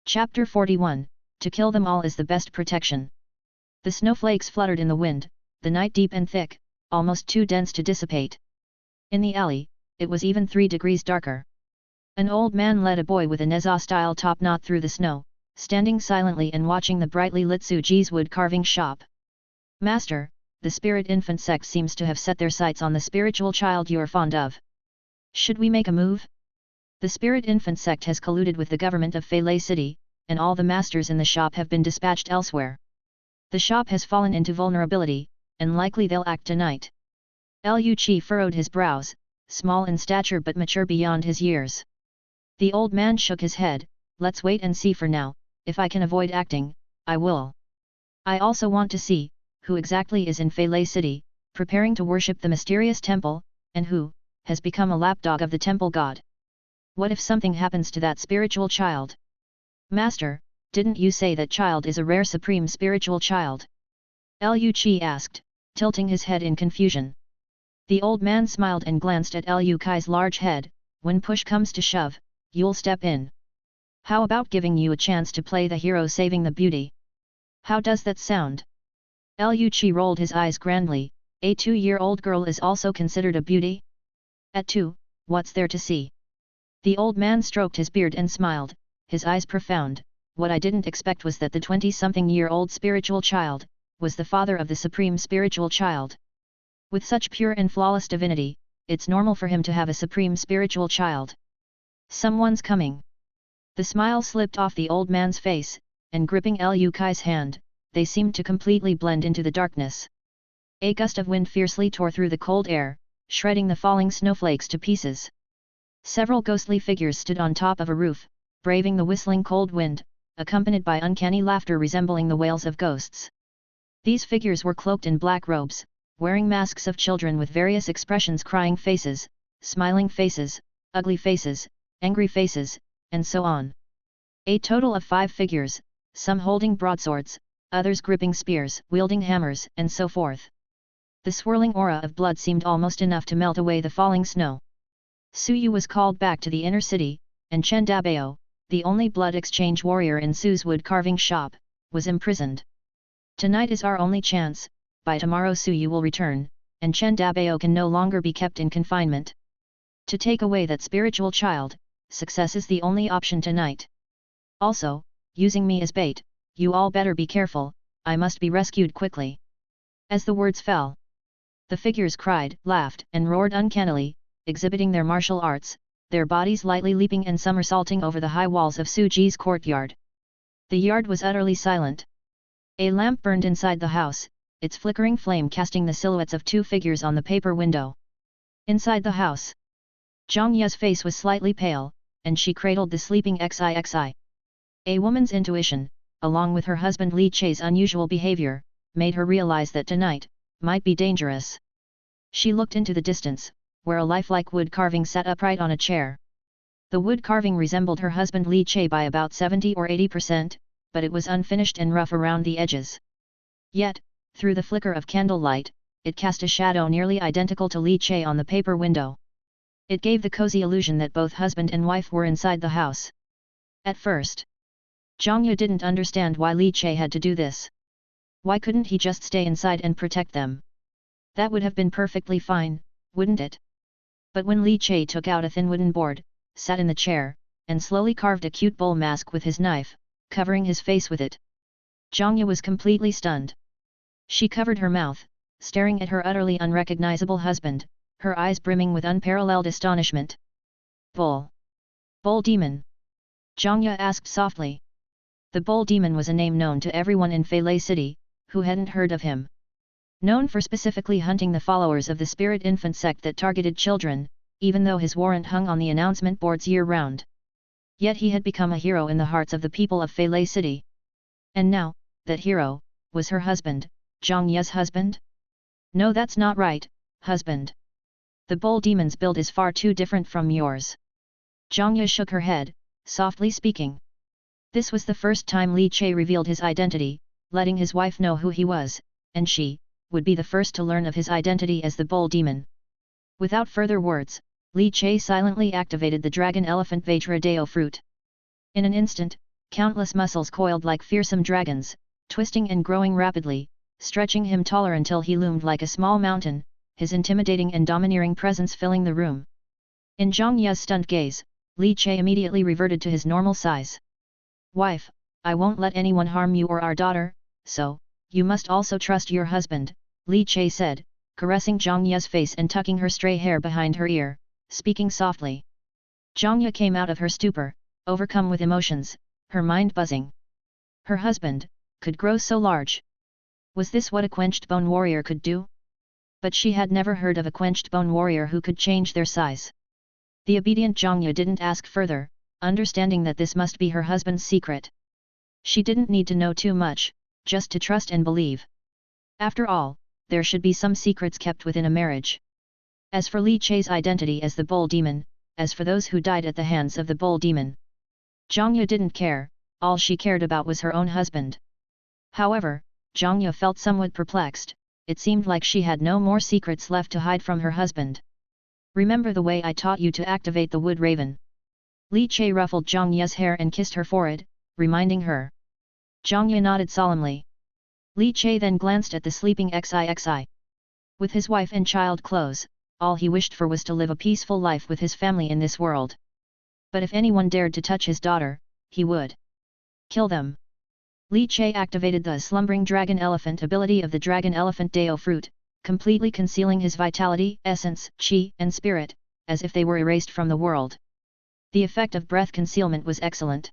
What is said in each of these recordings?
Chapter 41, To kill them all is the best protection. The snowflakes fluttered in the wind, the night deep and thick, almost too dense to dissipate. In the alley, it was even 3 degrees darker. An old man led a boy with a Neza-style top knot through the snow, standing silently and watching the brightly lit Suji's wood carving shop. Master, the spirit infant sect seems to have set their sights on the spiritual child you're fond of. Should we make a move? The spirit infant sect has colluded with the government of Feilei City, and all the masters in the shop have been dispatched elsewhere. The shop has fallen into vulnerability, and likely they'll act tonight. Liu Qi furrowed his brows, small in stature but mature beyond his years. The old man shook his head. Let's wait and see for now. If I can avoid acting, I will. I also want to see who exactly is in Feilei City, preparing to worship the mysterious temple, and who has become a lapdog of the temple god. What if something happens to that spiritual child? Master, didn't you say that child is a rare supreme spiritual child? Liu Qi asked, tilting his head in confusion. The old man smiled and glanced at Liu Kai's large head. When push comes to shove, you'll step in. How about giving you a chance to play the hero saving the beauty? How does that sound? Liu Qi rolled his eyes grandly. A 2-year-old girl is also considered a beauty? At 2, what's there to see? The old man stroked his beard and smiled, his eyes profound. What I didn't expect was that the 20-something-year-old spiritual child was the father of the supreme spiritual child. With such pure and flawless divinity, it's normal for him to have a supreme spiritual child. Someone's coming. The smile slipped off the old man's face, and gripping Liu Kai's hand, they seemed to completely blend into the darkness. A gust of wind fiercely tore through the cold air, shredding the falling snowflakes to pieces. Several ghostly figures stood on top of a roof, braving the whistling cold wind, accompanied by uncanny laughter resembling the wails of ghosts. These figures were cloaked in black robes, wearing masks of children with various expressions: crying faces, smiling faces, ugly faces, angry faces, and so on. A total of 5 figures, some holding broadswords, others gripping spears, wielding hammers, and so forth. The swirling aura of blood seemed almost enough to melt away the falling snow. Suyu was called back to the inner city, and Chen Dabao, the only blood exchange warrior in Su's wood carving shop, was imprisoned. Tonight is our only chance. By tomorrow Suyu will return, and Chen Dabao can no longer be kept in confinement. To take away that spiritual child, success is the only option tonight. Also, using me as bait, you all better be careful, I must be rescued quickly. As the words fell, the figures cried, laughed, and roared uncannily, exhibiting their martial arts, their bodies lightly leaping and somersaulting over the high walls of Suji's courtyard. The yard was utterly silent. A lamp burned inside the house, its flickering flame casting the silhouettes of 2 figures on the paper window. Inside the house, Zhang Ye's face was slightly pale, and she cradled the sleeping Xixi. A woman's intuition, along with her husband Li Chei's unusual behavior, made her realize that tonight might be dangerous. She looked into the distance, where a lifelike wood carving sat upright on a chair. The wood carving resembled her husband Li Chei by about 70 or 80%, but it was unfinished and rough around the edges. Yet, through the flicker of candlelight, it cast a shadow nearly identical to Li Chei on the paper window. It gave the cozy illusion that both husband and wife were inside the house. At first, Zhang Ye didn't understand why Li Chei had to do this. Why couldn't he just stay inside and protect them? That would have been perfectly fine, wouldn't it? But when Li Chei took out a thin wooden board, sat in the chair, and slowly carved a cute bull mask with his knife, covering his face with it, Zhang Ye was completely stunned. She covered her mouth, staring at her utterly unrecognizable husband, her eyes brimming with unparalleled astonishment. Bull. Bull demon? Zhang Ye asked softly. The bull demon was a name known to everyone in Feilei City, who hadn't heard of him. Known for specifically hunting the followers of the spirit infant sect that targeted children, even though his warrant hung on the announcement boards year-round. Yet he had become a hero in the hearts of the people of Feilei City. And now, that hero was her husband, Zhang Ye's husband? No, that's not right, husband. The bull demon's build is far too different from yours. Zhang Ye shook her head, softly speaking. This was the first time Li Chei revealed his identity, letting his wife know who he was, and she would be the first to learn of his identity as the bull demon. Without further words, Li Chei silently activated the dragon elephant Vajradeo fruit. In an instant, Countless muscles coiled like fearsome dragons, twisting and growing rapidly, stretching him taller until he loomed like a small mountain, his intimidating and domineering presence filling the room. In Zhang Ye's stunned gaze, Li Che immediately reverted to his normal size. Wife, I won't let anyone harm you or our daughter, so, you must also trust your husband, Li Che said, caressing Zhang Ye's face and tucking her stray hair behind her ear, speaking softly. Zhang Ye came out of her stupor, overcome with emotions, her mind buzzing. Her husband could grow so large. Was this what a quenched bone warrior could do? But she had never heard of a quenched bone warrior who could change their size. The obedient Zhang Ye didn't ask further, understanding that this must be her husband's secret. She didn't need to know too much, just to trust and believe. After all, there should be some secrets kept within a marriage. As for Li Che's identity as the bull demon, as for those who died at the hands of the bull demon, Zhang Ye didn't care, all she cared about was her own husband. However, Zhang Ye felt somewhat perplexed, it seemed like she had no more secrets left to hide from her husband. Remember the way I taught you to activate the wood raven? Li Che ruffled Zhang Ye's hair and kissed her forehead, reminding her. Zhang Ye nodded solemnly. Li Che then glanced at the sleeping Xixi. With his wife and child close, all he wished for was to live a peaceful life with his family in this world. But if anyone dared to touch his daughter, he would kill them. Li Che activated the slumbering dragon elephant ability of the dragon elephant Dao fruit, completely concealing his vitality, essence, qi, and spirit, as if they were erased from the world. The effect of breath concealment was excellent.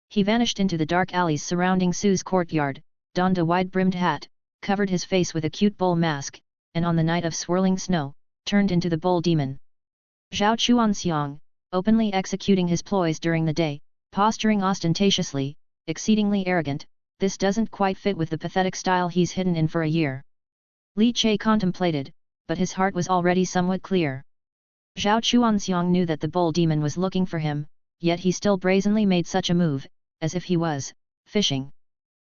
He vanished into the dark alleys surrounding Su's courtyard, donned a wide-brimmed hat, covered his face with a cute bull mask, and on the night of swirling snow, turned into the bull demon. Zhao Chuanxiang, openly executing his ploys during the day, posturing ostentatiously, exceedingly arrogant, this doesn't quite fit with the pathetic style he's hidden in for a year. Li Che contemplated, but his heart was already somewhat clear. Zhao Chuanxiang knew that the bull demon was looking for him, yet he still brazenly made such a move, as if he was fishing.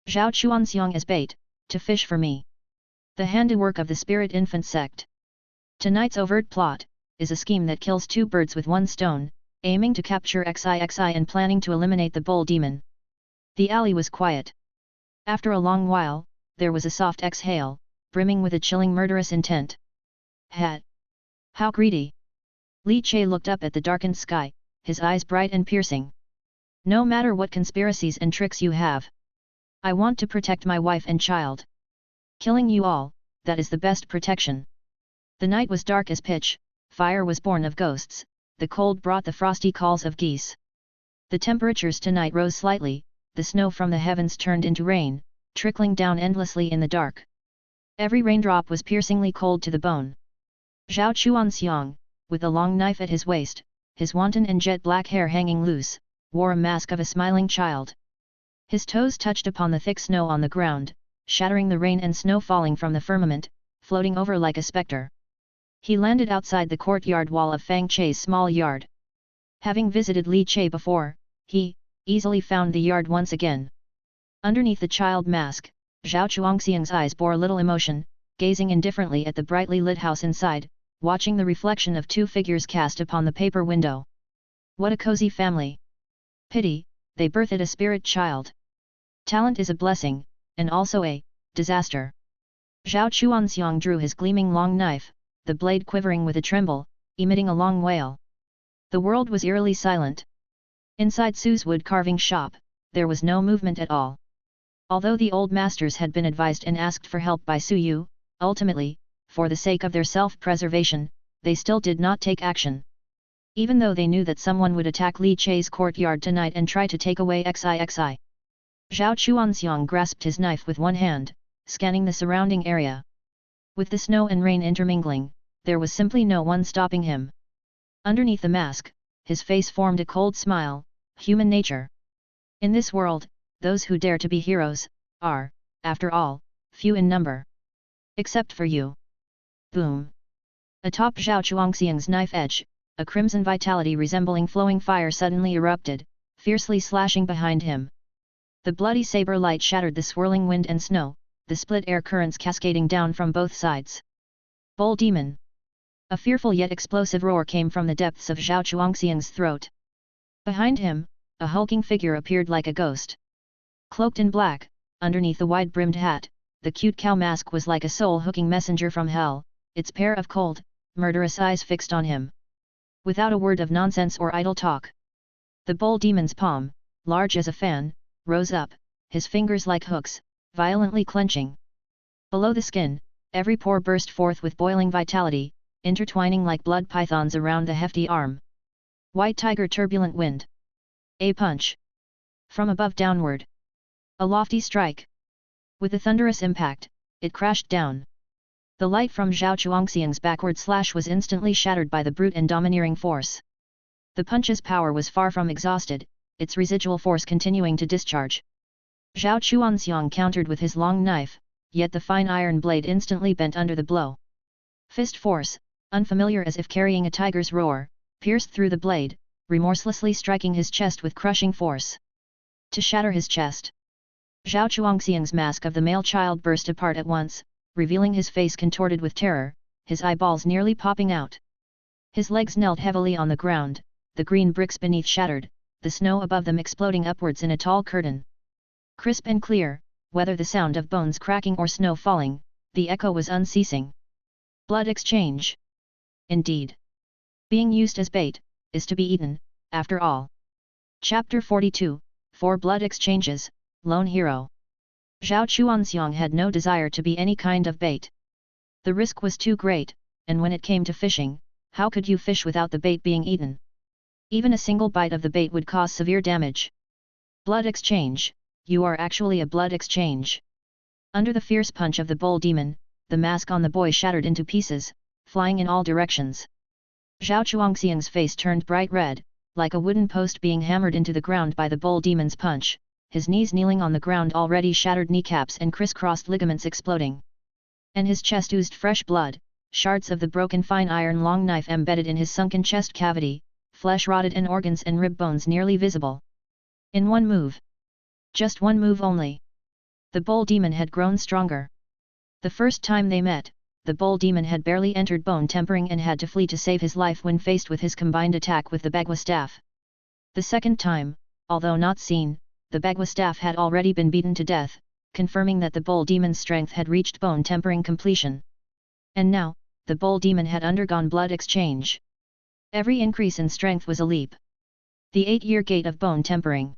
Zhao Chuanxiang as bait, to fish for me. The handiwork of the spirit infant sect. Tonight's overt plot is a scheme that kills two birds with one stone, aiming to capture Xixi and planning to eliminate the bull demon. The alley was quiet. After a long while, there was a soft exhale, brimming with a chilling murderous intent. Hat! How greedy! Li Che looked up at the darkened sky, his eyes bright and piercing. No matter what conspiracies and tricks you have, I want to protect my wife and child. Killing you all, that is the best protection. The night was dark as pitch, fire was born of ghosts, the cold brought the frosty calls of geese. The temperatures tonight rose slightly, the snow from the heavens turned into rain, trickling down endlessly in the dark. Every raindrop was piercingly cold to the bone. Zhao Chuanxiang, with a long knife at his waist, his wanton and jet black hair hanging loose, wore a mask of a smiling child. His toes touched upon the thick snow on the ground, shattering the rain and snow falling from the firmament, floating over like a spectre. He landed outside the courtyard wall of Fang Che's small yard. Having visited Li Che before, he easily found the yard once again. Underneath the child mask, Zhao Chuanxiang's eyes bore little emotion, gazing indifferently at the brightly lit house inside, watching the reflection of two figures cast upon the paper window. What a cozy family! Pity, they birthed a spirit child. Talent is a blessing, and also a disaster. Zhao Chuanxiang drew his gleaming long knife, the blade quivering with a tremble, emitting a long wail. The world was eerily silent. Inside Su's wood carving shop, there was no movement at all. Although the old masters had been advised and asked for help by Su Yu, ultimately, for the sake of their self-preservation, they still did not take action. Even though they knew that someone would attack Li Che's courtyard tonight and try to take away Xixi. Zhao Chuanxiang grasped his knife with one hand, scanning the surrounding area. With the snow and rain intermingling, there was simply no one stopping him. Underneath the mask, his face formed a cold smile, human nature. In this world, those who dare to be heroes, are, after all, few in number. Except for you. Boom! Atop Zhao Chuanxiang's knife edge, a crimson vitality resembling flowing fire suddenly erupted, fiercely slashing behind him. The bloody saber light shattered the swirling wind and snow, the split air currents cascading down from both sides. Bull demon! A fearful yet explosive roar came from the depths of Zhao Chuanxiang's throat. Behind him, a hulking figure appeared like a ghost. Cloaked in black, underneath the wide-brimmed hat, the cute cow mask was like a soul-hooking messenger from hell, its pair of cold, murderous eyes fixed on him. Without a word of nonsense or idle talk, the bull demon's palm, large as a fan, rose up, his fingers like hooks, violently clenching. Below the skin, every pore burst forth with boiling vitality, intertwining like blood pythons around the hefty arm. White tiger turbulent wind. A punch. From above downward. A lofty strike. With a thunderous impact, it crashed down. The light from Zhao Chuangxiang's backward slash was instantly shattered by the brute and domineering force. The punch's power was far from exhausted, its residual force continuing to discharge. Zhao Chuangxiang countered with his long knife, yet the fine iron blade instantly bent under the blow. Fist force, unfamiliar as if carrying a tiger's roar, pierced through the blade, remorselessly striking his chest with crushing force. To shatter his chest. Zhao Chuangxiang's mask of the male child burst apart at once, revealing his face contorted with terror, his eyeballs nearly popping out. His legs knelt heavily on the ground, the green bricks beneath shattered, the snow above them exploding upwards in a tall curtain. Crisp and clear, whether the sound of bones cracking or snow falling, the echo was unceasing. Blood exchange. Indeed. Being used as bait, is to be eaten, after all. Chapter 42, 4 Blood Exchanges, Lone Hero. Zhao Chuanxiang had no desire to be any kind of bait. The risk was too great, and when it came to fishing, how could you fish without the bait being eaten? Even a single bite of the bait would cause severe damage. Blood exchange, you are actually a blood exchange. Under the fierce punch of the bull demon, the mask on the boy shattered into pieces, flying in all directions. Zhao Chuangxiang's face turned bright red, like a wooden post being hammered into the ground by the bull demon's punch, his knees kneeling on the ground, already shattered kneecaps and crisscrossed ligaments exploding. And his chest oozed fresh blood, shards of the broken fine iron long knife embedded in his sunken chest cavity, flesh rotted and organs and rib bones nearly visible. In one move. Just one move only. The bull demon had grown stronger. The first time they met, the bull demon had barely entered bone tempering and had to flee to save his life when faced with his combined attack with the Bagua staff. The second time, although not seen, the Bagua staff had already been beaten to death, confirming that the bull demon's strength had reached bone tempering completion. And now, the bull demon had undergone blood exchange. Every increase in strength was a leap. The 8-year gate of bone tempering.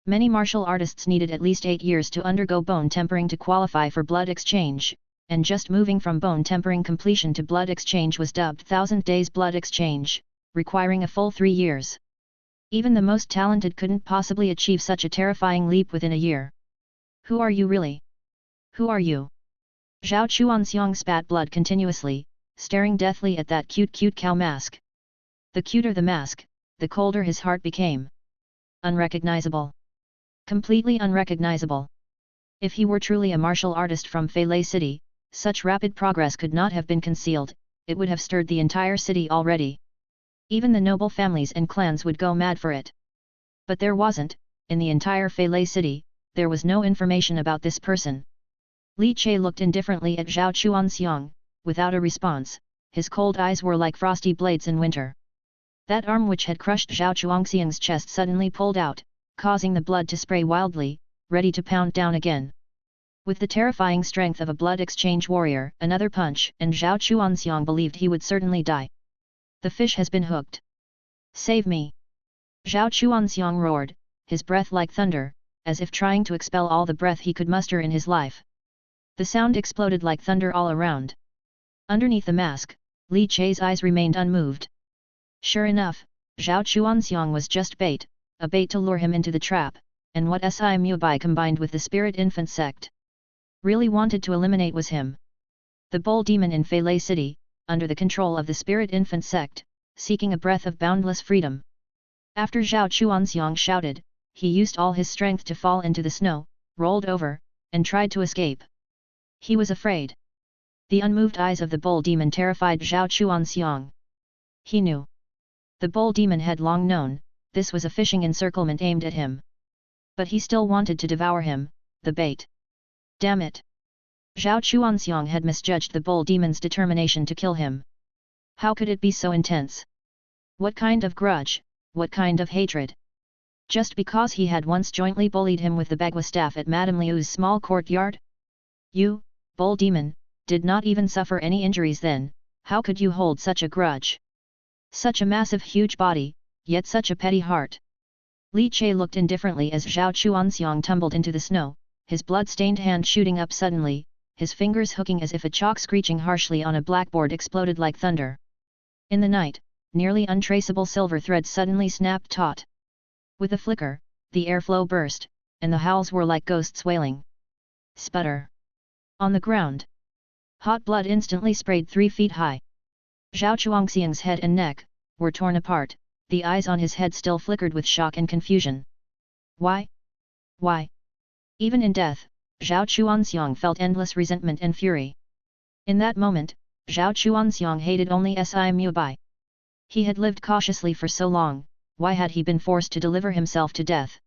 Many martial artists needed at least 8 years to undergo bone tempering to qualify for blood exchange, and just moving from bone tempering completion to blood exchange was dubbed 1000 days blood exchange, requiring a full 3 years. Even the most talented couldn't possibly achieve such a terrifying leap within a year. Who are you really? Who are you? Zhao Chuanxiang spat blood continuously, staring deathly at that cute cow mask. The cuter the mask, the colder his heart became. Unrecognizable. Completely unrecognizable. If he were truly a martial artist from Feilei City, such rapid progress could not have been concealed, it would have stirred the entire city already. Even the noble families and clans would go mad for it. But there wasn't, in the entire Feilei City, there was no information about this person. Li Che looked indifferently at Zhao Chuanxiang, without a response, his cold eyes were like frosty blades in winter. That arm which had crushed Zhao Chuangxiang's chest suddenly pulled out, causing the blood to spray wildly, ready to pound down again. With the terrifying strength of a blood exchange warrior, another punch, and Zhao Chuanxiang believed he would certainly die. The fish has been hooked. Save me! Zhao Chuanxiang roared, his breath like thunder, as if trying to expel all the breath he could muster in his life. The sound exploded like thunder all around. Underneath the mask, Li Che's eyes remained unmoved. Sure enough, Zhao Chuanxiang was just bait, a bait to lure him into the trap, and what Si Mubai combined with the spirit infant sect really wanted to eliminate was him. The bull demon in Feilei City, under the control of the spirit infant sect, seeking a breath of boundless freedom. After Zhao Chuanxiang shouted, he used all his strength to fall into the snow, rolled over, and tried to escape. He was afraid. The unmoved eyes of the bull demon terrified Zhao Chuanxiang. He knew. The bull demon had long known, this was a fishing encirclement aimed at him. But he still wanted to devour him, the bait. Damn it! Zhao Chuanxiang had misjudged the bull demon's determination to kill him. How could it be so intense? What kind of grudge, what kind of hatred? Just because he had once jointly bullied him with the Bagua staff at Madame Liu's small courtyard? You, bull demon, did not even suffer any injuries then, how could you hold such a grudge? Such a massive huge body, yet such a petty heart. Li Che looked indifferently as Zhao Chuanxiang tumbled into the snow, his blood-stained hand shooting up suddenly, his fingers hooking as if a chalk screeching harshly on a blackboard exploded like thunder. In the night, nearly untraceable silver threads suddenly snapped taut. With a flicker, the airflow burst, and the howls were like ghosts wailing. Sputter. On the ground. Hot blood instantly sprayed 3 feet high. Zhao Chuangxiang's head and neck were torn apart, the eyes on his head still flickered with shock and confusion. Why? Why? Even in death, Zhao Chuanxiang felt endless resentment and fury. In that moment, Zhao Chuanxiang hated only Si Mubai. He had lived cautiously for so long, why had he been forced to deliver himself to death?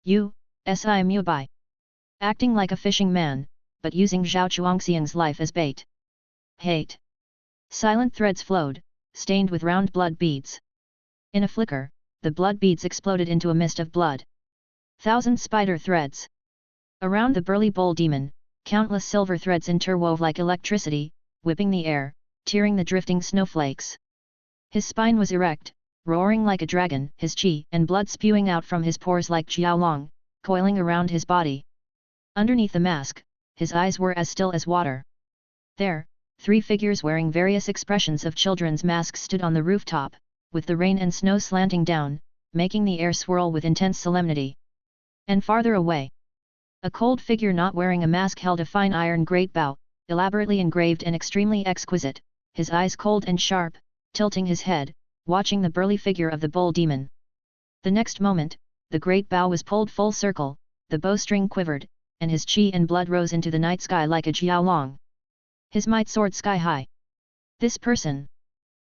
You, Si Mubai. Acting like a fishing man, but using Zhao Chuangxiang's life as bait. Hate. Silent threads flowed, stained with round blood beads. In a flicker, the blood beads exploded into a mist of blood. 1,000 spider threads. Around the burly bull demon, countless silver threads interwove like electricity, whipping the air, tearing the drifting snowflakes. His spine was erect, roaring like a dragon, his qi and blood spewing out from his pores like jiaolong, coiling around his body. Underneath the mask, his eyes were as still as water. There, 3 figures wearing various expressions of children's masks stood on the rooftop, with the rain and snow slanting down, making the air swirl with intense solemnity. And farther away, a cold figure not wearing a mask held a fine iron great bow, elaborately engraved and extremely exquisite, his eyes cold and sharp, tilting his head, watching the burly figure of the bull demon. The next moment, the great bow was pulled full circle, the bowstring quivered, and his qi and blood rose into the night sky like a jiaolong. His might soared sky high. This person.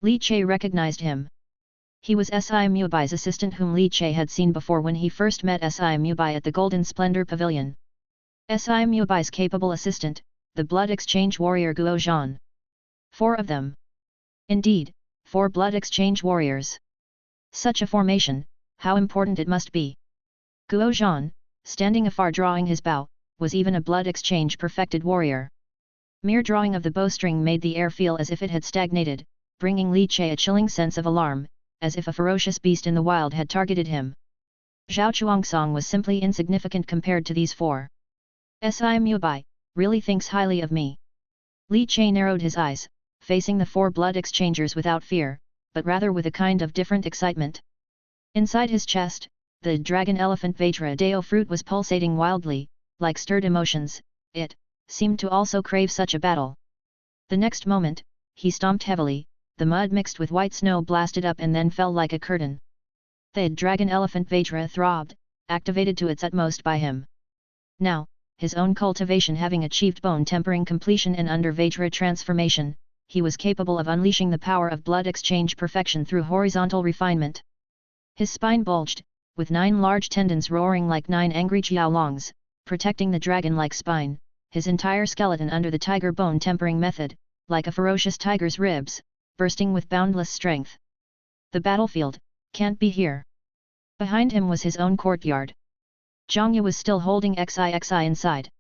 Li Che recognized him. He was Si Mubai's assistant whom Li Che had seen before when he first met Si Mubai at the Golden Splendor Pavilion. Si Mubai's capable assistant, the blood exchange warrior Guo Zhan. 4 of them. Indeed, 4 blood exchange warriors. Such a formation, how important it must be. Guo Zhan, standing afar drawing his bow, was even a blood exchange perfected warrior. Mere drawing of the bowstring made the air feel as if it had stagnated, bringing Li Che a chilling sense of alarm, as if a ferocious beast in the wild had targeted him. Zhao Chuangsong was simply insignificant compared to these 4. Si Mubai, really thinks highly of me. Li Che narrowed his eyes, facing the 4 blood exchangers without fear, but rather with a kind of different excitement. Inside his chest, the dragon elephant Vajra Deo fruit was pulsating wildly, like stirred emotions. It seemed to also crave such a battle. The next moment, he stomped heavily, the mud mixed with white snow blasted up and then fell like a curtain. The dragon elephant Vajra throbbed, activated to its utmost by him. Now, his own cultivation having achieved bone tempering completion and under Vajra transformation, he was capable of unleashing the power of blood exchange perfection through horizontal refinement. His spine bulged, with 9 large tendons roaring like 9 angry jiaolongs, protecting the dragon-like spine, his entire skeleton under the tiger bone tempering method, like a ferocious tiger's ribs, bursting with boundless strength. The battlefield can't be here. Behind him was his own courtyard. Zhangya was still holding XIXI inside.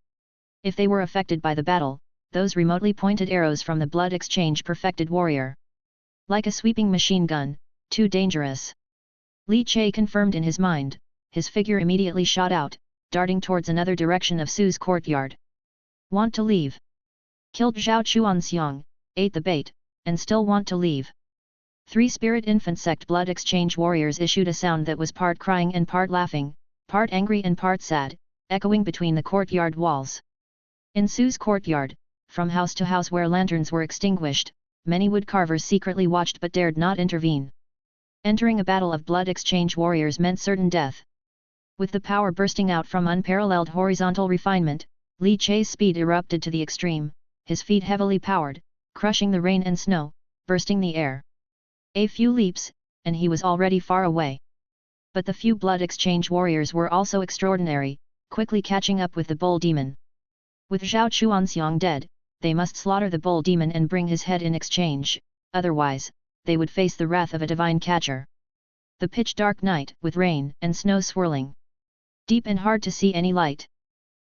If they were affected by the battle, those remotely pointed arrows from the blood exchange perfected warrior. Like a sweeping machine gun, too dangerous. Li Che confirmed in his mind, his figure immediately shot out, darting towards another direction of Su's courtyard. Want to leave? Killed Zhao Chuanxiang, ate the bait, and still want to leave. 3 spirit infant sect blood exchange warriors issued a sound that was part crying and part laughing, part angry and part sad, echoing between the courtyard walls. In Su's courtyard, from house to house where lanterns were extinguished, many woodcarvers secretly watched but dared not intervene. Entering a battle of blood exchange warriors meant certain death. With the power bursting out from unparalleled horizontal refinement, Li Che's speed erupted to the extreme, his feet heavily powered, crushing the rain and snow, bursting the air. A few leaps, and he was already far away. But the few blood exchange warriors were also extraordinary, quickly catching up with the bull demon. With Zhao Chuanxiang dead, they must slaughter the bull demon and bring his head in exchange, otherwise, they would face the wrath of a divine catcher. The pitch-dark night, with rain and snow swirling. Deep and hard to see any light.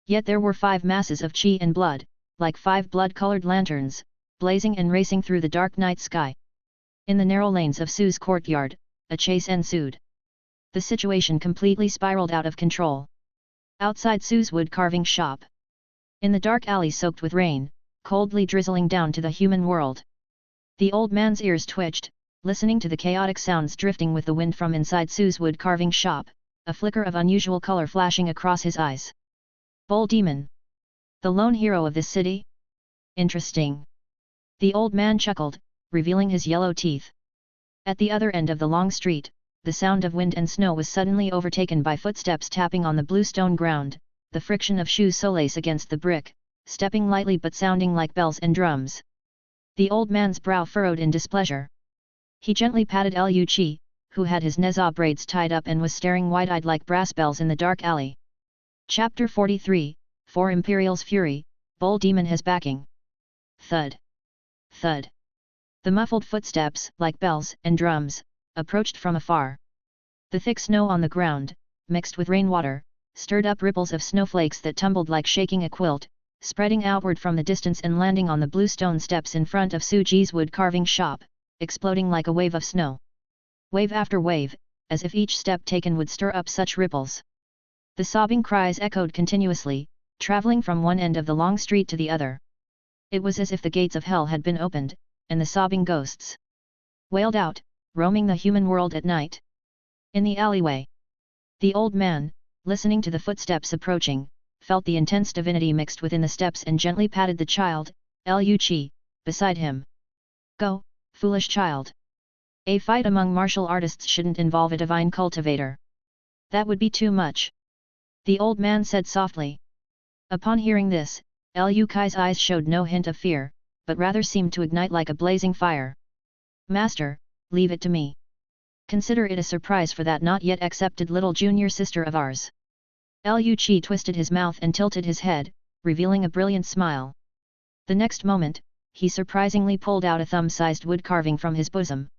Yet there were 5 masses of chi and blood, like 5 blood-colored lanterns, blazing and racing through the dark night sky. In the narrow lanes of Su's courtyard, a chase ensued. The situation completely spiraled out of control. Outside Su's wood-carving shop. In the dark alley soaked with rain, coldly drizzling down to the human world. The old man's ears twitched, listening to the chaotic sounds drifting with the wind from inside Su's wood-carving shop, a flicker of unusual color flashing across his eyes. Bull Demon. The lone hero of this city? Interesting. The old man chuckled, revealing his yellow teeth. At the other end of the long street, the sound of wind and snow was suddenly overtaken by footsteps tapping on the blue stone ground, the friction of shoe soles against the brick, stepping lightly but sounding like bells and drums. The old man's brow furrowed in displeasure. He gently patted Liu Qi, who had his neza braids tied up and was staring wide-eyed like brass bells in the dark alley. Chapter 43, For Imperial's Fury, Bull Demon has backing. Thud. Thud. The muffled footsteps, like bells and drums, approached from afar. The thick snow on the ground, mixed with rainwater, stirred up ripples of snowflakes that tumbled like shaking a quilt, spreading outward from the distance and landing on the blue stone steps in front of Su Ji's wood-carving shop, exploding like a wave of snow. Wave after wave, as if each step taken would stir up such ripples. The sobbing cries echoed continuously, traveling from one end of the long street to the other. It was as if the gates of hell had been opened, and the sobbing ghosts wailed out, roaming the human world at night. In the alleyway, the old man, listening to the footsteps approaching, felt the intense divinity mixed within the steps and gently patted the child, Liu Qi, beside him. Go, foolish child. A fight among martial artists shouldn't involve a divine cultivator. That would be too much. The old man said softly. Upon hearing this, Liu Kai's eyes showed no hint of fear, but rather seemed to ignite like a blazing fire. Master, leave it to me. Consider it a surprise for that not yet accepted little junior sister of ours. Liu Qi twisted his mouth and tilted his head, revealing a brilliant smile. The next moment, he surprisingly pulled out a thumb-sized wood carving from his bosom.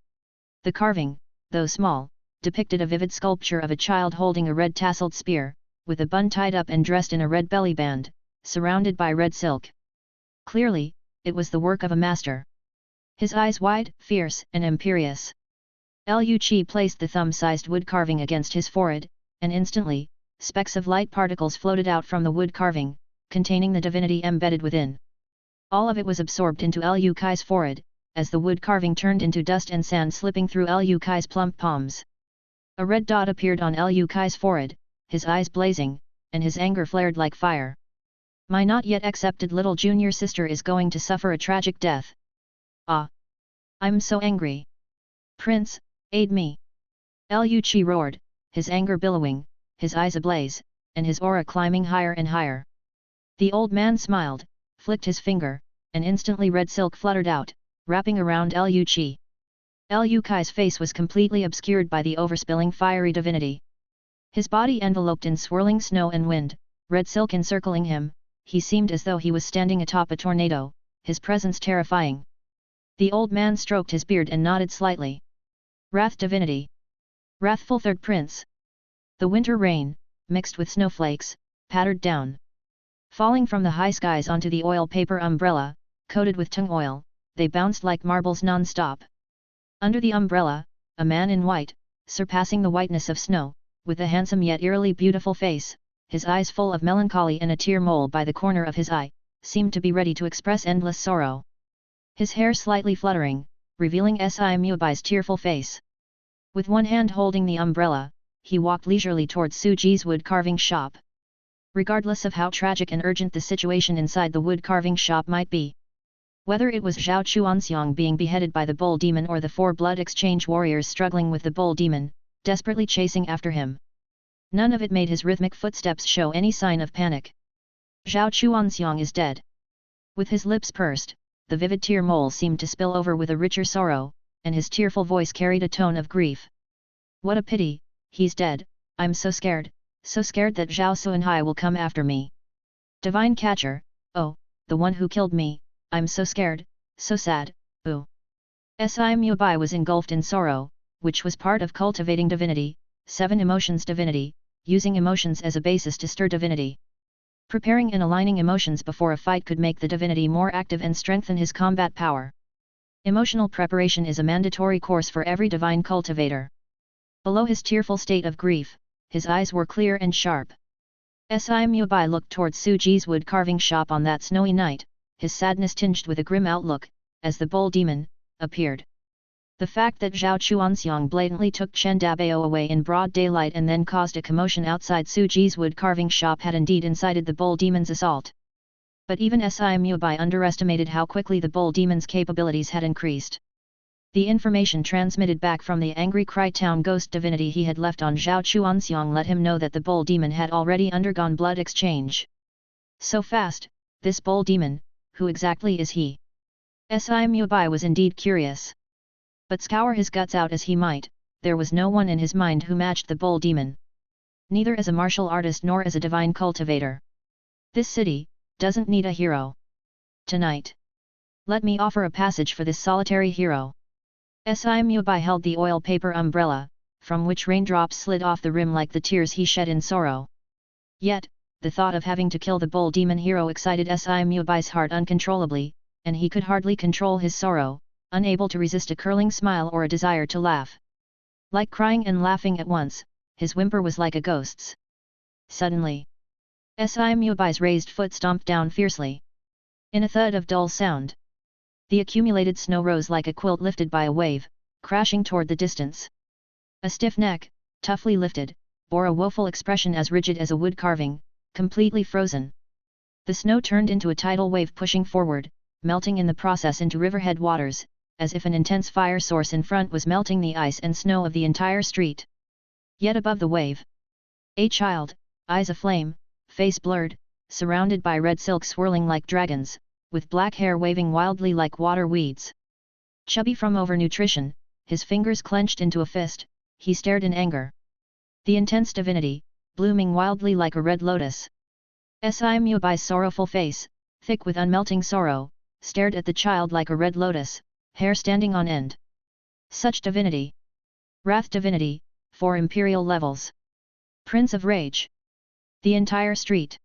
The carving, though small, depicted a vivid sculpture of a child holding a red tasseled spear, with a bun tied up and dressed in a red belly band, surrounded by red silk. Clearly, it was the work of a master. His eyes wide, fierce, and imperious. Liu Qi placed the thumb-sized wood carving against his forehead, and instantly, specks of light particles floated out from the wood carving, containing the divinity embedded within. All of it was absorbed into Liu Kai's forehead, as the wood carving turned into dust and sand slipping through Liu Kai's plump palms. A red dot appeared on Liu Kai's forehead, his eyes blazing, and his anger flared like fire. My not yet accepted little junior sister is going to suffer a tragic death. Ah! I'm so angry. Prince, aid me! Liu Qi roared, his anger billowing, his eyes ablaze, and his aura climbing higher and higher. The old man smiled, flicked his finger, and instantly red silk fluttered out, wrapping around Liu Qi. Liu Kai's face was completely obscured by the overspilling fiery divinity. His body enveloped in swirling snow and wind, red silk encircling him, he seemed as though he was standing atop a tornado, his presence terrifying. The old man stroked his beard and nodded slightly. Wrath divinity. Wrathful third prince. The winter rain, mixed with snowflakes, pattered down. Falling from the high skies onto the oil paper umbrella, coated with tung oil, they bounced like marbles non-stop. Under the umbrella, a man in white, surpassing the whiteness of snow, with a handsome yet eerily beautiful face, his eyes full of melancholy and a tear mole by the corner of his eye, seemed to be ready to express endless sorrow. His hair slightly fluttering, revealing S.I. Muabai's tearful face. With one hand holding the umbrella, he walked leisurely towards Su Ji's wood carving shop. Regardless of how tragic and urgent the situation inside the wood carving shop might be. Whether it was Zhao Chuanxiang being beheaded by the bull demon or the 4 blood exchange warriors struggling with the bull demon, desperately chasing after him. None of it made his rhythmic footsteps show any sign of panic. Zhao Chuanxiang is dead. With his lips pursed, the vivid tear mole seemed to spill over with a richer sorrow, and his tearful voice carried a tone of grief. What a pity, he's dead, I'm so scared that Zhao Suanhai will come after me. Divine Catcher, oh, the one who killed me, I'm so scared, so sad, ooh. S.I. Mubai was engulfed in sorrow, which was part of cultivating divinity, 7 emotions divinity, using emotions as a basis to stir divinity. Preparing and aligning emotions before a fight could make the divinity more active and strengthen his combat power. Emotional preparation is a mandatory course for every divine cultivator. Below his tearful state of grief, his eyes were clear and sharp. Si Mubai looked towards Suji's wood carving shop on that snowy night, his sadness tinged with a grim outlook, as the bull demon appeared. The fact that Zhao Chuanxiang blatantly took Chen Dabao away in broad daylight and then caused a commotion outside Suji's wood carving shop had indeed incited the bull demon's assault. But even Si Mubai underestimated how quickly the bull demon's capabilities had increased. The information transmitted back from the angry Cry Town ghost divinity he had left on Zhao Chuanxiang let him know that the bull demon had already undergone blood exchange. So fast, this bull demon, who exactly is he? Si Mubai was indeed curious. But scour his guts out as he might, there was no one in his mind who matched the bull demon. Neither as a martial artist nor as a divine cultivator. This city doesn't need a hero. Tonight, let me offer a passage for this solitary hero. Si Mubai held the oil paper umbrella, from which raindrops slid off the rim like the tears he shed in sorrow. Yet, the thought of having to kill the bull demon hero excited Si Mubai's heart uncontrollably, and he could hardly control his sorrow, unable to resist a curling smile or a desire to laugh. Like crying and laughing at once, his whimper was like a ghost's. Suddenly, Si Mubai's raised foot stomped down fiercely. In a thud of dull sound, the accumulated snow rose like a quilt lifted by a wave, crashing toward the distance. A stiff neck, toughly lifted, bore a woeful expression as rigid as a wood carving, completely frozen. The snow turned into a tidal wave pushing forward, melting in the process into riverhead waters, as if an intense fire source in front was melting the ice and snow of the entire street. Yet above the wave, a child, eyes aflame, face blurred, surrounded by red silk swirling like dragons, with black hair waving wildly like water weeds. Chubby from overnutrition, his fingers clenched into a fist, he stared in anger. The intense divinity, blooming wildly like a red lotus. Si Mubai's sorrowful face, thick with unmelting sorrow, stared at the child like a red lotus, hair standing on end. Such divinity. Wrath divinity, 4 imperial levels. Prince of Rage. The entire street.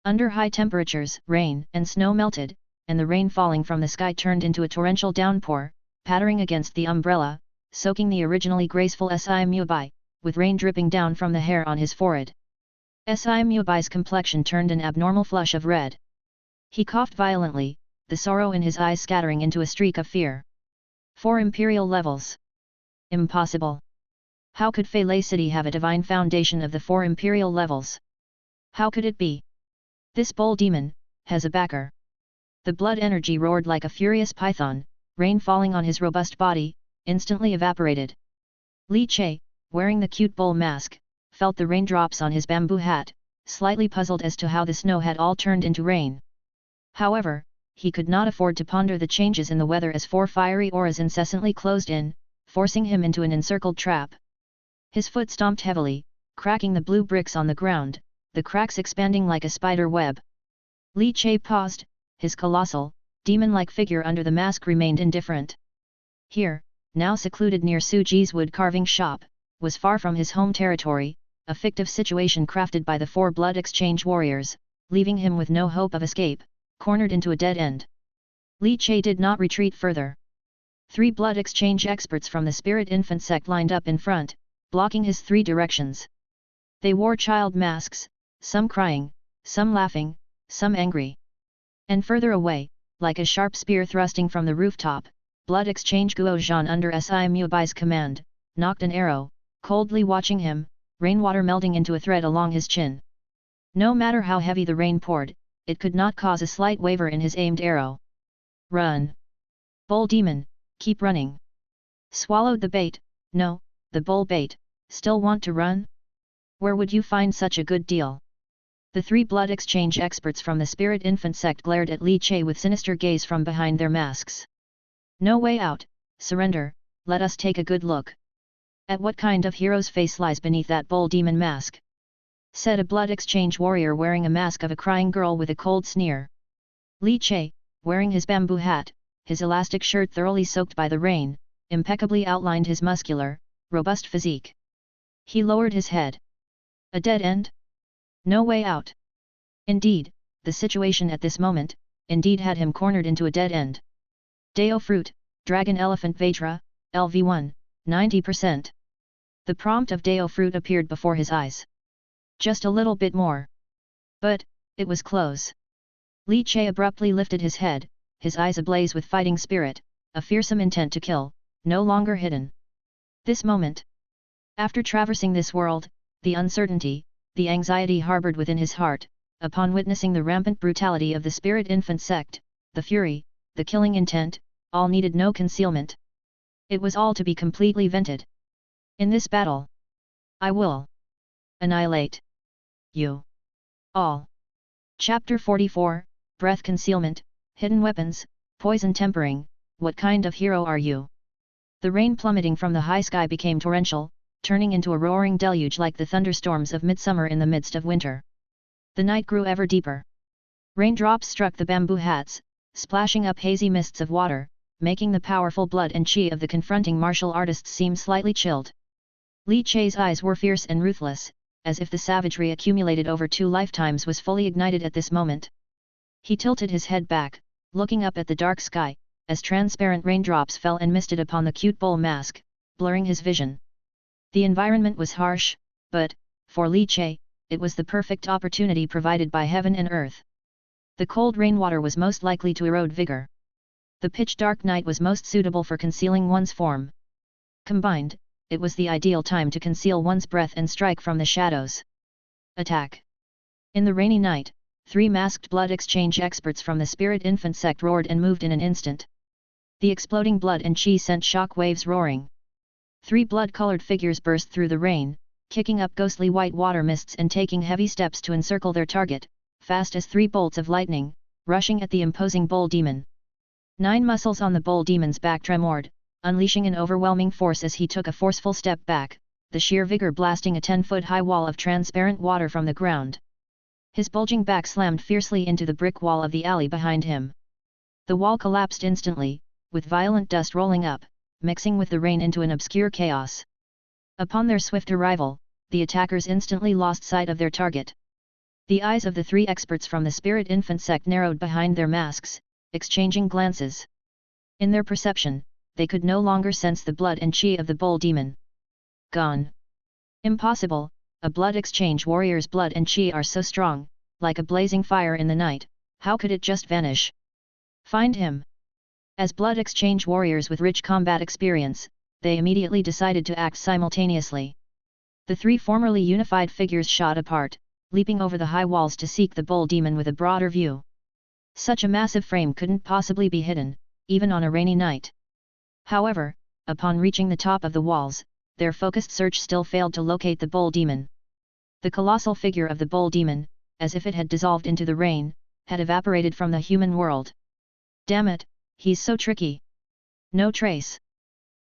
Under high temperatures, rain and snow melted, and the rain falling from the sky turned into a torrential downpour, pattering against the umbrella, soaking the originally graceful Si Mubai, with rain dripping down from the hair on his forehead. Si Mubai's complexion turned an abnormal flush of red. He coughed violently, the sorrow in his eyes scattering into a streak of fear. 4 imperial levels. Impossible. How could Fei Lei City have a divine foundation of the 4 imperial levels? How could it be? This bull demon has a backer. The blood energy roared like a furious python, rain falling on his robust body, instantly evaporated. Li Che, wearing the cute bull mask, felt the raindrops on his bamboo hat, slightly puzzled as to how the snow had all turned into rain. However, he could not afford to ponder the changes in the weather as 4 fiery auras incessantly closed in, forcing him into an encircled trap. His foot stomped heavily, cracking the blue bricks on the ground, the cracks expanding like a spider web. Li Che paused, his colossal, demon-like figure under the mask remained indifferent. Here, now secluded near Suji's wood carving shop, was far from his home territory, a fictive situation crafted by the 4 blood exchange warriors, leaving him with no hope of escape, cornered into a dead end. Li Che did not retreat further. 3 blood exchange experts from the Spirit Infant sect lined up in front, blocking his 3 directions. They wore child masks, some crying, some laughing, some angry. And further away, like a sharp spear thrusting from the rooftop, blood exchange Guo Zhan under Si Mubai's command, knocked an arrow, coldly watching him, rainwater melding into a thread along his chin. No matter how heavy the rain poured, it could not cause a slight waver in his aimed arrow. Run! Bull demon, keep running! Swallowed the bait, no, the bull bait, still want to run? Where would you find such a good deal? The 3 blood exchange experts from the Spirit Infant sect glared at Li Che with sinister gaze from behind their masks. No way out, surrender, let us take a good look. At what kind of hero's face lies beneath that bull demon mask? Said a blood exchange warrior wearing a mask of a crying girl with a cold sneer. Li Che, wearing his bamboo hat, his elastic shirt thoroughly soaked by the rain, impeccably outlined his muscular, robust physique. He lowered his head. A dead end? No way out. Indeed, the situation at this moment, indeed had him cornered into a dead end. Deo fruit, Dragon Elephant Vajra, LV1, 90%. The prompt of Deo fruit appeared before his eyes. Just a little bit more. But, it was close. Li Che abruptly lifted his head, his eyes ablaze with fighting spirit, a fearsome intent to kill, no longer hidden. This moment. After traversing this world, the uncertainty, the anxiety harbored within his heart, upon witnessing the rampant brutality of the spirit infant sect, the fury, the killing intent, all needed no concealment. It was all to be completely vented. In this battle, I will annihilate you all. Chapter 44, Breath Concealment, Hidden Weapons, Poison Tempering, What kind of hero are you? The rain plummeting from the high sky became torrential, turning into a roaring deluge like the thunderstorms of midsummer in the midst of winter. The night grew ever deeper. Raindrops struck the bamboo hats, splashing up hazy mists of water, making the powerful blood and chi of the confronting martial artists seem slightly chilled. Li Che's eyes were fierce and ruthless, as if the savagery accumulated over 2 lifetimes was fully ignited at this moment. He tilted his head back, looking up at the dark sky, as transparent raindrops fell and misted upon the cute bull mask, blurring his vision. The environment was harsh, but, for Li Che, it was the perfect opportunity provided by heaven and earth. The cold rainwater was most likely to erode vigor. The pitch-dark night was most suitable for concealing one's form. Combined, it was the ideal time to conceal one's breath and strike from the shadows. Attack! In the rainy night, 3 masked blood exchange experts from the spirit infant sect roared and moved in an instant. The exploding blood and chi sent shock waves roaring. 3 blood-colored figures burst through the rain, kicking up ghostly white water mists and taking heavy steps to encircle their target, fast as 3 bolts of lightning, rushing at the imposing bull demon. 9 muscles on the bull demon's back tremored, unleashing an overwhelming force as he took a forceful step back, the sheer vigor blasting a 10-foot-high wall of transparent water from the ground. His bulging back slammed fiercely into the brick wall of the alley behind him. The wall collapsed instantly, with violent dust rolling up, mixing with the rain into an obscure chaos. Upon their swift arrival, the attackers instantly lost sight of their target. The eyes of the 3 experts from the spirit infant sect narrowed behind their masks, exchanging glances. In their perception, they could no longer sense the blood and chi of the bull demon. Gone. Impossible, a blood exchange warrior's blood and chi are so strong, like a blazing fire in the night, how could it just vanish? Find him. As blood exchange warriors with rich combat experience, they immediately decided to act simultaneously. The 3 formerly unified figures shot apart, leaping over the high walls to seek the bull demon with a broader view. Such a massive frame couldn't possibly be hidden, even on a rainy night. However, upon reaching the top of the walls, their focused search still failed to locate the bull demon. The colossal figure of the bull demon, as if it had dissolved into the rain, had evaporated from the human world. Damn it, he's so tricky. No trace.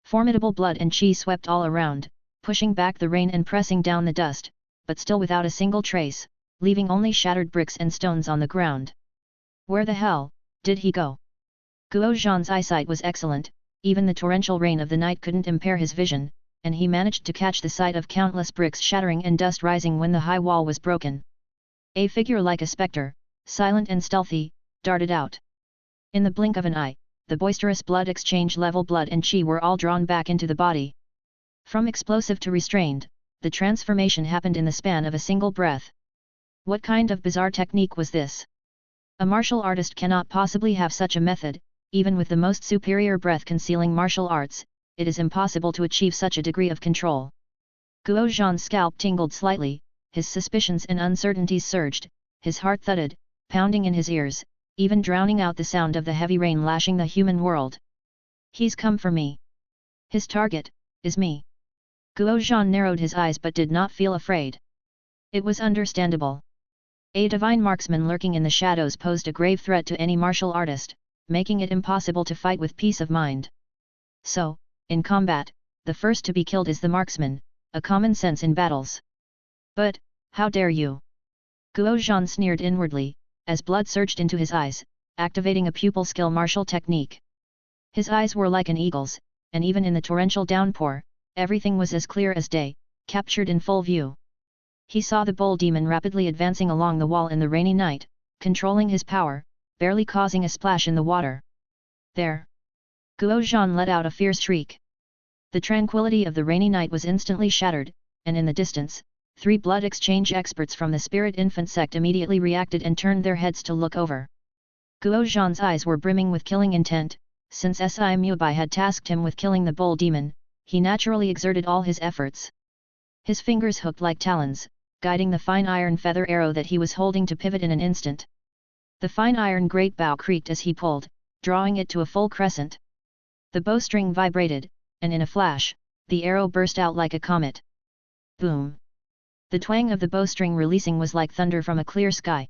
Formidable blood and chi swept all around, pushing back the rain and pressing down the dust, but still without a single trace, leaving only shattered bricks and stones on the ground. Where the hell did he go? Guo Zhan's eyesight was excellent, even the torrential rain of the night couldn't impair his vision, and he managed to catch the sight of countless bricks shattering and dust rising when the high wall was broken. A figure like a spectre, silent and stealthy, darted out. In the blink of an eye, the boisterous blood exchange level blood and chi were all drawn back into the body. From explosive to restrained, the transformation happened in the span of a single breath. What kind of bizarre technique was this? A martial artist cannot possibly have such a method, even with the most superior breath-concealing martial arts, it is impossible to achieve such a degree of control. Guo Zhan's scalp tingled slightly, his suspicions and uncertainties surged, his heart thudded, pounding in his ears, even drowning out the sound of the heavy rain lashing the human world. He's come for me. His target is me. Guo Zhan narrowed his eyes but did not feel afraid. It was understandable. A divine marksman lurking in the shadows posed a grave threat to any martial artist, making it impossible to fight with peace of mind. So, in combat, the first to be killed is the marksman, a common sense in battles. But, how dare you? Guo Zhan sneered inwardly, as blood surged into his eyes, activating a pupil skill martial technique. His eyes were like an eagle's, and even in the torrential downpour, everything was as clear as day, captured in full view. He saw the bull demon rapidly advancing along the wall in the rainy night, controlling his power, barely causing a splash in the water. There! Guo Zhan let out a fierce shriek. The tranquility of the rainy night was instantly shattered, and in the distance, 3 blood exchange experts from the Spirit Infant sect immediately reacted and turned their heads to look over. Guo Zhan's eyes were brimming with killing intent. Since Si Mubai had tasked him with killing the bull demon, he naturally exerted all his efforts. His fingers hooked like talons, guiding the fine iron feather arrow that he was holding to pivot in an instant. The fine iron great bow creaked as he pulled, drawing it to a full crescent. The bowstring vibrated, and in a flash, the arrow burst out like a comet. Boom! The twang of the bowstring releasing was like thunder from a clear sky.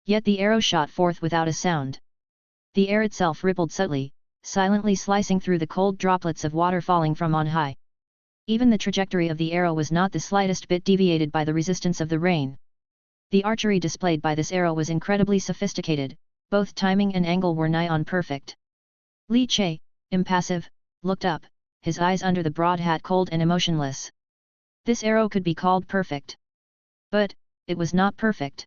Yet the arrow shot forth without a sound. The air itself rippled subtly, silently slicing through the cold droplets of water falling from on high. Even the trajectory of the arrow was not the slightest bit deviated by the resistance of the rain. The archery displayed by this arrow was incredibly sophisticated, both timing and angle were nigh on perfect. Li Che, impassive, looked up, his eyes under the broad hat cold and emotionless. This arrow could be called perfect. But, it was not perfect.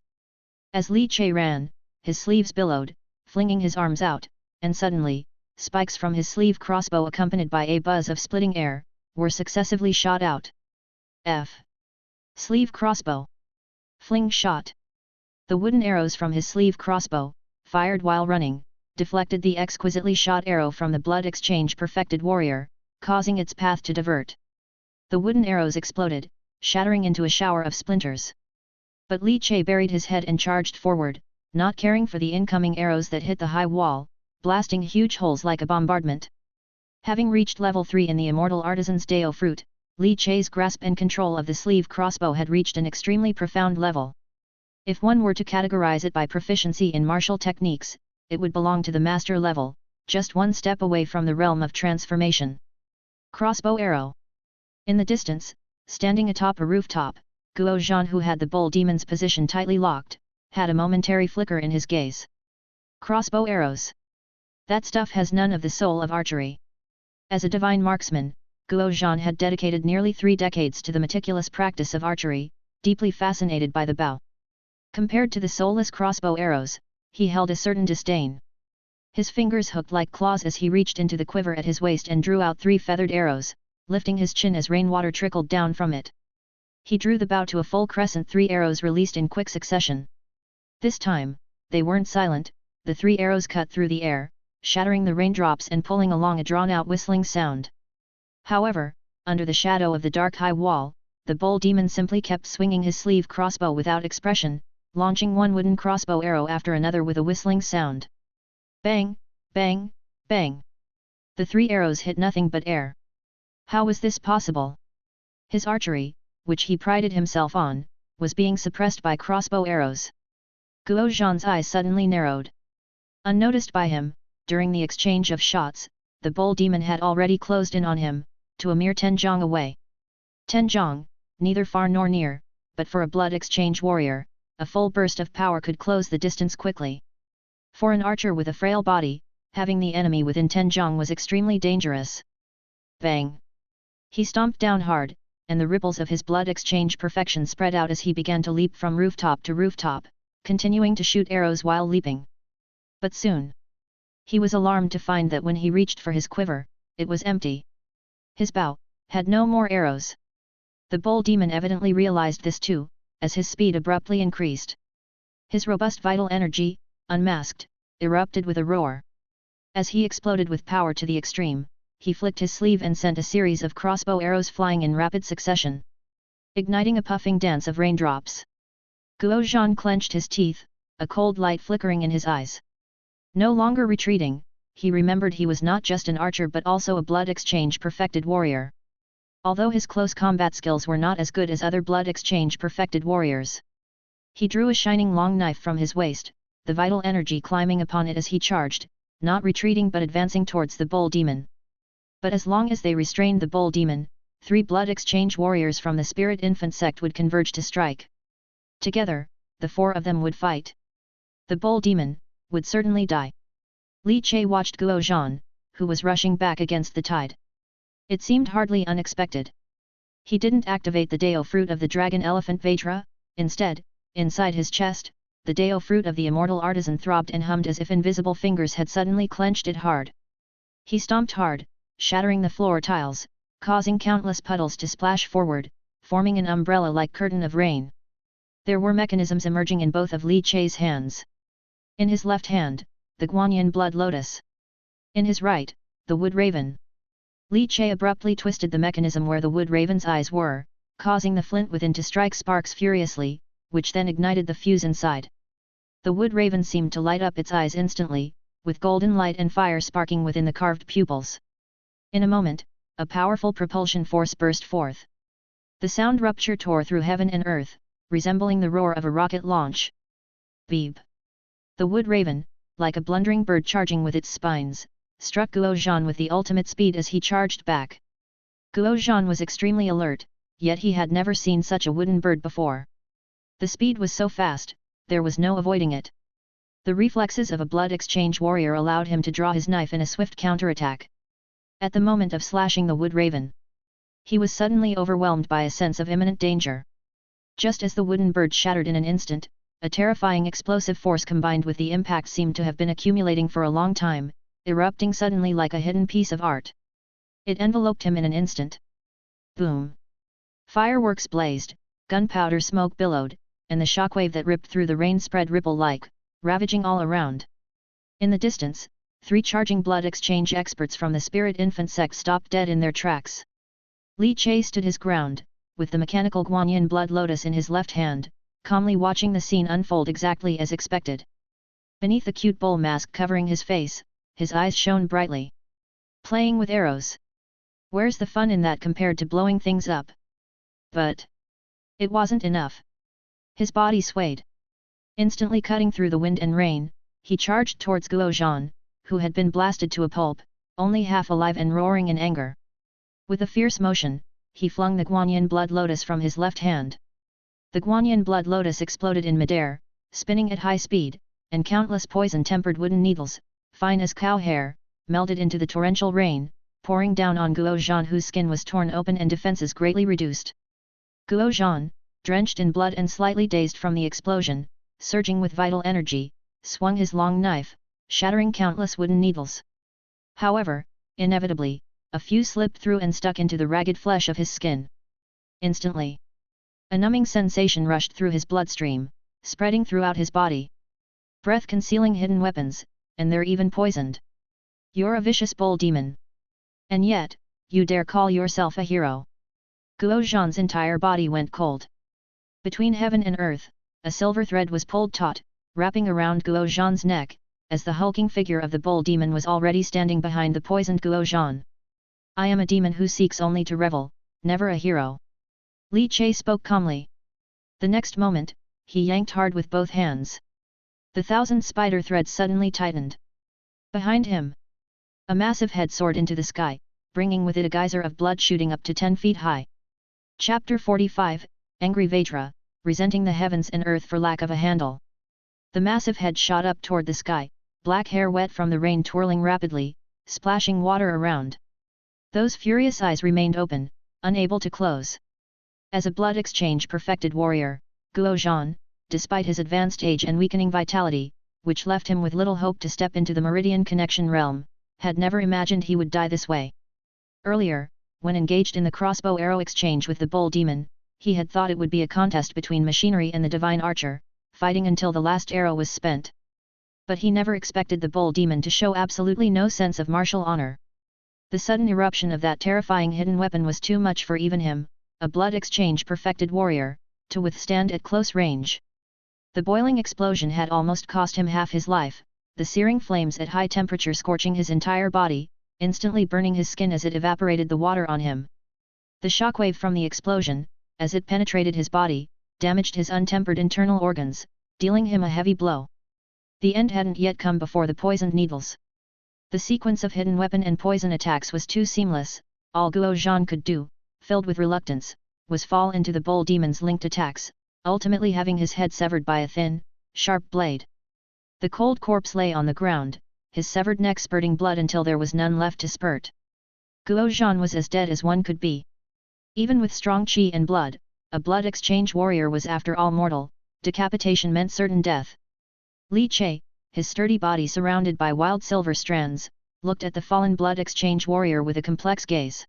As Li Che ran, his sleeves billowed, flinging his arms out, and suddenly, spikes from his sleeve crossbow accompanied by a buzz of splitting air, were successively shot out. Sleeve crossbow. Fling shot. The wooden arrows from his sleeve crossbow, fired while running, deflected the exquisitely shot arrow from the blood exchange perfected warrior, causing its path to divert. The wooden arrows exploded, shattering into a shower of splinters. But Li Che buried his head and charged forward, not caring for the incoming arrows that hit the high wall, blasting huge holes like a bombardment. Having reached level 3 in the Immortal Artisan's Dao fruit, Li Che's grasp and control of the sleeve crossbow had reached an extremely profound level. If one were to categorize it by proficiency in martial techniques, it would belong to the master level, just one step away from the realm of transformation. Crossbow arrow. In the distance, standing atop a rooftop, Guo Zhan, who had the bull demon's position tightly locked, had a momentary flicker in his gaze. Crossbow arrows. That stuff has none of the soul of archery. As a divine marksman, Guo Zhan had dedicated nearly 3 decades to the meticulous practice of archery, deeply fascinated by the bow. Compared to the soulless crossbow arrows, he held a certain disdain. His fingers hooked like claws as he reached into the quiver at his waist and drew out 3 feathered arrows, lifting his chin as rainwater trickled down from it. He drew the bow to a full crescent, 3 arrows released in quick succession. This time, they weren't silent, the 3 arrows cut through the air, shattering the raindrops and pulling along a drawn-out whistling sound. However, under the shadow of the dark high wall, the bull demon simply kept swinging his sleeve crossbow without expression, launching one wooden crossbow arrow after another with a whistling sound. Bang, bang, bang. The 3 arrows hit nothing but air. How was this possible? His archery, which he prided himself on, was being suppressed by crossbow arrows. Guo Zhan's eyes suddenly narrowed. Unnoticed by him, during the exchange of shots, the bull demon had already closed in on him, to a mere 10 zhang away. 10 zhang, neither far nor near, but for a blood exchange warrior, a full burst of power could close the distance quickly. For an archer with a frail body, having the enemy within 10 zhang was extremely dangerous. Bang! He stomped down hard, and the ripples of his blood exchange perfection spread out as he began to leap from rooftop to rooftop, continuing to shoot arrows while leaping. But soon, he was alarmed to find that when he reached for his quiver, it was empty. His bow had no more arrows. The bull demon evidently realized this too, as his speed abruptly increased. His robust vital energy, unmasked, erupted with a roar. As he exploded with power to the extreme, he flicked his sleeve and sent a series of crossbow arrows flying in rapid succession, igniting a puffing dance of raindrops. Guo Zhan clenched his teeth, a cold light flickering in his eyes. No longer retreating, he remembered he was not just an archer but also a blood exchange perfected warrior. Although his close combat skills were not as good as other blood exchange perfected warriors. He drew a shining long knife from his waist, the vital energy climbing upon it as he charged, not retreating but advancing towards the bull demon. But as long as they restrained the bull demon, 3 blood exchange warriors from the Spirit Infant sect would converge to strike. Together, the 4 of them would fight. The bull demon would certainly die. Li Che watched Guo Zhan, who was rushing back against the tide. It seemed hardly unexpected. He didn't activate the Deo fruit of the dragon elephant Vajra, instead, inside his chest, the Deo fruit of the immortal artisan throbbed and hummed as if invisible fingers had suddenly clenched it hard. He stomped hard, shattering the floor tiles, causing countless puddles to splash forward, forming an umbrella-like curtain of rain. There were mechanisms emerging in both of Li Chei's hands. In his left hand, the Guanyin blood lotus. In his right, the wood raven. Li Chei abruptly twisted the mechanism where the wood raven's eyes were, causing the flint within to strike sparks furiously, which then ignited the fuse inside. The wood raven seemed to light up its eyes instantly, with golden light and fire sparking within the carved pupils. In a moment, a powerful propulsion force burst forth. The sound rupture tore through heaven and earth, resembling the roar of a rocket launch. Beep! The wood raven, like a blundering bird charging with its spines, struck Guo Zhan with the ultimate speed as he charged back. Guo Zhan was extremely alert, yet he had never seen such a wooden bird before. The speed was so fast, there was no avoiding it. The reflexes of a blood exchange warrior allowed him to draw his knife in a swift counterattack. At the moment of slashing the wood raven, he was suddenly overwhelmed by a sense of imminent danger. Just as the wooden bird shattered in an instant, a terrifying explosive force combined with the impact seemed to have been accumulating for a long time, erupting suddenly like a hidden piece of art. It enveloped him in an instant. Boom! Fireworks blazed, gunpowder smoke billowed, and the shockwave that ripped through the rain spread ripple-like, ravaging all around. In the distance, 3 charging blood exchange experts from the Spirit Infant sect stopped dead in their tracks. Li Chei stood his ground, with the mechanical Guanyin blood lotus in his left hand, calmly watching the scene unfold exactly as expected. Beneath the cute bull mask covering his face, his eyes shone brightly. Playing with arrows. Where's the fun in that compared to blowing things up? But it wasn't enough. His body swayed. Instantly cutting through the wind and rain, he charged towards Guo Zhan, who had been blasted to a pulp, only half alive and roaring in anger. With a fierce motion, he flung the Guanyin blood lotus from his left hand. The Guanyin blood lotus exploded in midair, spinning at high speed, and countless poison-tempered wooden needles, fine as cow hair, melted into the torrential rain, pouring down on Guo Zhan, whose skin was torn open and defenses greatly reduced. Guo Zhan, drenched in blood and slightly dazed from the explosion, surging with vital energy, swung his long knife, shattering countless wooden needles. However, inevitably, a few slipped through and stuck into the ragged flesh of his skin. Instantly, a numbing sensation rushed through his bloodstream, spreading throughout his body. Breath concealing hidden weapons, and they're even poisoned. You're a vicious bull demon. And yet, you dare call yourself a hero. Guo Zhan's entire body went cold. Between heaven and earth, a silver thread was pulled taut, wrapping around Guo Zhan's neck, as the hulking figure of the bull demon was already standing behind the poisoned Guo Zhan. I am a demon who seeks only to revel, never a hero. Li Chei spoke calmly. The next moment, he yanked hard with both hands. The 1,000 spider threads suddenly tightened. Behind him, a massive head soared into the sky, bringing with it a geyser of blood shooting up to 10 feet high. Chapter 45, Angry Vajra, resenting the heavens and earth for lack of a handle. The massive head shot up toward the sky, black hair wet from the rain twirling rapidly, splashing water around. Those furious eyes remained open, unable to close. As a blood exchange perfected warrior, Guo Zhan, despite his advanced age and weakening vitality, which left him with little hope to step into the Meridian Connection realm, had never imagined he would die this way. Earlier, when engaged in the crossbow arrow exchange with the bull demon, he had thought it would be a contest between machinery and the divine archer, fighting until the last arrow was spent. But he never expected the bull demon to show absolutely no sense of martial honor. The sudden eruption of that terrifying hidden weapon was too much for even him, a blood exchange perfected warrior, to withstand at close range. The boiling explosion had almost cost him half his life, the searing flames at high temperature scorching his entire body, instantly burning his skin as it evaporated the water on him. The shockwave from the explosion, as it penetrated his body, damaged his untempered internal organs, dealing him a heavy blow. The end hadn't yet come before the poisoned needles. The sequence of hidden weapon and poison attacks was too seamless. All Guo Zhan could do, filled with reluctance, was fall into the bull demon's linked attacks, ultimately having his head severed by a thin, sharp blade. The cold corpse lay on the ground, his severed neck spurting blood until there was none left to spurt. Guo Zhan was as dead as one could be. Even with strong qi and blood, a blood exchange warrior was after all mortal, decapitation meant certain death. Li Che, his sturdy body surrounded by wild silver strands, looked at the fallen blood exchange warrior with a complex gaze.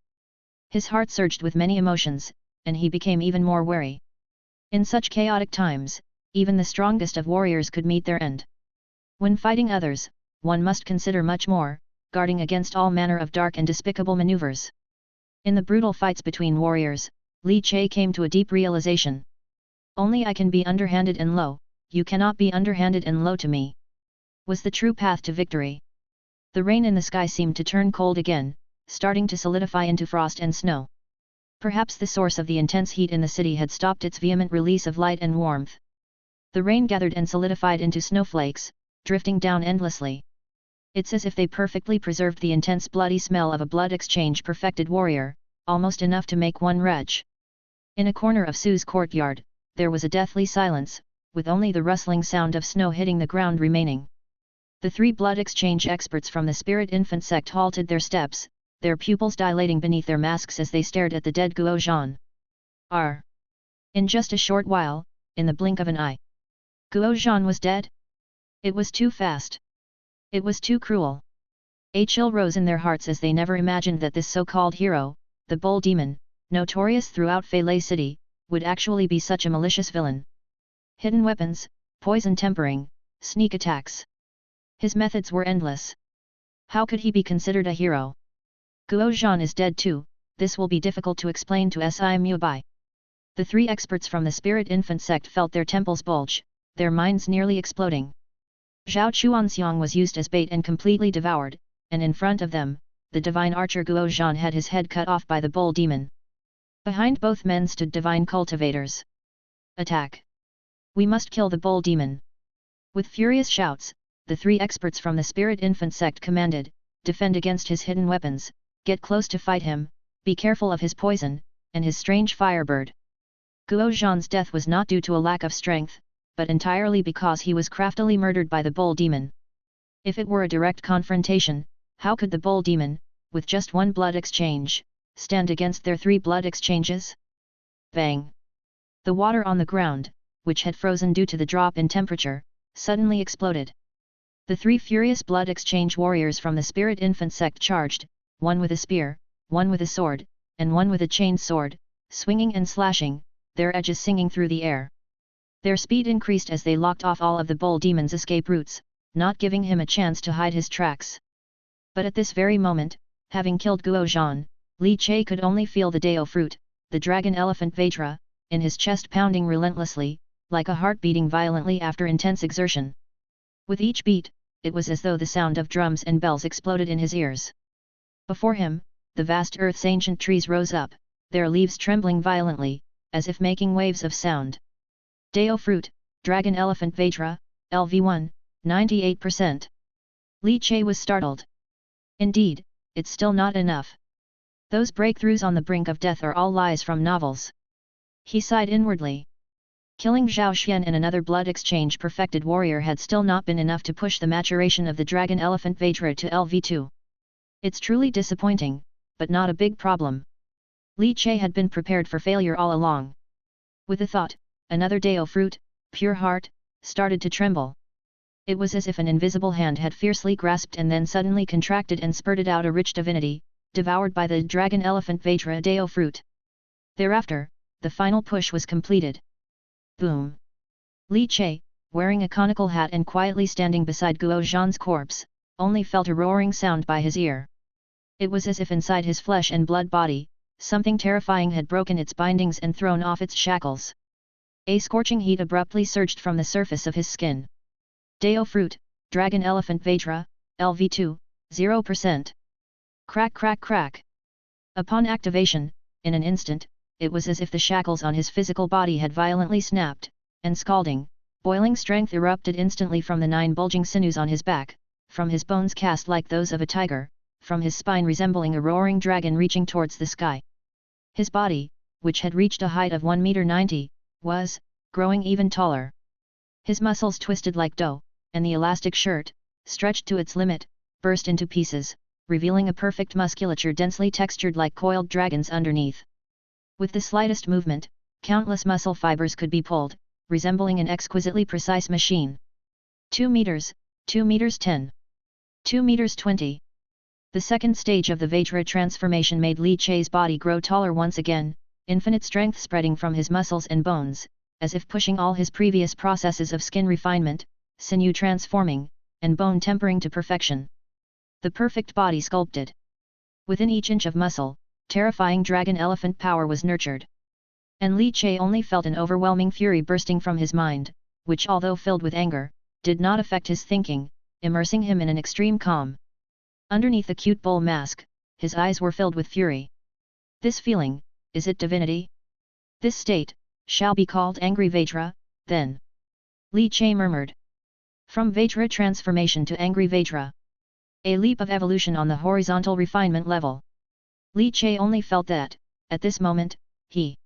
His heart surged with many emotions, and he became even more wary. In such chaotic times, even the strongest of warriors could meet their end. When fighting others, one must consider much more, guarding against all manner of dark and despicable maneuvers. In the brutal fights between warriors, Li Che came to a deep realization. Only I can be underhanded and low, you cannot be underhanded and low to me. Was the true path to victory. The rain in the sky seemed to turn cold again, starting to solidify into frost and snow. Perhaps the source of the intense heat in the city had stopped its vehement release of light and warmth. The rain gathered and solidified into snowflakes, drifting down endlessly. It's as if they perfectly preserved the intense bloody smell of a blood exchange perfected warrior, almost enough to make one retch. In a corner of Su's courtyard, there was a deathly silence, with only the rustling sound of snow hitting the ground remaining. The three blood exchange experts from the Spirit Infant sect halted their steps, their pupils dilating beneath their masks as they stared at the dead Guo Zhan. In just a short while, in the blink of an eye, Guo Zhan was dead? It was too fast. It was too cruel. A chill rose in their hearts as they never imagined that this so-called hero, the Bull Demon, notorious throughout Feilei City, would actually be such a malicious villain. Hidden weapons, poison tempering, sneak attacks. His methods were endless. How could he be considered a hero? Guo Zhan is dead too, this will be difficult to explain to Si Mubai. The three experts from the Spirit Infant sect felt their temples bulge, their minds nearly exploding. Zhao Chuanxiang was used as bait and completely devoured, and in front of them, the divine archer Guo Zhan had his head cut off by the bull demon. Behind both men stood divine cultivators. Attack! We must kill the bull demon! With furious shouts, the three experts from the Spirit Infant sect commanded, defend against his hidden weapons, get close to fight him, be careful of his poison, and his strange firebird. Guo Zhan's death was not due to a lack of strength, but entirely because he was craftily murdered by the bull demon. If it were a direct confrontation, how could the bull demon, with just one blood exchange, stand against their three blood exchanges? Bang! The water on the ground, which had frozen due to the drop in temperature, suddenly exploded. The three furious blood exchange warriors from the Spirit Infant sect charged, one with a spear, one with a sword, and one with a chain sword, swinging and slashing, their edges singing through the air. Their speed increased as they locked off all of the bull demon's escape routes, not giving him a chance to hide his tracks. But at this very moment, having killed Guo Zhan, Li Che could only feel the Dao fruit, the dragon elephant Vajra, in his chest pounding relentlessly, like a heart beating violently after intense exertion. With each beat, it was as though the sound of drums and bells exploded in his ears. Before him, the vast earth's ancient trees rose up, their leaves trembling violently, as if making waves of sound. Dao fruit, dragon elephant Vajra, LV1, 98%. Li Che was startled. Indeed, it's still not enough. Those breakthroughs on the brink of death are all lies from novels. He sighed inwardly. Killing Zhao Xian and another blood exchange perfected warrior had still not been enough to push the maturation of the dragon elephant Vajra to LV2. It's truly disappointing, but not a big problem. Li Che had been prepared for failure all along. With the thought, another Dao fruit, pure heart, started to tremble. It was as if an invisible hand had fiercely grasped and then suddenly contracted and spurted out a rich divinity, devoured by the dragon elephant Vajra Dao fruit. Thereafter, the final push was completed. Boom! Li Che, wearing a conical hat and quietly standing beside Guo Zhan's corpse, only felt a roaring sound by his ear. It was as if inside his flesh and blood body, something terrifying had broken its bindings and thrown off its shackles. A scorching heat abruptly surged from the surface of his skin. Dao fruit, dragon elephant Vajra, LV2, 0%. Crack crack crack. Upon activation, in an instant, it was as if the shackles on his physical body had violently snapped, and scalding, boiling strength erupted instantly from the 9 bulging sinews on his back, from his bones cast like those of a tiger, from his spine resembling a roaring dragon reaching towards the sky. His body, which had reached a height of 1 meter 90, was growing even taller. His muscles twisted like dough, and the elastic shirt, stretched to its limit, burst into pieces, revealing a perfect musculature densely textured like coiled dragons underneath. With the slightest movement, countless muscle fibers could be pulled, resembling an exquisitely precise machine. 2 meters, 2 meters 10. 2 meters 20. The second stage of the Vajra transformation made Li Che's body grow taller once again, infinite strength spreading from his muscles and bones, as if pushing all his previous processes of skin refinement, sinew transforming, and bone tempering to perfection. The perfect body sculpted. Within each inch of muscle, terrifying dragon elephant power was nurtured. And Li Che only felt an overwhelming fury bursting from his mind, which although filled with anger, did not affect his thinking, immersing him in an extreme calm. Underneath the cute bull mask, his eyes were filled with fury. This feeling, is it divinity? This state, shall be called angry Vajra, then. Li Che murmured. From Vajra transformation to angry Vajra. A leap of evolution on the horizontal refinement level. Li Che only felt that, at this moment, he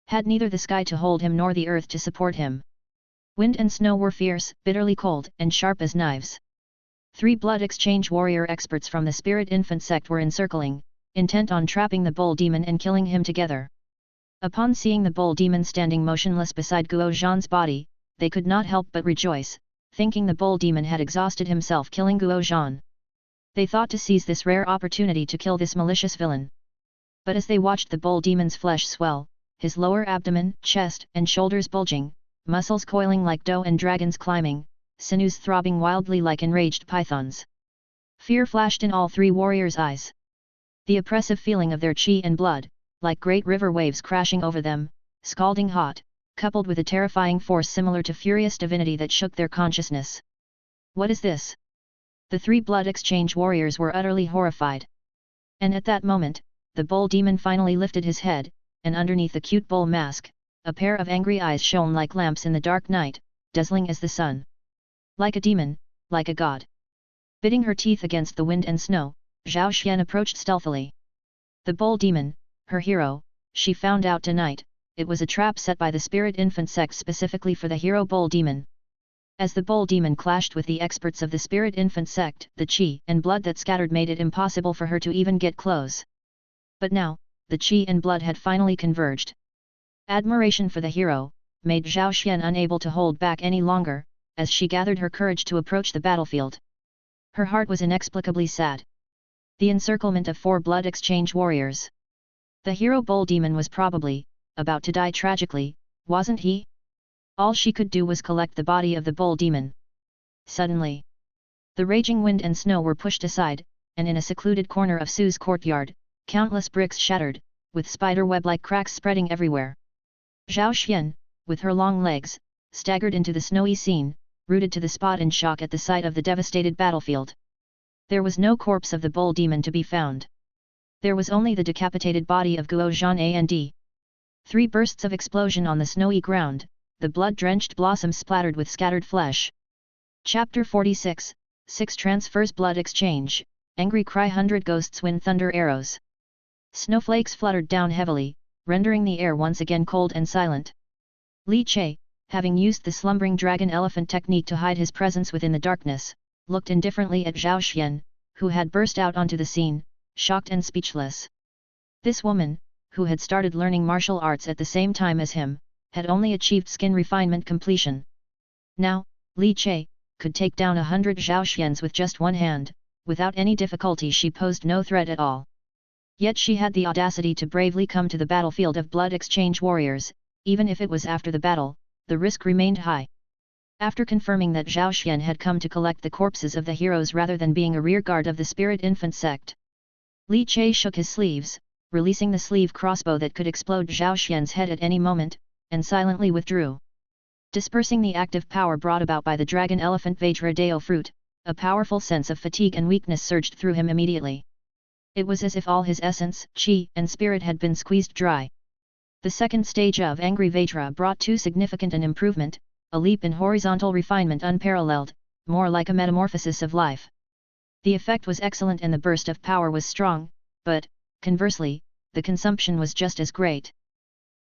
had neither the sky to hold him nor the earth to support him. Wind and snow were fierce, bitterly cold, and sharp as knives. 3 blood exchange warrior experts from the spirit infant sect were encircling, intent on trapping the bull demon and killing him together. Upon seeing the bull demon standing motionless beside Guo Zhan's body, they could not help but rejoice, thinking the bull demon had exhausted himself killing Guo Zhan. They thought to seize this rare opportunity to kill this malicious villain. But as they watched the bull demon's flesh swell, his lower abdomen, chest, and shoulders bulging, muscles coiling like doe and dragons climbing, sinews throbbing wildly like enraged pythons. Fear flashed in all 3 warriors' eyes. The oppressive feeling of their chi and blood, like great river waves crashing over them, scalding hot, coupled with a terrifying force similar to furious divinity that shook their consciousness. What is this? The 3 blood exchange warriors were utterly horrified. And at that moment, the bull demon finally lifted his head, and underneath the cute bull mask, a pair of angry eyes shone like lamps in the dark night, dazzling as the sun. Like a demon, like a god. Biting her teeth against the wind and snow, Zhao Xian approached stealthily. The bull demon, her hero, she found out tonight, it was a trap set by the spirit infant sect specifically for the hero bull demon. As the bull demon clashed with the experts of the spirit infant sect, the chi and blood that scattered made it impossible for her to even get close. But now, the chi and blood had finally converged. Admiration for the hero made Zhao Xian unable to hold back any longer, as she gathered her courage to approach the battlefield. Her heart was inexplicably sad. The encirclement of 4 blood exchange warriors. The hero bull demon was probably about to die tragically, wasn't he? All she could do was collect the body of the bull demon. Suddenly, the raging wind and snow were pushed aside, and in a secluded corner of Su's courtyard, countless bricks shattered, with spider-web-like cracks spreading everywhere. Zhao Xian, with her long legs, staggered into the snowy scene, rooted to the spot in shock at the sight of the devastated battlefield. There was no corpse of the bull demon to be found. There was only the decapitated body of Guo Zhan and 3 bursts of explosion on the snowy ground, the blood-drenched blossoms splattered with scattered flesh. Chapter 46, 6 Transfers Blood Exchange, Angry Cry 100 Ghosts Win Thunder Arrows. Snowflakes fluttered down heavily, rendering the air once again cold and silent. Li Che, having used the slumbering dragon elephant technique to hide his presence within the darkness, looked indifferently at Zhao Xian, who had burst out onto the scene, shocked and speechless. This woman, who had started learning martial arts at the same time as him, had only achieved skin refinement completion. Now, Li Che could take down 100 Zhao Xians with just one hand. Without any difficulty she posed no threat at all. Yet she had the audacity to bravely come to the battlefield of blood exchange warriors, even if it was after the battle, the risk remained high. After confirming that Zhao Xian had come to collect the corpses of the heroes rather than being a rearguard of the spirit infant sect, Li Che shook his sleeves, releasing the sleeve crossbow that could explode Zhao Xian's head at any moment, and silently withdrew. Dispersing the active power brought about by the dragon elephant Vajra Deo fruit, a powerful sense of fatigue and weakness surged through him immediately. It was as if all his essence, chi, and spirit had been squeezed dry. The second stage of Angry Vajra brought too significant an improvement, a leap in horizontal refinement unparalleled, more like a metamorphosis of life. The effect was excellent and the burst of power was strong, but, conversely, the consumption was just as great.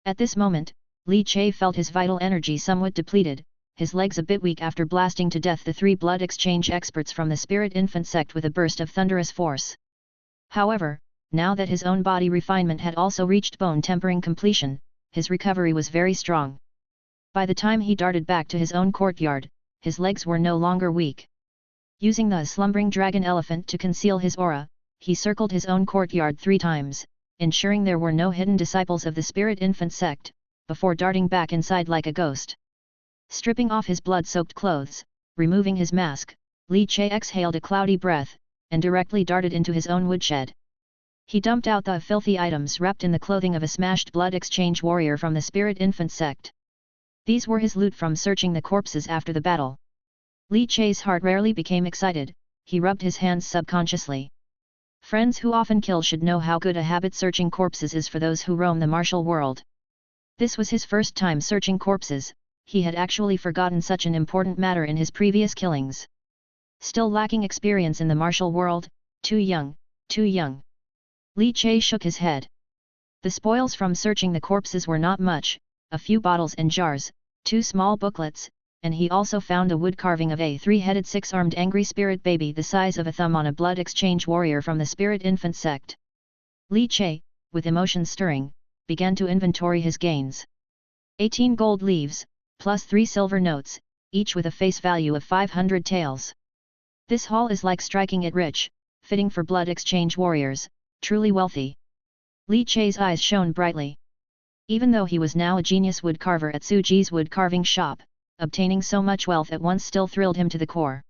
At this moment, Li Che felt his vital energy somewhat depleted, his legs a bit weak after blasting to death the 3 blood exchange experts from the spirit infant sect with a burst of thunderous force. However, now that his own body refinement had also reached bone tempering completion, his recovery was very strong. By the time he darted back to his own courtyard, his legs were no longer weak. Using the slumbering dragon elephant to conceal his aura, he circled his own courtyard 3 times, ensuring there were no hidden disciples of the spirit infant sect, before darting back inside like a ghost. Stripping off his blood-soaked clothes, removing his mask, Li Che exhaled a cloudy breath, and directly darted into his own woodshed. He dumped out the filthy items wrapped in the clothing of a smashed blood exchange warrior from the spirit infant sect. These were his loot from searching the corpses after the battle. Li Che's heart rarely became excited, he rubbed his hands subconsciously. Friends who often kill should know how good a habit searching corpses is for those who roam the martial world. This was his first time searching corpses, he had actually forgotten such an important matter in his previous killings. Still lacking experience in the martial world, too young, too young. Li Che shook his head. The spoils from searching the corpses were not much, a few bottles and jars, 2 small booklets, and he also found a wood carving of a 3-headed 6-armed angry spirit baby the size of a thumb on a blood exchange warrior from the spirit infant sect. Li Che, with emotions stirring, began to inventory his gains. 18 gold leaves, plus 3 silver notes, each with a face value of 500 taels. This haul is like striking it rich, fitting for blood exchange warriors, truly wealthy. Li Che's eyes shone brightly. Even though he was now a genius woodcarver at Su Ji's wood carving shop, obtaining so much wealth at once still thrilled him to the core.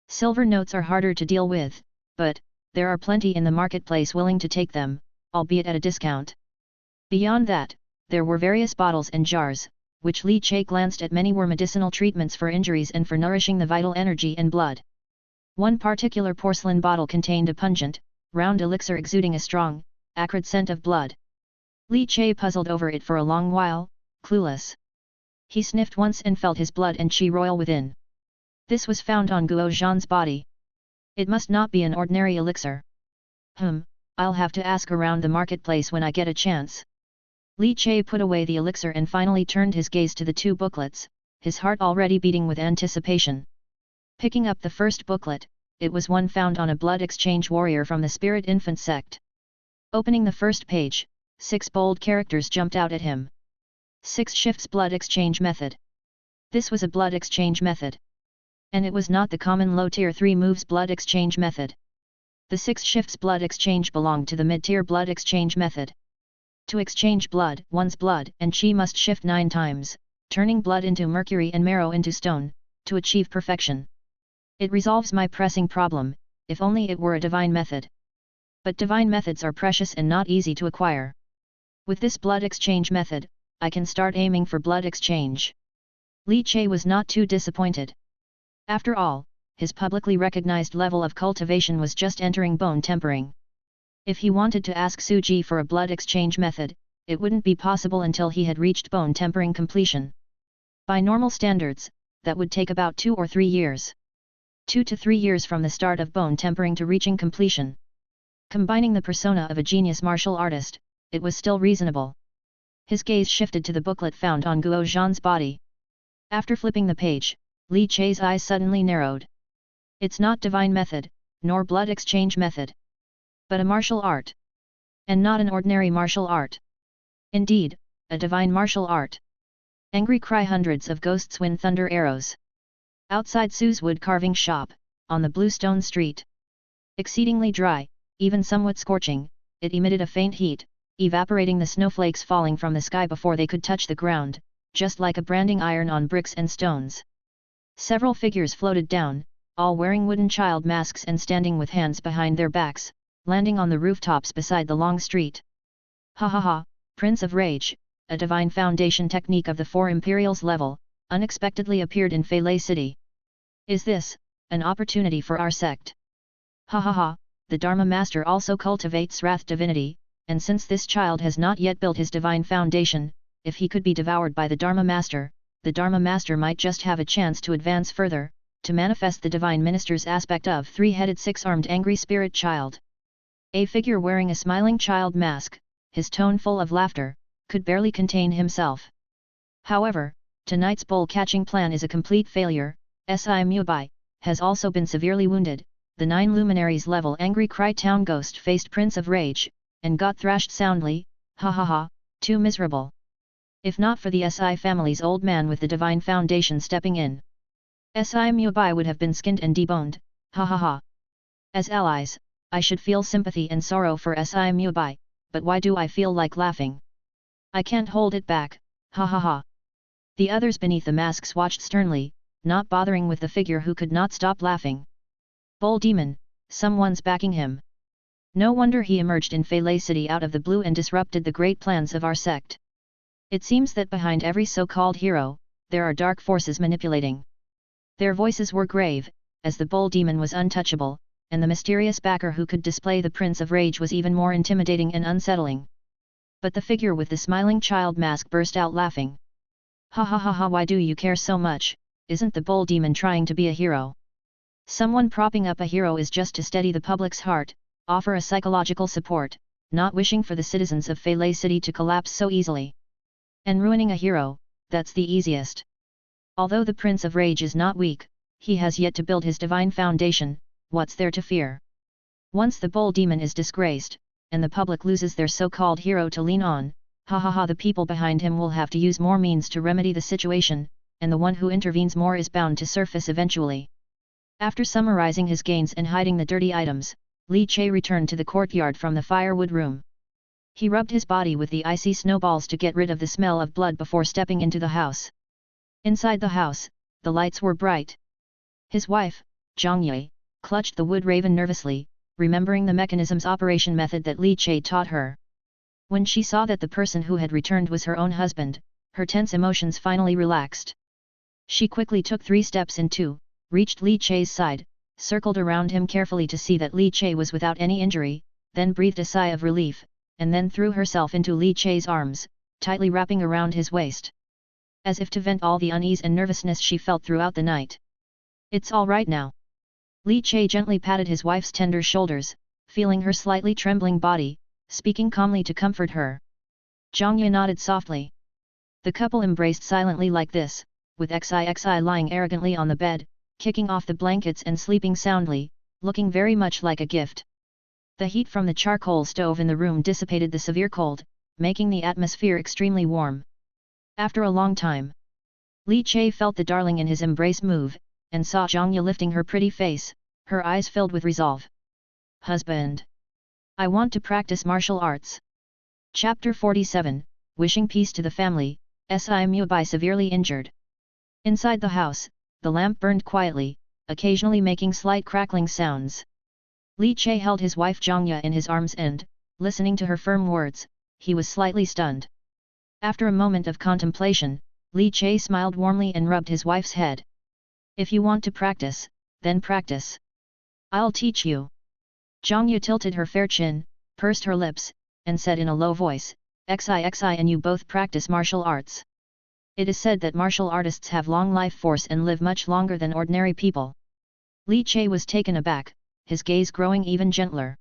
Silver notes are harder to deal with, but there are plenty in the marketplace willing to take them, albeit at a discount. Beyond that, there were various bottles and jars, which Li Che glanced at. Many were medicinal treatments for injuries and for nourishing the vital energy and blood. One particular porcelain bottle contained a pungent, round elixir exuding a strong, acrid scent of blood. Li Che puzzled over it for a long while, clueless. He sniffed once and felt his blood and qi royal within. This was found on Guo Zhan's body. It must not be an ordinary elixir. I'll have to ask around the marketplace when I get a chance. Li Che put away the elixir and finally turned his gaze to the 2 booklets, his heart already beating with anticipation. Picking up the first booklet, it was one found on a blood exchange warrior from the spirit infant sect. Opening the first page, 6 bold characters jumped out at him. 6 shifts blood exchange method. This was a blood exchange method. And it was not the common low tier 3 moves blood exchange method. The 6 shifts blood exchange belonged to the mid-tier blood exchange method. To exchange blood, one's blood and qi must shift 9 times, turning blood into mercury and marrow into stone, to achieve perfection. It resolves my pressing problem, if only it were a divine method. But divine methods are precious and not easy to acquire. With this blood exchange method, I can start aiming for blood exchange. Li Che was not too disappointed. After all, his publicly recognized level of cultivation was just entering bone tempering. If he wanted to ask Su Ji for a blood exchange method, it wouldn't be possible until he had reached bone tempering completion. By normal standards, that would take about 2 or 3 years. 2 to 3 years from the start of bone tempering to reaching completion. Combining the persona of a genius martial artist, it was still reasonable. His gaze shifted to the booklet found on Guo Zhan's body. After flipping the page, Li Che's eyes suddenly narrowed. It's not divine method, nor blood exchange method. But a martial art. And not an ordinary martial art. Indeed, a divine martial art. Angry cry hundreds of ghosts win thunder arrows. Outside Su's wood carving shop, on the bluestone street. Exceedingly dry, even somewhat scorching, it emitted a faint heat, evaporating the snowflakes falling from the sky before they could touch the ground, just like a branding iron on bricks and stones. Several figures floated down, all wearing wooden child masks and standing with hands behind their backs, landing on the rooftops beside the long street. Ha ha ha, Prince of Rage, a divine foundation technique of the 4 Imperials level, unexpectedly appeared in Feilei City. Is this an opportunity for our sect? Ha ha ha, the Dharma Master also cultivates Wrath Divinity, and since this child has not yet built his divine foundation, if he could be devoured by the Dharma Master might just have a chance to advance further, to manifest the divine minister's aspect of 3-headed 6-armed angry spirit child. A figure wearing a smiling child mask, his tone full of laughter, could barely contain himself. However, tonight's bowl catching plan is a complete failure. Si Mubai has also been severely wounded, the 9 luminaries level angry cry town ghost faced Prince of Rage, and got thrashed soundly, ha ha ha, too miserable. If not for the SI family's old man with the divine foundation stepping in, SI Mubai would have been skinned and deboned, ha ha ha. As allies, I should feel sympathy and sorrow for SI Mubai, but why do I feel like laughing? I can't hold it back, ha ha ha. The others beneath the masks watched sternly, not bothering with the figure who could not stop laughing. Bull demon, someone's backing him. No wonder he emerged in Fei City out of the blue and disrupted the great plans of our sect. It seems that behind every so-called hero, there are dark forces manipulating. Their voices were grave, as the bull demon was untouchable, and the mysterious backer who could display the Prince of Rage was even more intimidating and unsettling. But the figure with the smiling child mask burst out laughing. Ha ha ha ha, why do you care so much? Isn't the bull demon trying to be a hero? Someone propping up a hero is just to steady the public's heart, offer a psychological support, not wishing for the citizens of Fei City to collapse so easily. And ruining a hero, that's the easiest. Although the Prince of Rage is not weak, he has yet to build his divine foundation, what's there to fear? Once the bull demon is disgraced, and the public loses their so-called hero to lean on, ha ha ha, the people behind him will have to use more means to remedy the situation, and the one who intervenes more is bound to surface eventually. After summarizing his gains and hiding the dirty items, Li Che returned to the courtyard from the firewood room. He rubbed his body with the icy snowballs to get rid of the smell of blood before stepping into the house. Inside the house, the lights were bright. His wife, Zhang Yi, clutched the wood raven nervously, remembering the mechanism's operation method that Li Che taught her. When she saw that the person who had returned was her own husband, her tense emotions finally relaxed. She quickly took 3 steps and 2, reached Li Che's side, circled around him carefully to see that Li Che was without any injury, then breathed a sigh of relief, and then threw herself into Li Che's arms, tightly wrapping around his waist. As if to vent all the unease and nervousness she felt throughout the night. It's all right now. Li Che gently patted his wife's tender shoulders, feeling her slightly trembling body, speaking calmly to comfort her. Zhang Yi nodded softly. The couple embraced silently like this, with XIXI lying arrogantly on the bed, kicking off the blankets and sleeping soundly, looking very much like a gift. The heat from the charcoal stove in the room dissipated the severe cold, making the atmosphere extremely warm. After a long time, Li Che felt the darling in his embrace move, and saw Zhang Yi lifting her pretty face, her eyes filled with resolve. Husband! I want to practice martial arts. Chapter 47, Wishing Peace to the Family, Si Mubai severely injured. Inside the house, the lamp burned quietly, occasionally making slight crackling sounds. Li Che held his wife Zhang Yi in his arms and, listening to her firm words, he was slightly stunned. After a moment of contemplation, Li Che smiled warmly and rubbed his wife's head. If you want to practice, then practice. I'll teach you. Zhang Yi tilted her fair chin, pursed her lips, and said in a low voice, XIXI and you both practice martial arts. It is said that martial artists have long life force and live much longer than ordinary people. Li Che was taken aback, his gaze growing even gentler.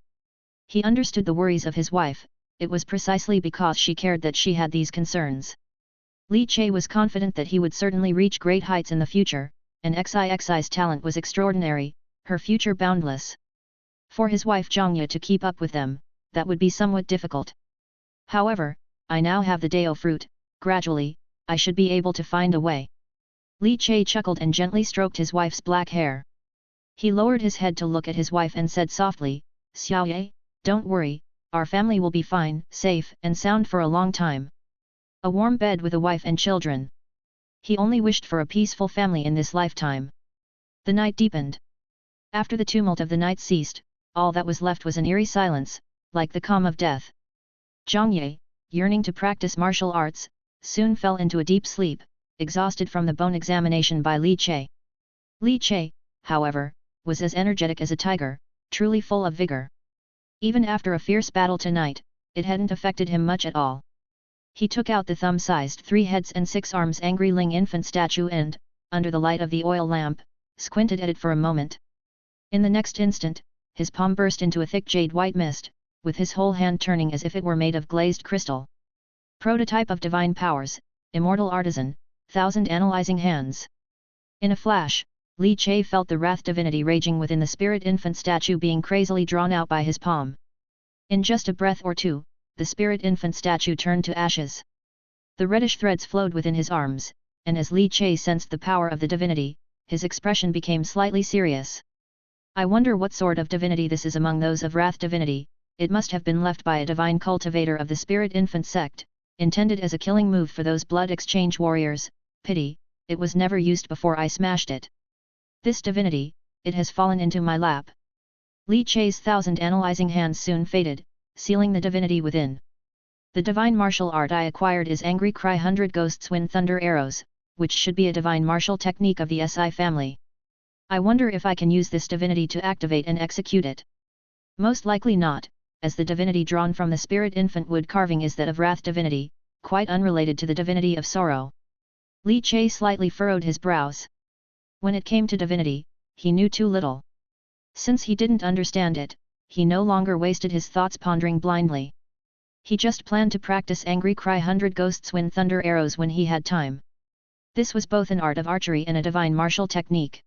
He understood the worries of his wife, it was precisely because she cared that she had these concerns. Li Che was confident that he would certainly reach great heights in the future, and XIXI's talent was extraordinary, her future boundless. For his wife Zhang Yi to keep up with them, that would be somewhat difficult. However, I now have the Dao fruit, gradually, I should be able to find a way. Li Che chuckled and gently stroked his wife's black hair. He lowered his head to look at his wife and said softly, Xiao Ye, don't worry, our family will be fine, safe and sound for a long time. A warm bed with a wife and children. He only wished for a peaceful family in this lifetime. The night deepened. After the tumult of the night ceased, all that was left was an eerie silence, like the calm of death. Zhang Yi, yearning to practice martial arts, soon fell into a deep sleep, exhausted from the bone examination by Li Che. Li Che, however, was as energetic as a tiger, truly full of vigor. Even after a fierce battle tonight, it hadn't affected him much at all. He took out the thumb-sized 3 heads and 6 arms angry Ling infant statue and, under the light of the oil lamp, squinted at it for a moment. In the next instant, his palm burst into a thick jade-white mist, with his whole hand turning as if it were made of glazed crystal. Prototype of divine powers, immortal artisan, 1,000 analyzing hands. In a flash, Li Che felt the wrath divinity raging within the spirit infant statue being crazily drawn out by his palm. In just a breath or two, the spirit infant statue turned to ashes. The reddish threads flowed within his arms, and as Li Che sensed the power of the divinity, his expression became slightly serious. I wonder what sort of divinity this is among those of wrath divinity. It must have been left by a divine cultivator of the spirit infant sect, intended as a killing move for those blood exchange warriors. Pity, it was never used before I smashed it. This divinity, it has fallen into my lap. Li Che's 1,000 analyzing hands soon faded, sealing the divinity within. The divine martial art I acquired is Angry Cry 100 Ghosts Wind Thunder Arrows, which should be a divine martial technique of the SI family. I wonder if I can use this divinity to activate and execute it. Most likely not, as the divinity drawn from the spirit infant wood carving is that of wrath divinity, quite unrelated to the divinity of sorrow. Li Che slightly furrowed his brows. When it came to divinity, he knew too little. Since he didn't understand it, he no longer wasted his thoughts pondering blindly. He just planned to practice Angry Cry 100 Ghosts Wind Thunder Arrows when he had time. This was both an art of archery and a divine martial technique.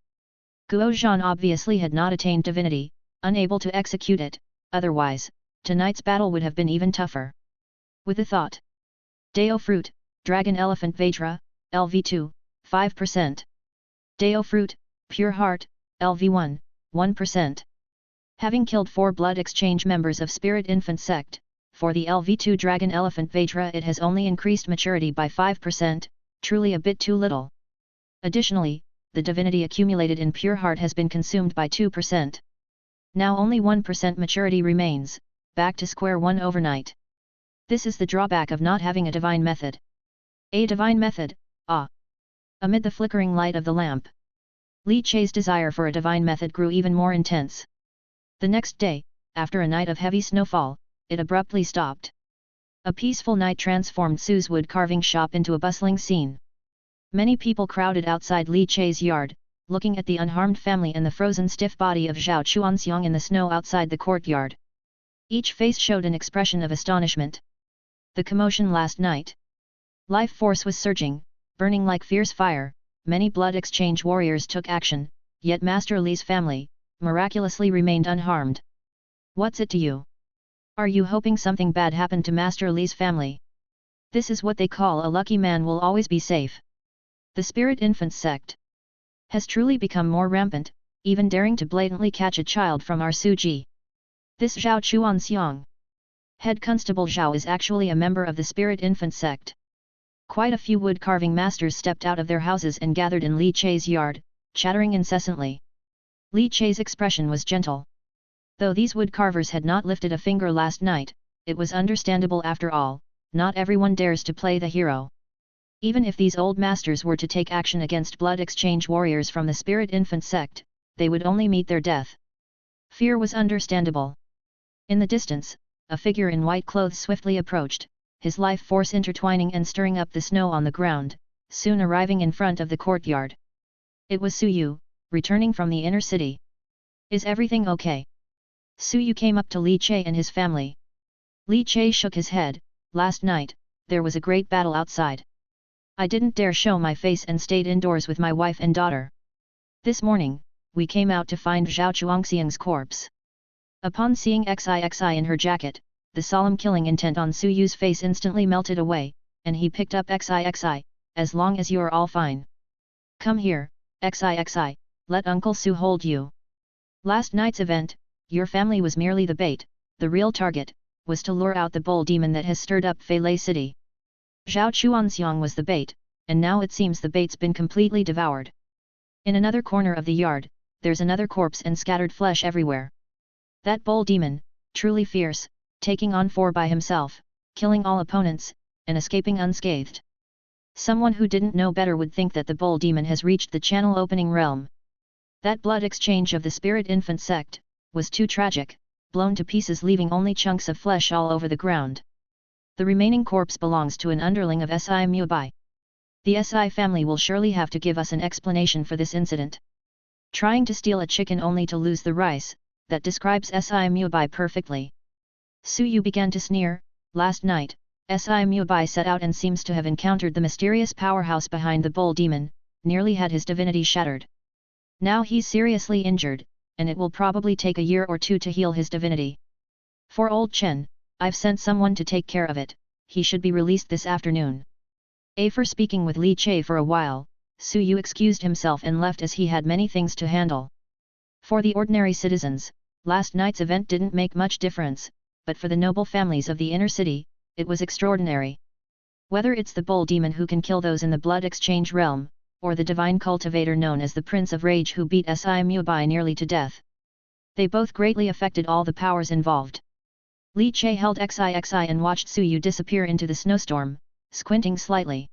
Guo Zhan obviously had not attained divinity, unable to execute it, otherwise, tonight's battle would have been even tougher. With a thought. Dao Fruit, Dragon Elephant Vajra, LV2, 5%. Dao Fruit, Pure Heart, LV1, 1%. Having killed 4 blood exchange members of Spirit Infant Sect, for the LV2 Dragon Elephant Vajra it has only increased maturity by 5%, truly a bit too little. Additionally, the divinity accumulated in Pure Heart has been consumed by 2%. Now only 1% maturity remains, back to square one overnight. This is the drawback of not having a divine method. A divine method, ah! Amid the flickering light of the lamp, Li Che's desire for a divine method grew even more intense. The next day, after a night of heavy snowfall, it abruptly stopped. A peaceful night transformed Su's wood carving shop into a bustling scene. Many people crowded outside Li Che's yard, looking at the unharmed family and the frozen stiff body of Zhao Chuanxiang in the snow outside the courtyard. Each face showed an expression of astonishment. The commotion last night. Life force was surging, burning like fierce fire, many blood exchange warriors took action, yet Master Li's family, miraculously remained unharmed. What's it to you? Are you hoping something bad happened to Master Li's family? This is what they call a lucky man will always be safe. The Spirit Infant Sect has truly become more rampant, even daring to blatantly catch a child from our Suji. This Zhao Chuanxiang, head constable Zhao, is actually a member of the Spirit Infant Sect. Quite a few wood carving masters stepped out of their houses and gathered in Li Che's yard, chattering incessantly. Li Che's expression was gentle. Though these wood carvers had not lifted a finger last night, it was understandable after all, not everyone dares to play the hero. Even if these old masters were to take action against blood exchange warriors from the Spirit Infant Sect, they would only meet their death. Fear was understandable. In the distance, a figure in white clothes swiftly approached, his life force intertwining and stirring up the snow on the ground, soon arriving in front of the courtyard. It was Su Yu, returning from the inner city. Is everything okay? Su Yu came up to Li Che and his family. Li Che shook his head. Last night, there was a great battle outside. I didn't dare show my face and stayed indoors with my wife and daughter. This morning, we came out to find Zhao Chuanxiang's corpse. Upon seeing XIXI in her jacket, the solemn killing intent on Su Yu's face instantly melted away, and he picked up XIXI, as long as you're all fine. Come here, XIXI, let Uncle Su hold you. Last night's event, your family was merely the bait, the real target, was to lure out the bull demon that has stirred up Feilei City. Zhao Chuanxiang was the bait, and now it seems the bait's been completely devoured. In another corner of the yard, there's another corpse and scattered flesh everywhere. That bull demon, truly fierce, taking on 4 by himself, killing all opponents, and escaping unscathed. Someone who didn't know better would think that the bull demon has reached the channel opening realm. That blood exchange of the Spirit Infant Sect was too tragic, blown to pieces leaving only chunks of flesh all over the ground. The remaining corpse belongs to an underling of Si Mubai. The Si family will surely have to give us an explanation for this incident. Trying to steal a chicken only to lose the rice, that describes Si Mubai perfectly. Su Yu began to sneer. Last night, Si Mubai set out and seems to have encountered the mysterious powerhouse behind the bull demon, nearly had his divinity shattered. Now he's seriously injured, and it will probably take a year or two to heal his divinity. For old Chen, I've sent someone to take care of it, he should be released this afternoon. After speaking with Li Che for a while, Su Yu excused himself and left as he had many things to handle. For the ordinary citizens, last night's event didn't make much difference, but for the noble families of the inner city, it was extraordinary. Whether it's the bull demon who can kill those in the blood exchange realm, or the divine cultivator known as the Prince of Rage who beat Si Mubai nearly to death. They both greatly affected all the powers involved. Li Che held XIXI and watched Su Yu disappear into the snowstorm, squinting slightly.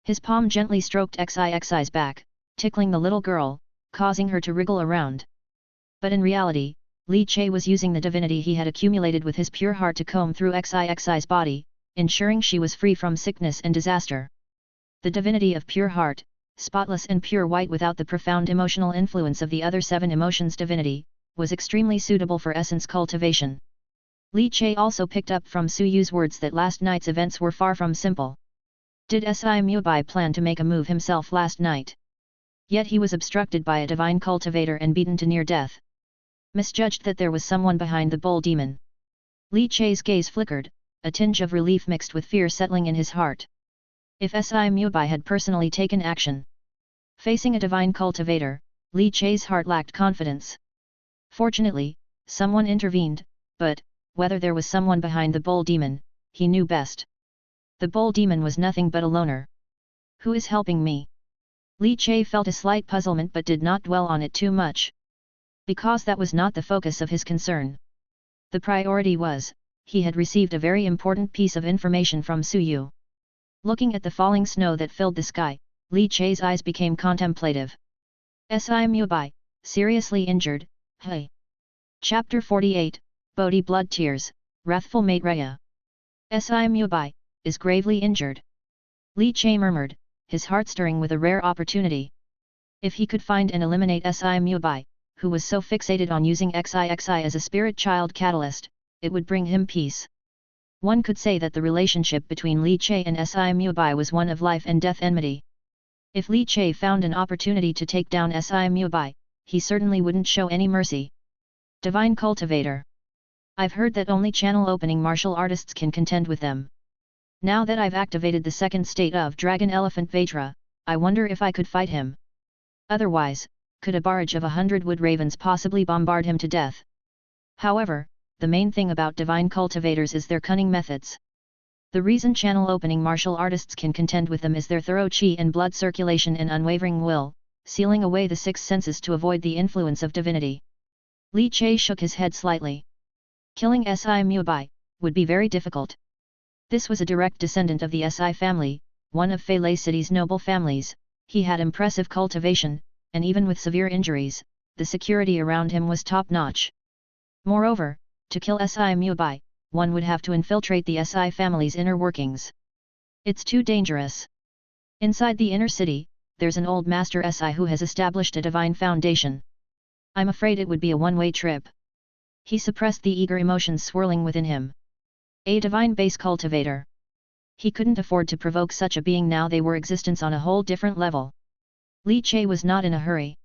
His palm gently stroked XIXI's back, tickling the little girl, causing her to wriggle around. But in reality, Li Che was using the divinity he had accumulated with his pure heart to comb through XIXI's body, ensuring she was free from sickness and disaster. The divinity of pure heart, spotless and pure white without the profound emotional influence of the other 7 emotions divinity, was extremely suitable for essence cultivation. Li Che also picked up from Su Yu's words that last night's events were far from simple. Did Si Mubai plan to make a move himself last night? Yet he was obstructed by a divine cultivator and beaten to near death. Misjudged that there was someone behind the bull demon. Li Che's gaze flickered, a tinge of relief mixed with fear settling in his heart. If Si Mubai had personally taken action, facing a divine cultivator, Li Che's heart lacked confidence. Fortunately, someone intervened, but, whether there was someone behind the bull demon, he knew best. The bull demon was nothing but a loner. Who is helping me? Li Che felt a slight puzzlement but did not dwell on it too much. Because that was not the focus of his concern. The priority was, he had received a very important piece of information from Su Yu. Looking at the falling snow that filled the sky, Li Che's eyes became contemplative. Si Mubai, seriously injured, hey. Chapter 48, Bodhi Blood Tears, Wrathful Mate Raya. Si Mubai, is gravely injured. Li Che murmured, his heart stirring with a rare opportunity. If he could find and eliminate Si Mubai, who was so fixated on using XIXI as a spirit child catalyst, it would bring him peace. One could say that the relationship between Li Che and Si Mubai was one of life and death enmity. If Li Che found an opportunity to take down Si Mubai, he certainly wouldn't show any mercy. Divine Cultivator. I've heard that only channel opening martial artists can contend with them. Now that I've activated the second state of Dragon Elephant Vajra, I wonder if I could fight him. Otherwise, could a barrage of 100 wood ravens possibly bombard him to death? However, the main thing about divine cultivators is their cunning methods. The reason channel opening martial artists can contend with them is their thorough chi and blood circulation and unwavering will, sealing away the 6 senses to avoid the influence of divinity. Li Che shook his head slightly. Killing Si Mubai would be very difficult. This was a direct descendant of the Si family, one of Feilei City's noble families. He had impressive cultivation, and even with severe injuries, the security around him was top-notch. Moreover, to kill Si Mubai, one would have to infiltrate the Si family's inner workings. It's too dangerous. Inside the inner city, there's an old master Si who has established a divine foundation. I'm afraid it would be a one-way trip. He suppressed the eager emotions swirling within him. A divine base cultivator. He couldn't afford to provoke such a being now they were existence on a whole different level. Li Che was not in a hurry.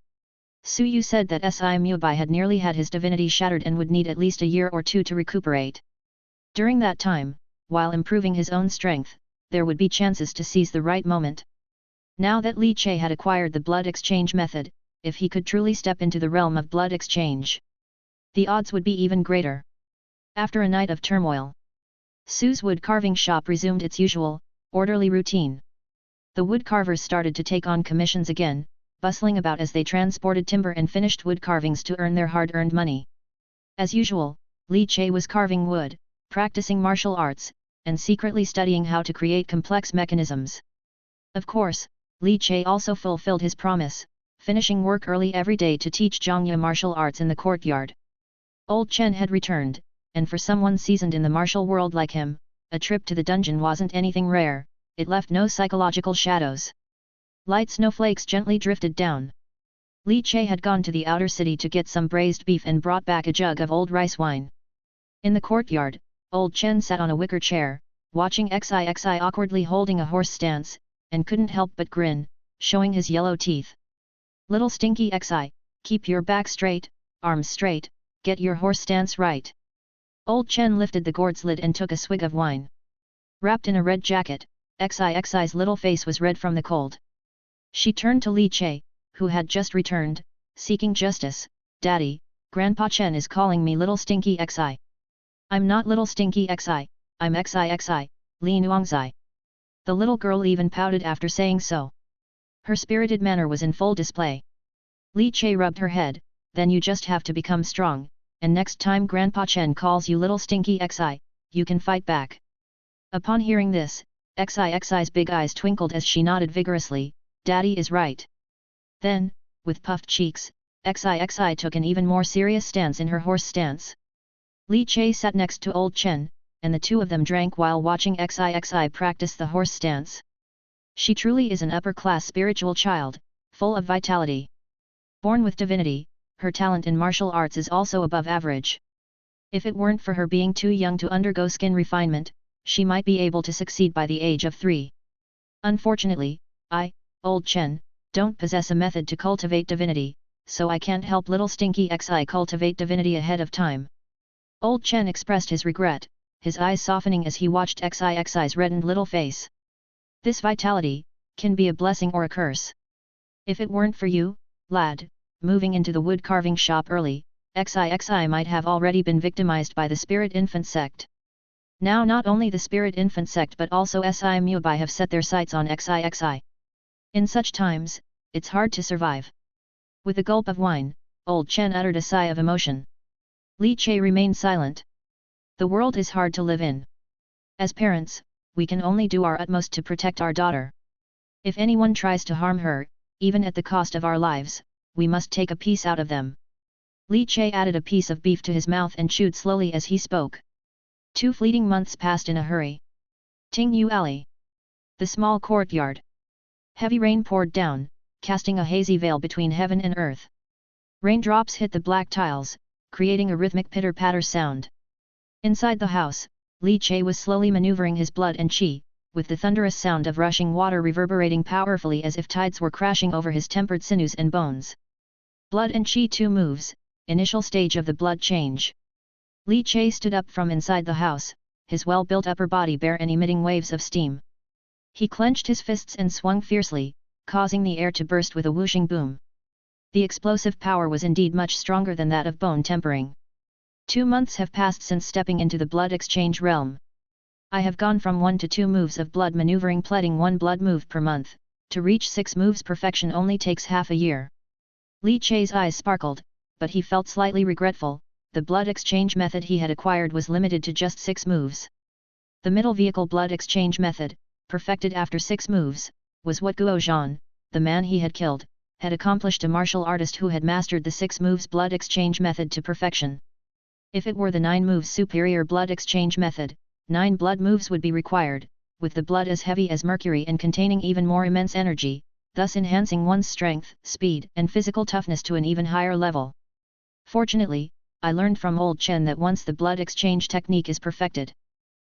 Su Yu said that Si Mubai had nearly had his divinity shattered and would need at least a year or two to recuperate. During that time, while improving his own strength, there would be chances to seize the right moment. Now that Li Che had acquired the blood exchange method, if he could truly step into the realm of blood exchange, the odds would be even greater. After a night of turmoil, Su's wood carving shop resumed its usual, orderly routine. The wood carvers started to take on commissions again, bustling about as they transported timber and finished wood carvings to earn their hard-earned money. As usual, Li Che was carving wood, practicing martial arts, and secretly studying how to create complex mechanisms. Of course, Li Che also fulfilled his promise, finishing work early every day to teach Zhangya martial arts in the courtyard. Old Chen had returned, and for someone seasoned in the martial world like him, a trip to the dungeon wasn't anything rare, it left no psychological shadows. Light snowflakes gently drifted down. Li Che had gone to the outer city to get some braised beef and brought back a jug of old rice wine. In the courtyard, Old Chen sat on a wicker chair, watching XIXI awkwardly holding a horse stance, and couldn't help but grin, showing his yellow teeth. Little stinky xi, keep your back straight, arms straight, get your horse stance right. Old Chen lifted the gourd's lid and took a swig of wine. Wrapped in a red jacket, Xi's little face was red from the cold. She turned to Li Che, who had just returned, seeking justice. Daddy, Grandpa Chen is calling me little stinky xi. I'm not little stinky xi, I'm xi, Li Nuangzai. The little girl even pouted after saying so. Her spirited manner was in full display. Li Che rubbed her head, then you just have to become strong, and next time Grandpa Chen calls you little stinky xi, you can fight back. Upon hearing this, Xi's big eyes twinkled as she nodded vigorously, Daddy is right. Then, with puffed cheeks, Xi took an even more serious stance in her horse stance. Li Che sat next to Old Chen, and the two of them drank while watching Xi practice the horse stance. She truly is an upper-class spiritual child, full of vitality. Born with divinity, her talent in martial arts is also above average. If it weren't for her being too young to undergo skin refinement, she might be able to succeed by the age of 3. Unfortunately, I, Old Chen, don't possess a method to cultivate divinity, so I can't help little stinky Xi cultivate divinity ahead of time. Old Chen expressed his regret, his eyes softening as he watched Xi's reddened little face. This vitality can be a blessing or a curse. If it weren't for you, lad, moving into the wood carving shop early, Xi might have already been victimized by the Spirit Infant sect. Now not only the Spirit Infant sect but also Si Mubai have set their sights on Xi. In such times, it's hard to survive. With a gulp of wine, Old Chen uttered a sigh of emotion. Li Che remained silent. The world is hard to live in. As parents, we can only do our utmost to protect our daughter. If anyone tries to harm her, even at the cost of our lives, we must take a piece out of them. Li Che added a piece of beef to his mouth and chewed slowly as he spoke. 2 fleeting months passed in a hurry. Tingyu Alley. The small courtyard. Heavy rain poured down, casting a hazy veil between heaven and earth. Raindrops hit the black tiles, creating a rhythmic pitter-patter sound. Inside the house, Li Che was slowly maneuvering his blood and qi, with the thunderous sound of rushing water reverberating powerfully as if tides were crashing over his tempered sinews and bones. Blood and qi 2 moves, initial stage of the blood change. Li Che stood up from inside the house, his well-built upper body bare and emitting waves of steam. He clenched his fists and swung fiercely, causing the air to burst with a whooshing boom. The explosive power was indeed much stronger than that of bone tempering. 2 months have passed since stepping into the blood exchange realm. I have gone from 1 to 2 moves of blood maneuvering pleading 1 blood move per month, to reach 6 moves perfection only takes half a year. Li Che's eyes sparkled, but he felt slightly regretful. The blood exchange method he had acquired was limited to just 6 moves. The middle vehicle blood exchange method, perfected after 6 moves, was what Guo Zhan, the man he had killed, had accomplished, a martial artist who had mastered the 6 moves blood exchange method to perfection. If it were the 9 moves superior blood exchange method, 9 blood moves would be required, with the blood as heavy as mercury and containing even more immense energy, thus enhancing one's strength, speed and physical toughness to an even higher level. Fortunately, I learned from Old Chen that once the blood exchange technique is perfected,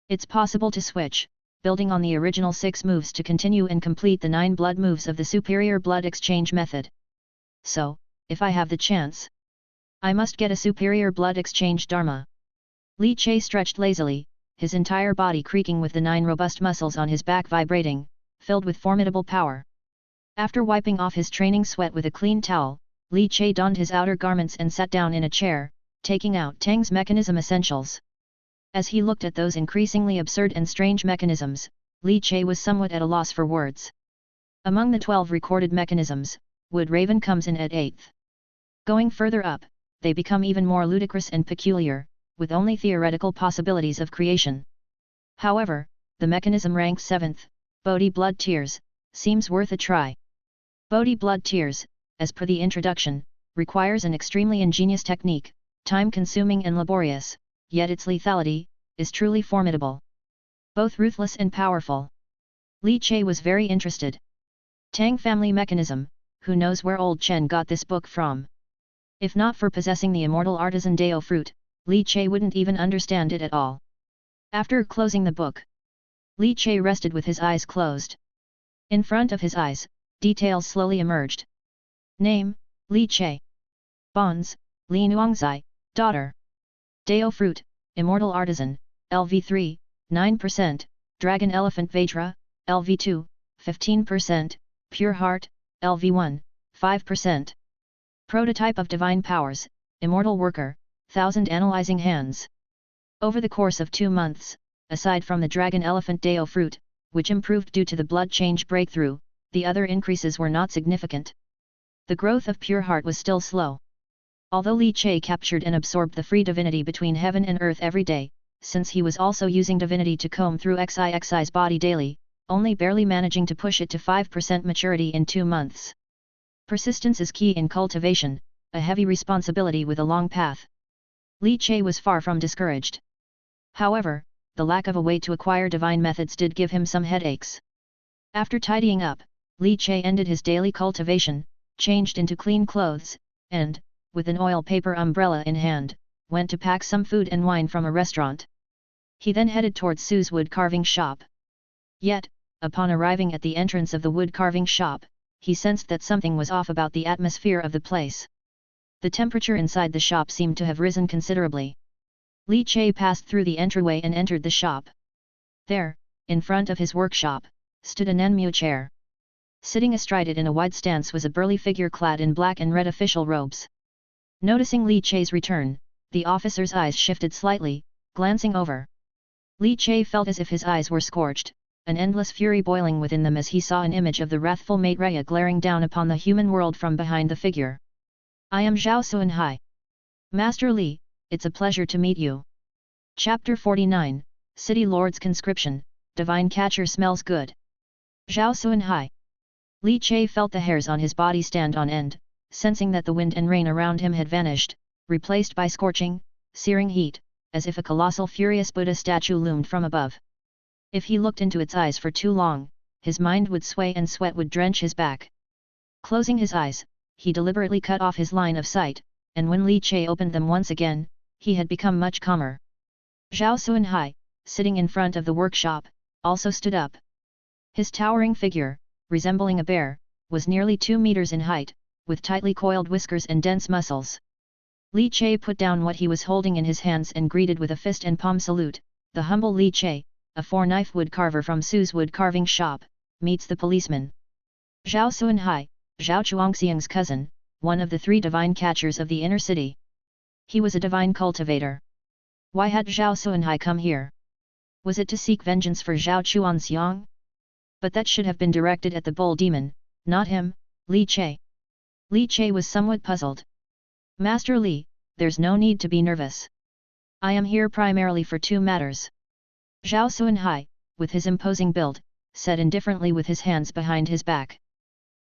it's possible to switch, building on the original 6 moves to continue and complete the 9 blood moves of the superior blood exchange method. So, if I have the chance, I must get a superior blood exchange dharma. Li Che stretched lazily, his entire body creaking with the 9 robust muscles on his back vibrating, filled with formidable power. After wiping off his training sweat with a clean towel, Li Che donned his outer garments and sat down in a chair, taking out Tang's mechanism essentials. As he looked at those increasingly absurd and strange mechanisms, Li Che was somewhat at a loss for words. Among the 12 recorded mechanisms, Wood Raven comes in at 8th. Going further up, they become even more ludicrous and peculiar, with only theoretical possibilities of creation. However, the mechanism ranks 7th, Bodhi Blood Tears, seems worth a try. Bodhi Blood Tears, as per the introduction, requires an extremely ingenious technique, time-consuming and laborious, yet its lethality is truly formidable. Both ruthless and powerful. Li Che was very interested. Tang family mechanism, who knows where Old Chen got this book from? If not for possessing the immortal artisan Dao fruit, Li Che wouldn't even understand it at all. After closing the book, Li Che rested with his eyes closed. In front of his eyes, details slowly emerged. Name, Li Che. Bonds, Li Nuangzai, daughter. Dao fruit, immortal artisan, LV3, 9%, dragon elephant Vajra, LV2, 15%, pure heart, LV1, 5%. Prototype of divine powers, immortal worker, 1000 analyzing hands. Over the course of 2 months, aside from the dragon elephant Dao fruit, which improved due to the blood change breakthrough, the other increases were not significant. The growth of pure heart was still slow. Although Li Che captured and absorbed the free divinity between heaven and earth every day, since he was also using divinity to comb through Xi's body daily, only barely managing to push it to 5% maturity in 2 months. Persistence is key in cultivation, a heavy responsibility with a long path. Li Che was far from discouraged. However, the lack of a way to acquire divine methods did give him some headaches. After tidying up, Li Che ended his daily cultivation, changed into clean clothes, and, with an oil paper umbrella in hand, went to pack some food and wine from a restaurant. He then headed towards Su's wood carving shop. Yet, upon arriving at the entrance of the wood carving shop, he sensed that something was off about the atmosphere of the place. The temperature inside the shop seemed to have risen considerably. Li Che passed through the entryway and entered the shop. There, in front of his workshop, stood a Nenmu chair. Sitting astride it in a wide stance was a burly figure clad in black and red official robes. Noticing Li Che's return, the officer's eyes shifted slightly, glancing over. Li Che felt as if his eyes were scorched, an endless fury boiling within them as he saw an image of the wrathful Maitreya glaring down upon the human world from behind the figure. I am Zhao Suanhai. Master Li, it's a pleasure to meet you. Chapter 49, City Lord's Conscription, Divine Catcher Smells Good. Zhao Suanhai. Li Che felt the hairs on his body stand on end, sensing that the wind and rain around him had vanished, replaced by scorching, searing heat, as if a colossal furious Buddha statue loomed from above. If he looked into its eyes for too long, his mind would sway and sweat would drench his back. Closing his eyes, he deliberately cut off his line of sight, and when Li Che opened them once again, he had become much calmer. Zhao Suanhai, sitting in front of the workshop, also stood up. His towering figure, resembling a bear, was nearly 2 meters in height, with tightly coiled whiskers and dense muscles. Li Che put down what he was holding in his hands and greeted with a fist and palm salute. The humble Li Che, a 4-knife wood carver from Su's wood carving shop, meets the policeman. Zhao Suanhai, Zhao Chuangxiang's cousin, one of the 3 divine catchers of the inner city. He was a divine cultivator. Why had Zhao Suanhai come here? Was it to seek vengeance for Zhao Chuanxiang? But that should have been directed at the bull demon, not him, Li Che. Li Che was somewhat puzzled. Master Li, there's no need to be nervous. I am here primarily for 2 matters. Zhao Suanhai, with his imposing build, said indifferently with his hands behind his back.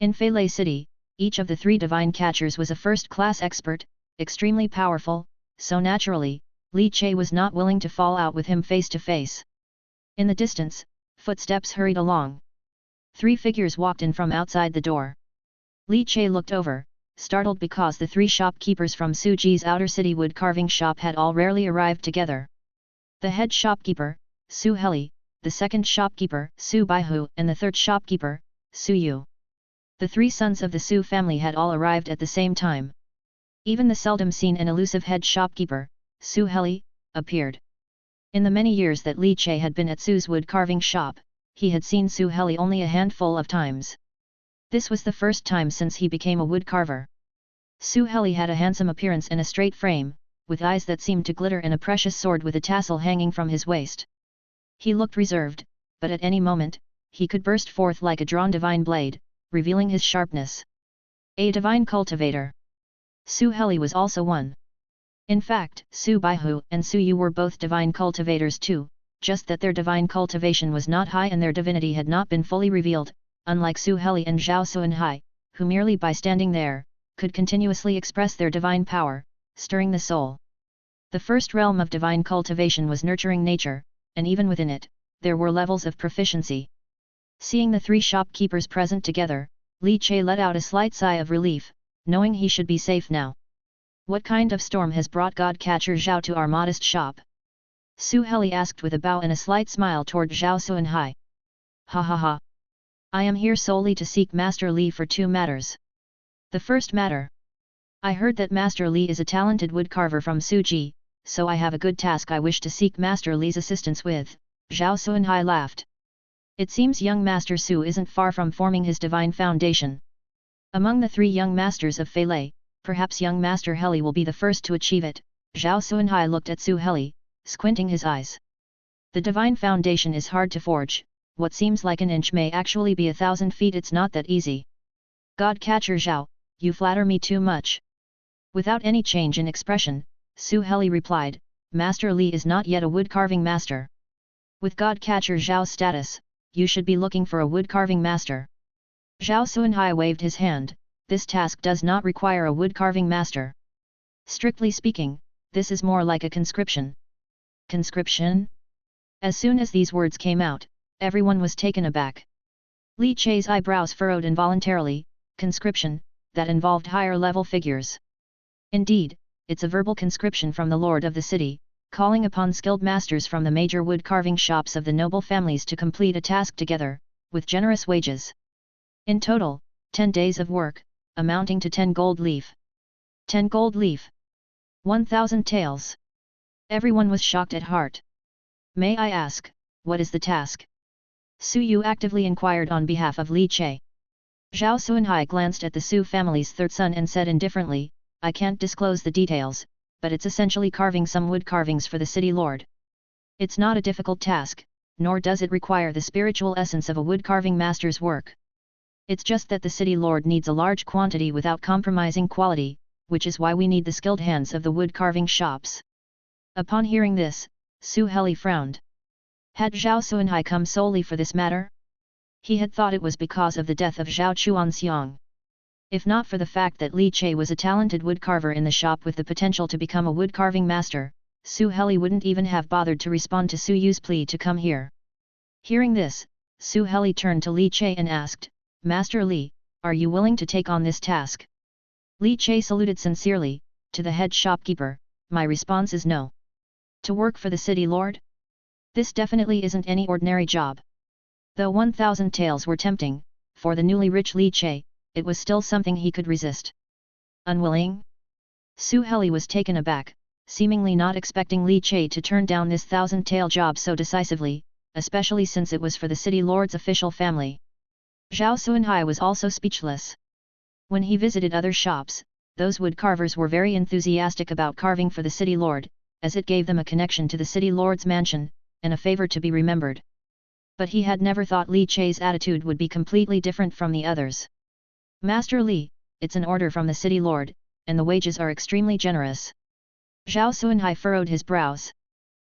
In Feilei City, each of the 3 divine catchers was a first-class expert, extremely powerful, so naturally, Li Che was not willing to fall out with him face to face. In the distance, footsteps hurried along. 3 figures walked in from outside the door. Li Che looked over, startled because the 3 shopkeepers from Su Ji's outer city wood carving shop had all rarely arrived together. The head shopkeeper, Su Heli, the second shopkeeper, Su Baihu, and the third shopkeeper, Su Yu. The 3 sons of the Su family had all arrived at the same time. Even the seldom seen and elusive head shopkeeper, Su Heli, appeared. In the many years that Li Che had been at Su's wood carving shop, he had seen Su Heli only a handful of times. This was the first time since he became a wood carver. Su Heli had a handsome appearance and a straight frame, with eyes that seemed to glitter and a precious sword with a tassel hanging from his waist. He looked reserved, but at any moment, he could burst forth like a drawn divine blade, revealing his sharpness. A divine cultivator. Su Heli was also one. In fact, Su Baihu and Su Yu were both divine cultivators too, just that their divine cultivation was not high and their divinity had not been fully revealed, unlike Su Heli and Zhao Suanhai, who merely by standing there, could continuously express their divine power, stirring the soul. The first realm of divine cultivation was nurturing nature, and even within it, there were levels of proficiency. Seeing the 3 shopkeepers present together, Li Che let out a slight sigh of relief, knowing he should be safe now. What kind of storm has brought God-catcher Zhao to our modest shop? Su Heli asked with a bow and a slight smile toward Zhao Suanhai. Ha ha ha. I am here solely to seek Master Li for 2 matters. The first matter. I heard that Master Li is a talented woodcarver from Suji, so I have a good task I wish to seek Master Li's assistance with. Zhao Suanhai laughed. It seems young Master Su isn't far from forming his divine foundation. Among the 3 young masters of Feilei, perhaps young Master Heli will be the first to achieve it. Zhao Suanhai looked at Su Heli, squinting his eyes. The divine foundation is hard to forge, what seems like an inch may actually be 1,000 feet. It's not that easy. God catcher Zhao, you flatter me too much. Without any change in expression, Su Heli replied, Master Li is not yet a woodcarving master. With God catcher Zhao's status, you should be looking for a woodcarving master. Zhao Suanhai waved his hand, this task does not require a woodcarving master. Strictly speaking, this is more like a conscription. Conscription? As soon as these words came out, everyone was taken aback. Li Chei's eyebrows furrowed involuntarily. Conscription, that involved higher-level figures. Indeed, it's a verbal conscription from the lord of the city, calling upon skilled masters from the major wood-carving shops of the noble families to complete a task together, with generous wages. In total, 10 days of work, amounting to 10 gold leaf. 10 gold leaf. 1,000 taels. Everyone was shocked at heart. May I ask, what is the task? Su Yu actively inquired on behalf of Li Chei. Zhao Suanhai glanced at the Su family's 3rd son and said indifferently, I can't disclose the details, but it's essentially carving some wood carvings for the city lord. It's not a difficult task, nor does it require the spiritual essence of a wood-carving master's work. It's just that the city lord needs a large quantity without compromising quality, which is why we need the skilled hands of the wood-carving shops. Upon hearing this, Su Heli frowned. Had Zhao Suanhai come solely for this matter? He had thought it was because of the death of Zhao Chuanxiang. If not for the fact that Li Chei was a talented woodcarver in the shop with the potential to become a woodcarving master, Su Heli wouldn't even have bothered to respond to Su Yu's plea to come here. Hearing this, Su Heli turned to Li Chei and asked, Master Li, are you willing to take on this task? Li Chei saluted sincerely, to the head shopkeeper, my response is no. To work for the city lord? This definitely isn't any ordinary job. Though 1,000 taels were tempting, for the newly rich Li Chei, it was still something he could resist. Unwilling? Su Heli was taken aback, seemingly not expecting Li Chei to turn down this 1,000-tael job so decisively, especially since it was for the city lord's official family. Zhao Suanhai was also speechless. When he visited other shops, those wood carvers were very enthusiastic about carving for the city lord, as it gave them a connection to the city lord's mansion, and a favor to be remembered. But he had never thought Li Chei's attitude would be completely different from the others. Master Li, it's an order from the city lord, and the wages are extremely generous. Zhao Suanhai furrowed his brows.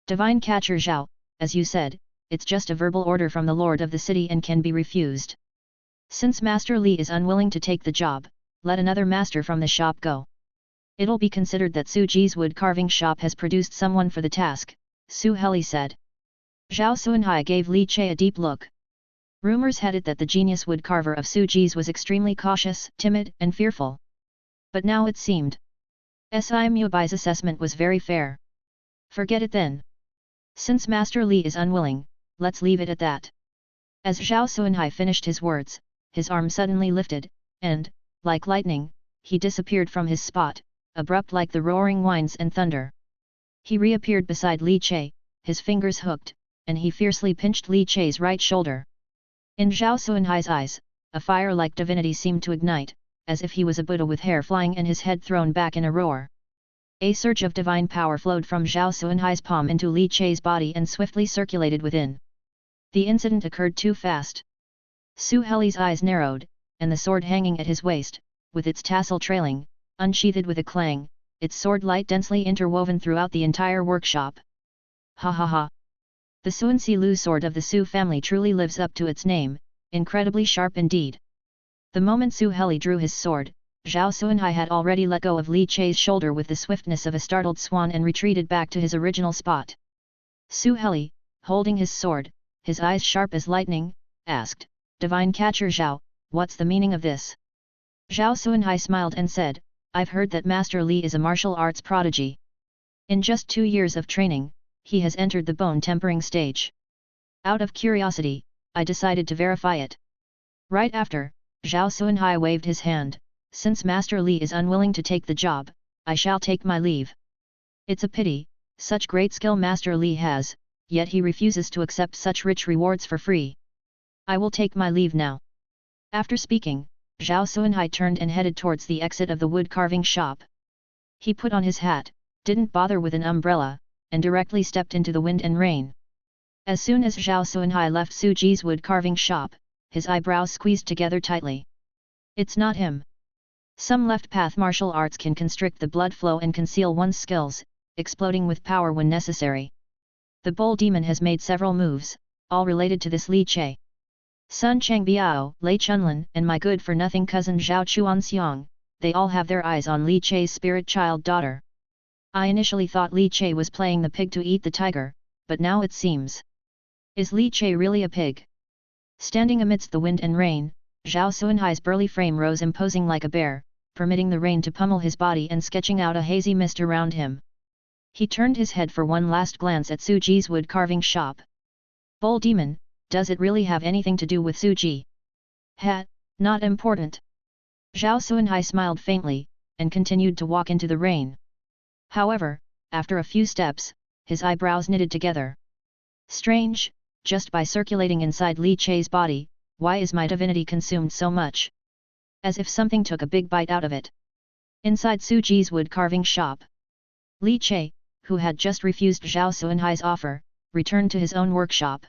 Divine catcher Zhao, as you said, it's just a verbal order from the lord of the city and can be refused. Since Master Li is unwilling to take the job, let another master from the shop go. It'll be considered that Su Ji's wood carving shop has produced someone for the task, Su Heli said. Zhao Suanhai gave Li Chei a deep look. Rumors had it that the genius wood carver of Su Ji's was extremely cautious, timid, and fearful. But now it seemed. Si Muabai's assessment was very fair. Forget it then. Since Master Li is unwilling, let's leave it at that. As Zhao Suanhai finished his words, his arm suddenly lifted, and, like lightning, he disappeared from his spot, abrupt like the roaring winds and thunder. He reappeared beside Li Chei, his fingers hooked, and he fiercely pinched Li Chei's right shoulder. In Zhao Suanhai's eyes, a fire-like divinity seemed to ignite, as if he was a Buddha with hair flying and his head thrown back in a roar. A surge of divine power flowed from Zhao Suanhai's palm into Li Chei's body and swiftly circulated within. The incident occurred too fast. Su Heli's eyes narrowed, and the sword hanging at his waist, with its tassel trailing, unsheathed with a clang, its sword light densely interwoven throughout the entire workshop. Ha ha ha! The Suansi Lu sword of the Su family truly lives up to its name, incredibly sharp indeed. The moment Su Heli drew his sword, Zhao Suanhai had already let go of Li Chei's shoulder with the swiftness of a startled swan and retreated back to his original spot. Su Heli, holding his sword, his eyes sharp as lightning, asked, Divine catcher Zhao, what's the meaning of this? Zhao Suanhai smiled and said, I've heard that Master Li is a martial arts prodigy. In just 2 years of training, he has entered the bone tempering stage. Out of curiosity, I decided to verify it. Right after, Zhao Suanhai waved his hand, since Master Li is unwilling to take the job, I shall take my leave. It's a pity, such great skill Master Li has, yet he refuses to accept such rich rewards for free. I will take my leave now. After speaking, Zhao Suanhai turned and headed towards the exit of the wood carving shop. He put on his hat, didn't bother with an umbrella, and directly stepped into the wind and rain. As soon as Zhao Suanhai left Su Ji's wood carving shop, his eyebrows squeezed together tightly. It's not him. Some left-path martial arts can constrict the blood flow and conceal one's skills, exploding with power when necessary. The Bull Demon has made several moves, all related to this Li Che. Sun Changbiao, Lei Chunlin, and my good-for-nothing cousin Zhao Chuanxiang, they all have their eyes on Li Che's spirit child daughter. I initially thought Li Che was playing the pig to eat the tiger, but now it seems. Is Li Che really a pig? Standing amidst the wind and rain, Zhao Suanhai's burly frame rose imposing like a bear, permitting the rain to pummel his body and sketching out a hazy mist around him. He turned his head for one last glance at Su Ji's wood carving shop. Bull Demon, does it really have anything to do with Su Ji? Not important. Zhao Suanhai smiled faintly, and continued to walk into the rain. However, after a few steps, his eyebrows knitted together. Strange, just by circulating inside Li Che's body, why is my divinity consumed so much? As if something took a big bite out of it. Inside Su Ji's wood carving shop, Li Che, who had just refused Zhao Suanhai's offer, returned to his own workshop.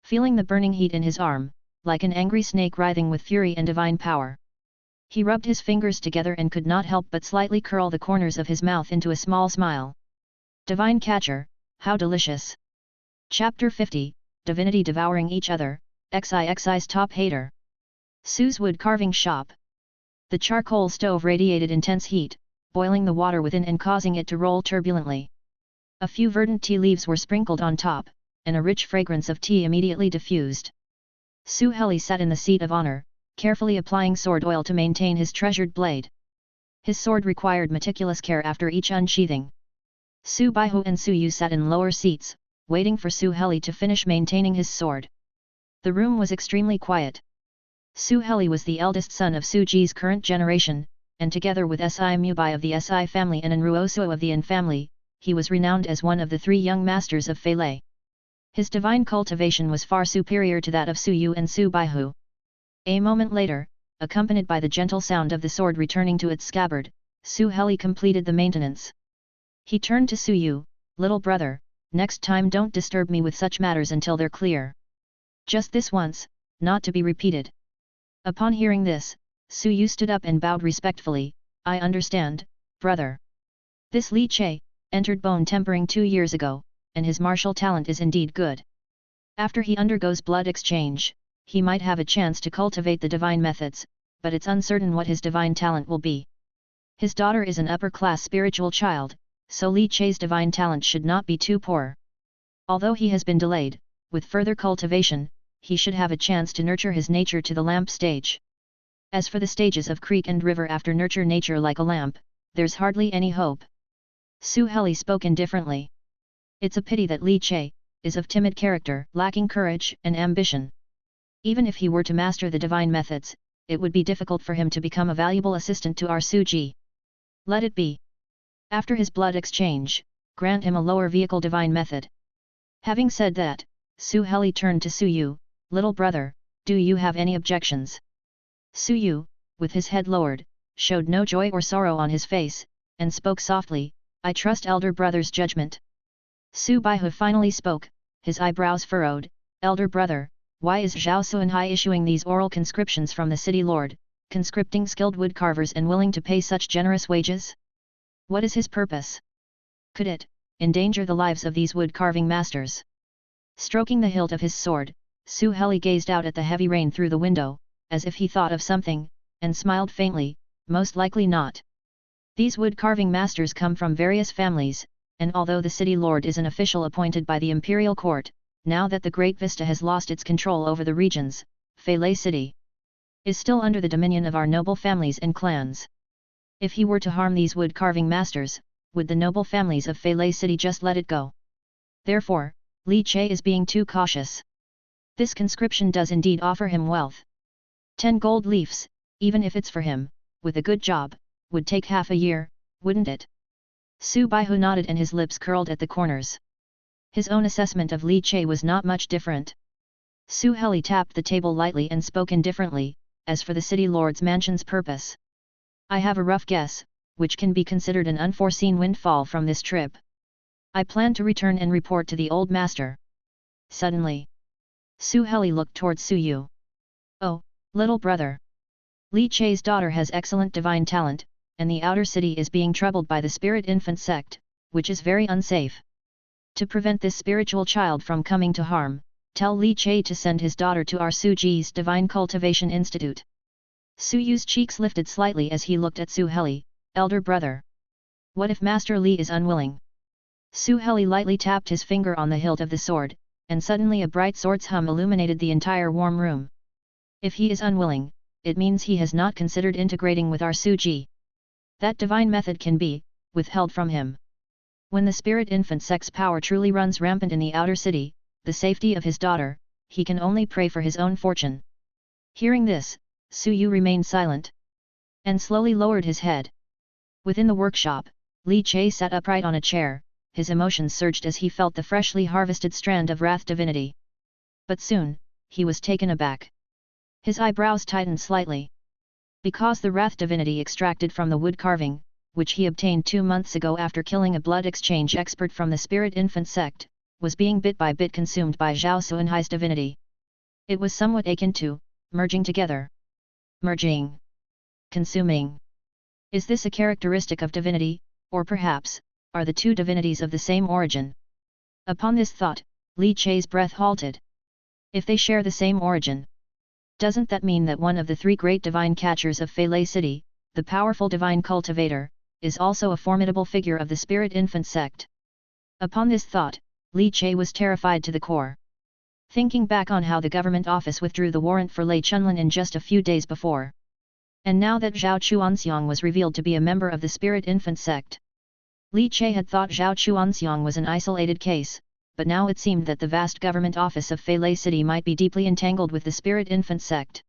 Feeling the burning heat in his arm, like an angry snake writhing with fury and divine power. He rubbed his fingers together and could not help but slightly curl the corners of his mouth into a small smile. Divine Catcher, how delicious! Chapter 50, Divinity Devouring Each Other, XIXI's Top Hater. Su's wood carving shop. The charcoal stove radiated intense heat, boiling the water within and causing it to roll turbulently. A few verdant tea leaves were sprinkled on top, and a rich fragrance of tea immediately diffused. Su Heli sat in the seat of honor, carefully applying sword oil to maintain his treasured blade. His sword required meticulous care after each unsheathing. Su Baihu and Su Yu sat in lower seats, waiting for Su Heli to finish maintaining his sword. The room was extremely quiet. Su Heli was the eldest son of Su Ji's current generation, and together with Si Mubai of the Si family and Enruosuo of the An family, he was renowned as one of the three young masters of Fei Lei. His divine cultivation was far superior to that of Su Yu and Su Baihu. A moment later, accompanied by the gentle sound of the sword returning to its scabbard, Su Heli completed the maintenance. He turned to Su Yu, little brother, next time don't disturb me with such matters until they're clear. Just this once, not to be repeated. Upon hearing this, Su Yu stood up and bowed respectfully, I understand, brother. This Li Che, entered bone tempering 2 years ago, and his martial talent is indeed good. After he undergoes blood exchange, he might have a chance to cultivate the divine methods, but it's uncertain what his divine talent will be. His daughter is an upper-class spiritual child, so Li Che's divine talent should not be too poor. Although he has been delayed, with further cultivation, he should have a chance to nurture his nature to the lamp stage. As for the stages of creek and river after nurture nature like a lamp, there's hardly any hope. Su Heli spoke indifferently. It's a pity that Li Che is of timid character, lacking courage and ambition. Even if he were to master the divine methods, it would be difficult for him to become a valuable assistant to our Su Ji. Let it be. After his blood exchange, grant him a lower vehicle divine method. Having said that, Su Heli turned to Su Yu, little brother, do you have any objections? Su Yu, with his head lowered, showed no joy or sorrow on his face, and spoke softly, I trust elder brother's judgment. Su Baihu finally spoke, his eyebrows furrowed, elder brother, why is Zhao Suanhai issuing these oral conscriptions from the city lord, conscripting skilled woodcarvers and willing to pay such generous wages? What is his purpose? Could it endanger the lives of these wood-carving masters? Stroking the hilt of his sword, Su Heli gazed out at the heavy rain through the window, as if he thought of something, and smiled faintly, most likely not. These wood-carving masters come from various families, and although the city lord is an official appointed by the imperial court, now that the Great Vista has lost its control over the regions, Fei Lei City is still under the dominion of our noble families and clans. If he were to harm these wood-carving masters, would the noble families of Fei Lei City just let it go? Therefore, Li Che is being too cautious. This conscription does indeed offer him wealth. 10 gold leafs, even if it's for him, with a good job, would take half a year, wouldn't it? Su Baihu nodded and his lips curled at the corners. His own assessment of Li Che was not much different. Su Heli tapped the table lightly and spoke indifferently, as for the city lord's mansion's purpose. I have a rough guess, which can be considered an unforeseen windfall from this trip. I plan to return and report to the old master. Suddenly, Su Heli looked towards Su Yu. Oh, little brother. Li Che's daughter has excellent divine talent, and the outer city is being troubled by the spirit infant sect, which is very unsafe. To prevent this spiritual child from coming to harm, tell Li Che to send his daughter to our Su Ji's Divine Cultivation Institute. Su Yu's cheeks lifted slightly as he looked at Su Heli, elder brother. What if Master Li is unwilling? Su Heli lightly tapped his finger on the hilt of the sword, and suddenly a bright sword's hum illuminated the entire warm room. If he is unwilling, it means he has not considered integrating with our Su Ji. That divine method can be withheld from him. When the spirit infant sect's power truly runs rampant in the outer city, the safety of his daughter, he can only pray for his own fortune. Hearing this, Su Yu remained silent, and slowly lowered his head. Within the workshop, Li Che sat upright on a chair, his emotions surged as he felt the freshly harvested strand of wrath divinity. But soon, he was taken aback. His eyebrows tightened slightly. Because the wrath divinity extracted from the wood carving, which he obtained 2 months ago after killing a blood exchange expert from the spirit infant sect, was being bit by bit consumed by Zhao Suanhai's divinity. It was somewhat akin to merging together. Merging. Consuming. Is this a characteristic of divinity, or perhaps, are the two divinities of the same origin? Upon this thought, Li Che's breath halted. If they share the same origin, doesn't that mean that one of the 3 great divine catchers of Feilei City, the powerful divine cultivator, is also a formidable figure of the spirit infant sect? Upon this thought, Li Che was terrified to the core. Thinking back on how the government office withdrew the warrant for Lei Chunlin in just a few days before. And now that Zhao Chuanxiang was revealed to be a member of the spirit infant sect. Li Che had thought Zhao Chuanxiang was an isolated case, but now it seemed that the vast government office of Feilei City might be deeply entangled with the spirit infant sect.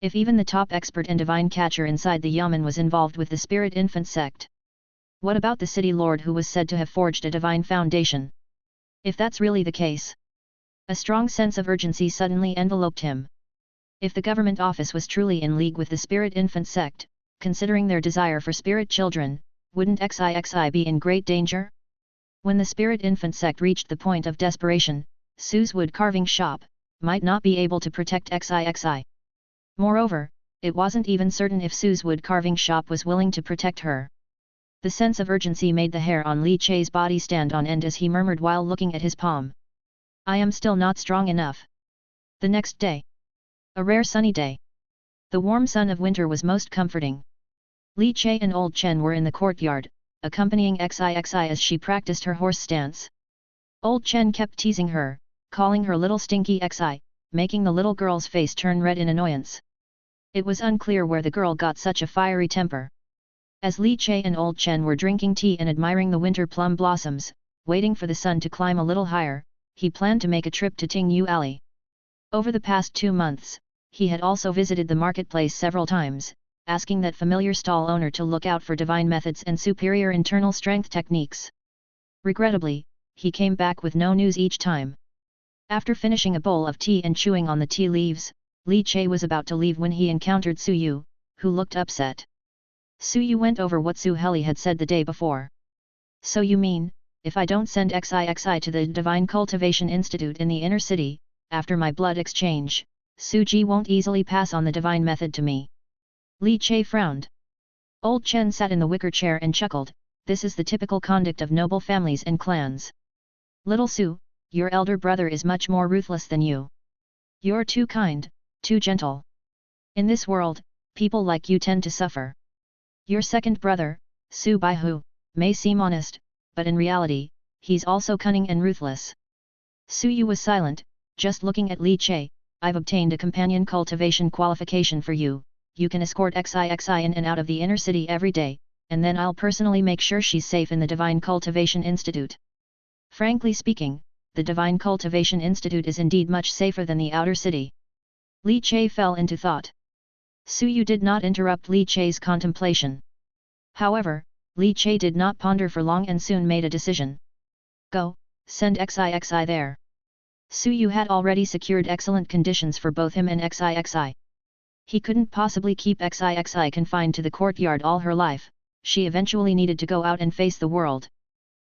If even the top expert and divine catcher inside the Yamen was involved with the spirit infant sect. What about the city lord who was said to have forged a divine foundation? If that's really the case. A strong sense of urgency suddenly enveloped him. If the government office was truly in league with the spirit infant sect, considering their desire for spirit children, wouldn't XIXI be in great danger? When the spirit infant sect reached the point of desperation, Su's wood carving shop might not be able to protect XIXI. Moreover, it wasn't even certain if Su's wood carving shop was willing to protect her. The sense of urgency made the hair on Li Che's body stand on end as he murmured while looking at his palm. I am still not strong enough. The next day. A rare sunny day. The warm sun of winter was most comforting. Li Che and Old Chen were in the courtyard, accompanying XIXI as she practiced her horse stance. Old Chen kept teasing her, calling her little stinky XI, making the little girl's face turn red in annoyance. It was unclear where the girl got such a fiery temper. As Li Che and Old Chen were drinking tea and admiring the winter plum blossoms, waiting for the sun to climb a little higher, he planned to make a trip to Tingyu Alley. Over the past 2 months, he had also visited the marketplace several times, asking that familiar stall owner to look out for divine methods and superior internal strength techniques. Regrettably, he came back with no news each time. After finishing a bowl of tea and chewing on the tea leaves, Li Che was about to leave when he encountered Su Yu, who looked upset. Su Yu went over what Su Heli had said the day before. So you mean, if I don't send XIXI to the Divine Cultivation Institute in the inner city, after my blood exchange, Su Ji won't easily pass on the divine method to me? Li Che frowned. Old Chen sat in the wicker chair and chuckled, this is the typical conduct of noble families and clans. Little Su, your elder brother is much more ruthless than you. You're too kind, too gentle. In this world, people like you tend to suffer. Your second brother, Su Baihu, may seem honest, but in reality, he's also cunning and ruthless. Su Yu was silent, just looking at Li Che. I've obtained a companion cultivation qualification for you. You can escort XIXI in and out of the inner city every day, and then I'll personally make sure she's safe in the Divine Cultivation Institute. Frankly speaking, the Divine Cultivation Institute is indeed much safer than the outer city. Li Che fell into thought. Su Yu did not interrupt Li Che's contemplation. However, Li Che did not ponder for long and soon made a decision. Go, send XIXI there. Su Yu had already secured excellent conditions for both him and XIXI. He couldn't possibly keep XIXI confined to the courtyard all her life, she eventually needed to go out and face the world.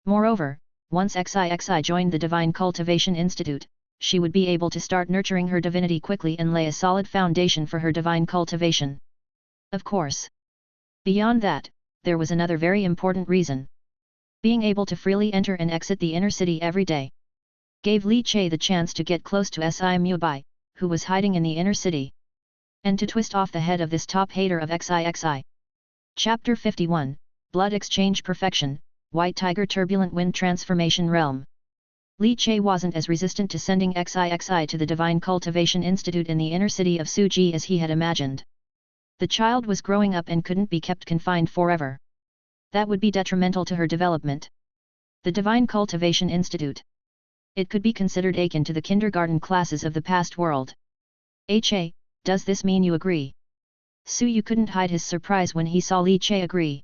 Moreover, once XIXI joined the Divine Cultivation Institute, she would be able to start nurturing her divinity quickly and lay a solid foundation for her divine cultivation. Of course. Beyond that, there was another very important reason. Being able to freely enter and exit the inner city every day gave Li Che the chance to get close to Si Mubai, who was hiding in the inner city, and to twist off the head of this top hater of XIXI. Chapter 51, Blood Exchange Perfection, White Tiger Turbulent Wind Transformation Realm. Li Che wasn't as resistant to sending XIXI to the Divine Cultivation Institute in the inner city of Suji as he had imagined. The child was growing up and couldn't be kept confined forever. That would be detrimental to her development. The Divine Cultivation Institute. It could be considered akin to the kindergarten classes of the past world. H.A., does this mean you agree? Su Yu couldn't hide his surprise when he saw Li Che agree.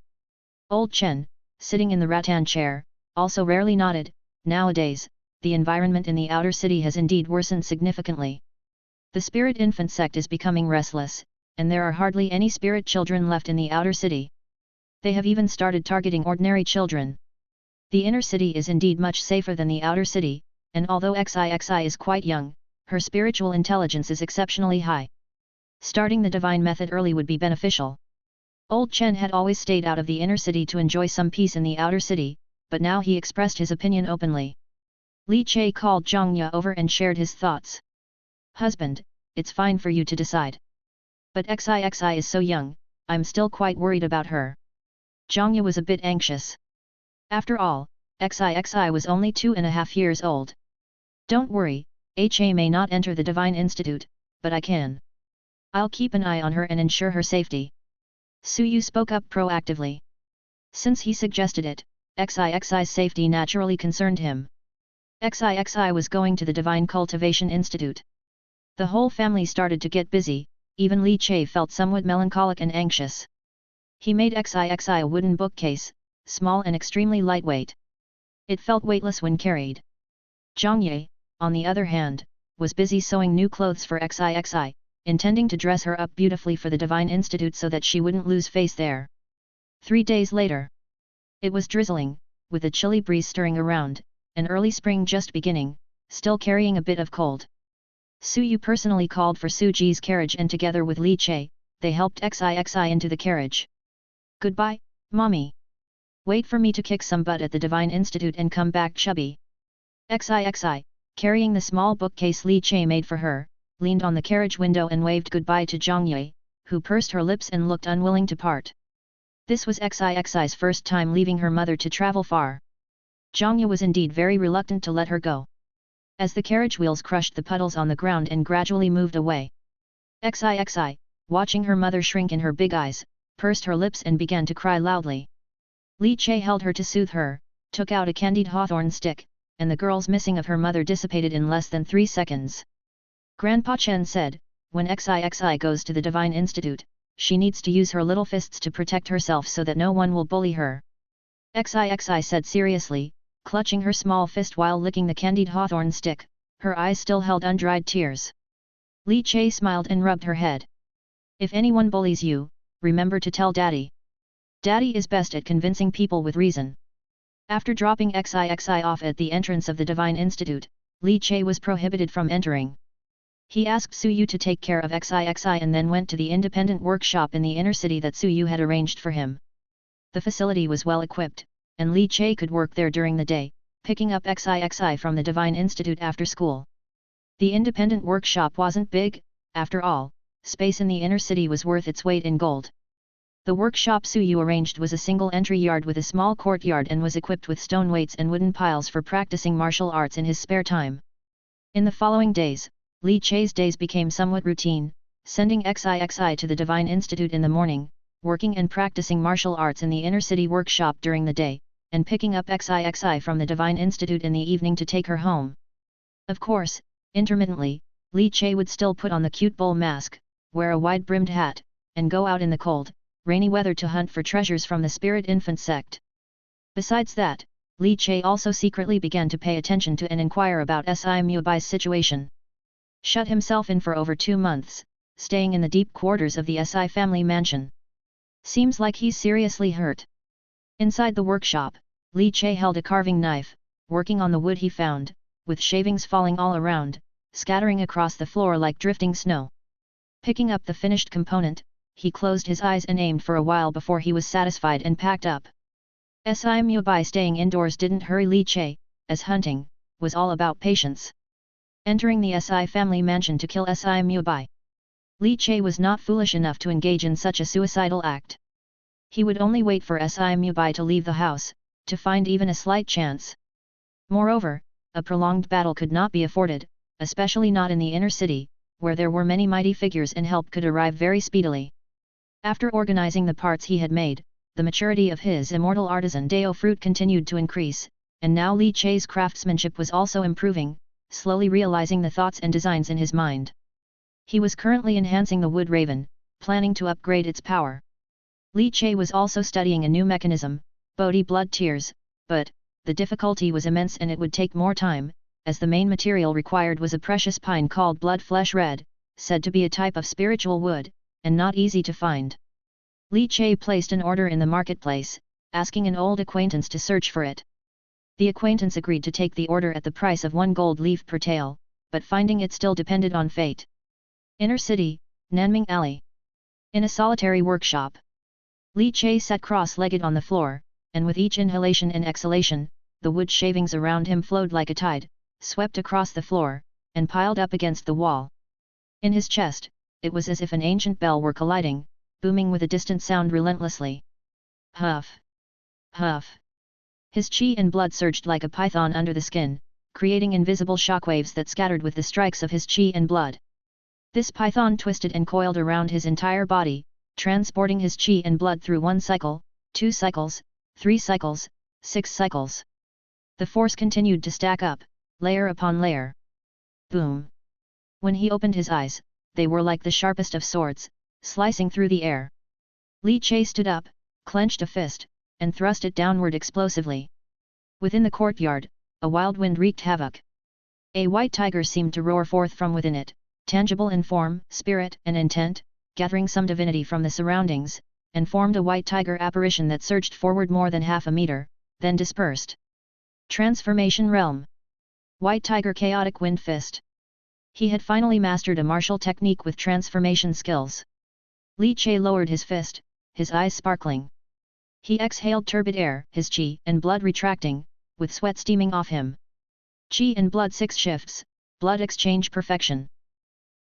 Old Chen, sitting in the rattan chair, also rarely nodded. Nowadays, the environment in the outer city has indeed worsened significantly. The spirit infant sect is becoming restless, and there are hardly any spirit children left in the outer city. They have even started targeting ordinary children. The inner city is indeed much safer than the outer city, and although XIXI is quite young, her spiritual intelligence is exceptionally high. Starting the divine method early would be beneficial. Old Chen had always stayed out of the inner city to enjoy some peace in the outer city, but now he expressed his opinion openly. Li Che called Zhang Ye over and shared his thoughts. Husband, it's fine for you to decide. But XIXI is so young, I'm still quite worried about her. Zhang Ye was a bit anxious. After all, XIXI was only 2.5 years old. Don't worry, HA may not enter the Divine Institute, but I can. I'll keep an eye on her and ensure her safety. Su Yu spoke up proactively. Since he suggested it, XIXI's safety naturally concerned him. XIXI was going to the Divine Cultivation Institute. The whole family started to get busy, even Li Che felt somewhat melancholic and anxious. He made XIXI a wooden bookcase, small and extremely lightweight. It felt weightless when carried. Zhang Ye, on the other hand, was busy sewing new clothes for XIXI, intending to dress her up beautifully for the Divine Institute so that she wouldn't lose face there. 3 days later. It was drizzling, with a chilly breeze stirring around, and early spring just beginning, still carrying a bit of cold. Su Yu personally called for Suji's carriage and together with Li Che, they helped XIXI into the carriage. Goodbye, mommy. Wait for me to kick some butt at the Divine Institute and come back chubby. XIXI, carrying the small bookcase Li Che made for her, leaned on the carriage window and waved goodbye to Zhang Ye, who pursed her lips and looked unwilling to part. This was XIXI's first time leaving her mother to travel far. Zhang Ye was indeed very reluctant to let her go. As the carriage wheels crushed the puddles on the ground and gradually moved away. XIXI, watching her mother shrink in her big eyes, pursed her lips and began to cry loudly. Li Che held her to soothe her, took out a candied hawthorn stick, and the girl's missing of her mother dissipated in less than 3 seconds. Grandpa Chen said, when XIXI goes to the Divine Institute, she needs to use her little fists to protect herself so that no one will bully her. XIXI said seriously, clutching her small fist while licking the candied hawthorn stick, her eyes still held undried tears. Li Che smiled and rubbed her head. If anyone bullies you, remember to tell Daddy. Daddy is best at convincing people with reason. After dropping XIXI off at the entrance of the Divine Institute, Li Che was prohibited from entering. He asked Su Yu to take care of XIXI and then went to the independent workshop in the inner city that Su Yu had arranged for him. The facility was well equipped, and Li Che could work there during the day, picking up XIXI from the Divine Institute after school. The independent workshop wasn't big, after all, space in the inner city was worth its weight in gold. The workshop Su Yu arranged was a single entry yard with a small courtyard and was equipped with stone weights and wooden piles for practicing martial arts in his spare time. In the following days, Li Che's days became somewhat routine, sending XIXI to the Divine Institute in the morning, working and practicing martial arts in the inner city workshop during the day, and picking up XIXI from the Divine Institute in the evening to take her home. Of course, intermittently, Li Che would still put on the cute bull mask, wear a wide-brimmed hat, and go out in the cold, rainy weather to hunt for treasures from the spirit infant sect. Besides that, Li Che also secretly began to pay attention to and inquire about Si Muibai's situation. Shut himself in for over 2 months, staying in the deep quarters of the Si family mansion. Seems like he's seriously hurt. Inside the workshop, Li Che held a carving knife, working on the wood he found, with shavings falling all around, scattering across the floor like drifting snow. Picking up the finished component, he closed his eyes and aimed for a while before he was satisfied and packed up. Si Muibai staying indoors didn't hurry Li Che, as hunting was all about patience. Entering the Si family mansion to kill Si Muibai, Li Che was not foolish enough to engage in such a suicidal act. He would only wait for Si Muibai to leave the house, to find even a slight chance. Moreover, a prolonged battle could not be afforded, especially not in the inner city, where there were many mighty figures and help could arrive very speedily. After organizing the parts he had made, the maturity of his immortal artisan Dao fruit continued to increase, and now Li Che's craftsmanship was also improving, slowly realizing the thoughts and designs in his mind. He was currently enhancing the wood raven, planning to upgrade its power. Li Che was also studying a new mechanism, Bodhi blood tears, but the difficulty was immense and it would take more time, as the main material required was a precious pine called blood flesh red, said to be a type of spiritual wood, and not easy to find. Li Che placed an order in the marketplace, asking an old acquaintance to search for it. The acquaintance agreed to take the order at the price of 1 gold leaf per tael, but finding it still depended on fate. Inner City, Nanming Alley. In a solitary workshop, Li Che sat cross-legged on the floor, and with each inhalation and exhalation, the wood shavings around him flowed like a tide, swept across the floor, and piled up against the wall. In his chest, it was as if an ancient bell were colliding, booming with a distant sound relentlessly. Huff! Huff! His chi and blood surged like a python under the skin, creating invisible shockwaves that scattered with the strikes of his chi and blood. This python twisted and coiled around his entire body, transporting his chi and blood through 1 cycle, 2 cycles, 3 cycles, 6 cycles. The force continued to stack up, layer upon layer. Boom! When he opened his eyes, they were like the sharpest of swords, slicing through the air. Li Che stood up, clenched a fist, and thrust it downward explosively. Within the courtyard, a wild wind wreaked havoc. A white tiger seemed to roar forth from within it, tangible in form, spirit and intent, gathering some divinity from the surroundings, and formed a white tiger apparition that surged forward more than half a meter, then dispersed. Transformation Realm. White Tiger Chaotic Wind Fist. He had finally mastered a martial technique with transformation skills. Li Che lowered his fist, his eyes sparkling. He exhaled turbid air, his chi and blood retracting, with sweat steaming off him. Chi and blood 6 shifts, blood exchange perfection.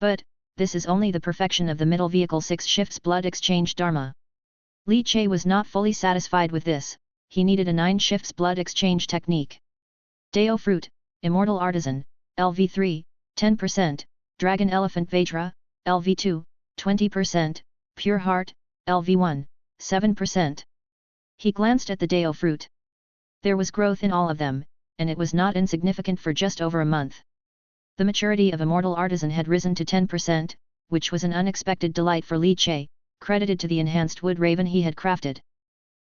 But, this is only the perfection of the middle vehicle 6 shifts blood exchange dharma. Li Che was not fully satisfied with this, he needed a 9 shifts blood exchange technique. Dao Fruit, Immortal Artisan, LV3, 10%, Dragon Elephant Vajra, LV2, 20%, Pure Heart, LV1, 7%. He glanced at the Dao Fruit. There was growth in all of them, and it was not insignificant for just over a month. The maturity of Immortal Artisan had risen to 10%, which was an unexpected delight for Li Che, credited to the enhanced wood raven he had crafted.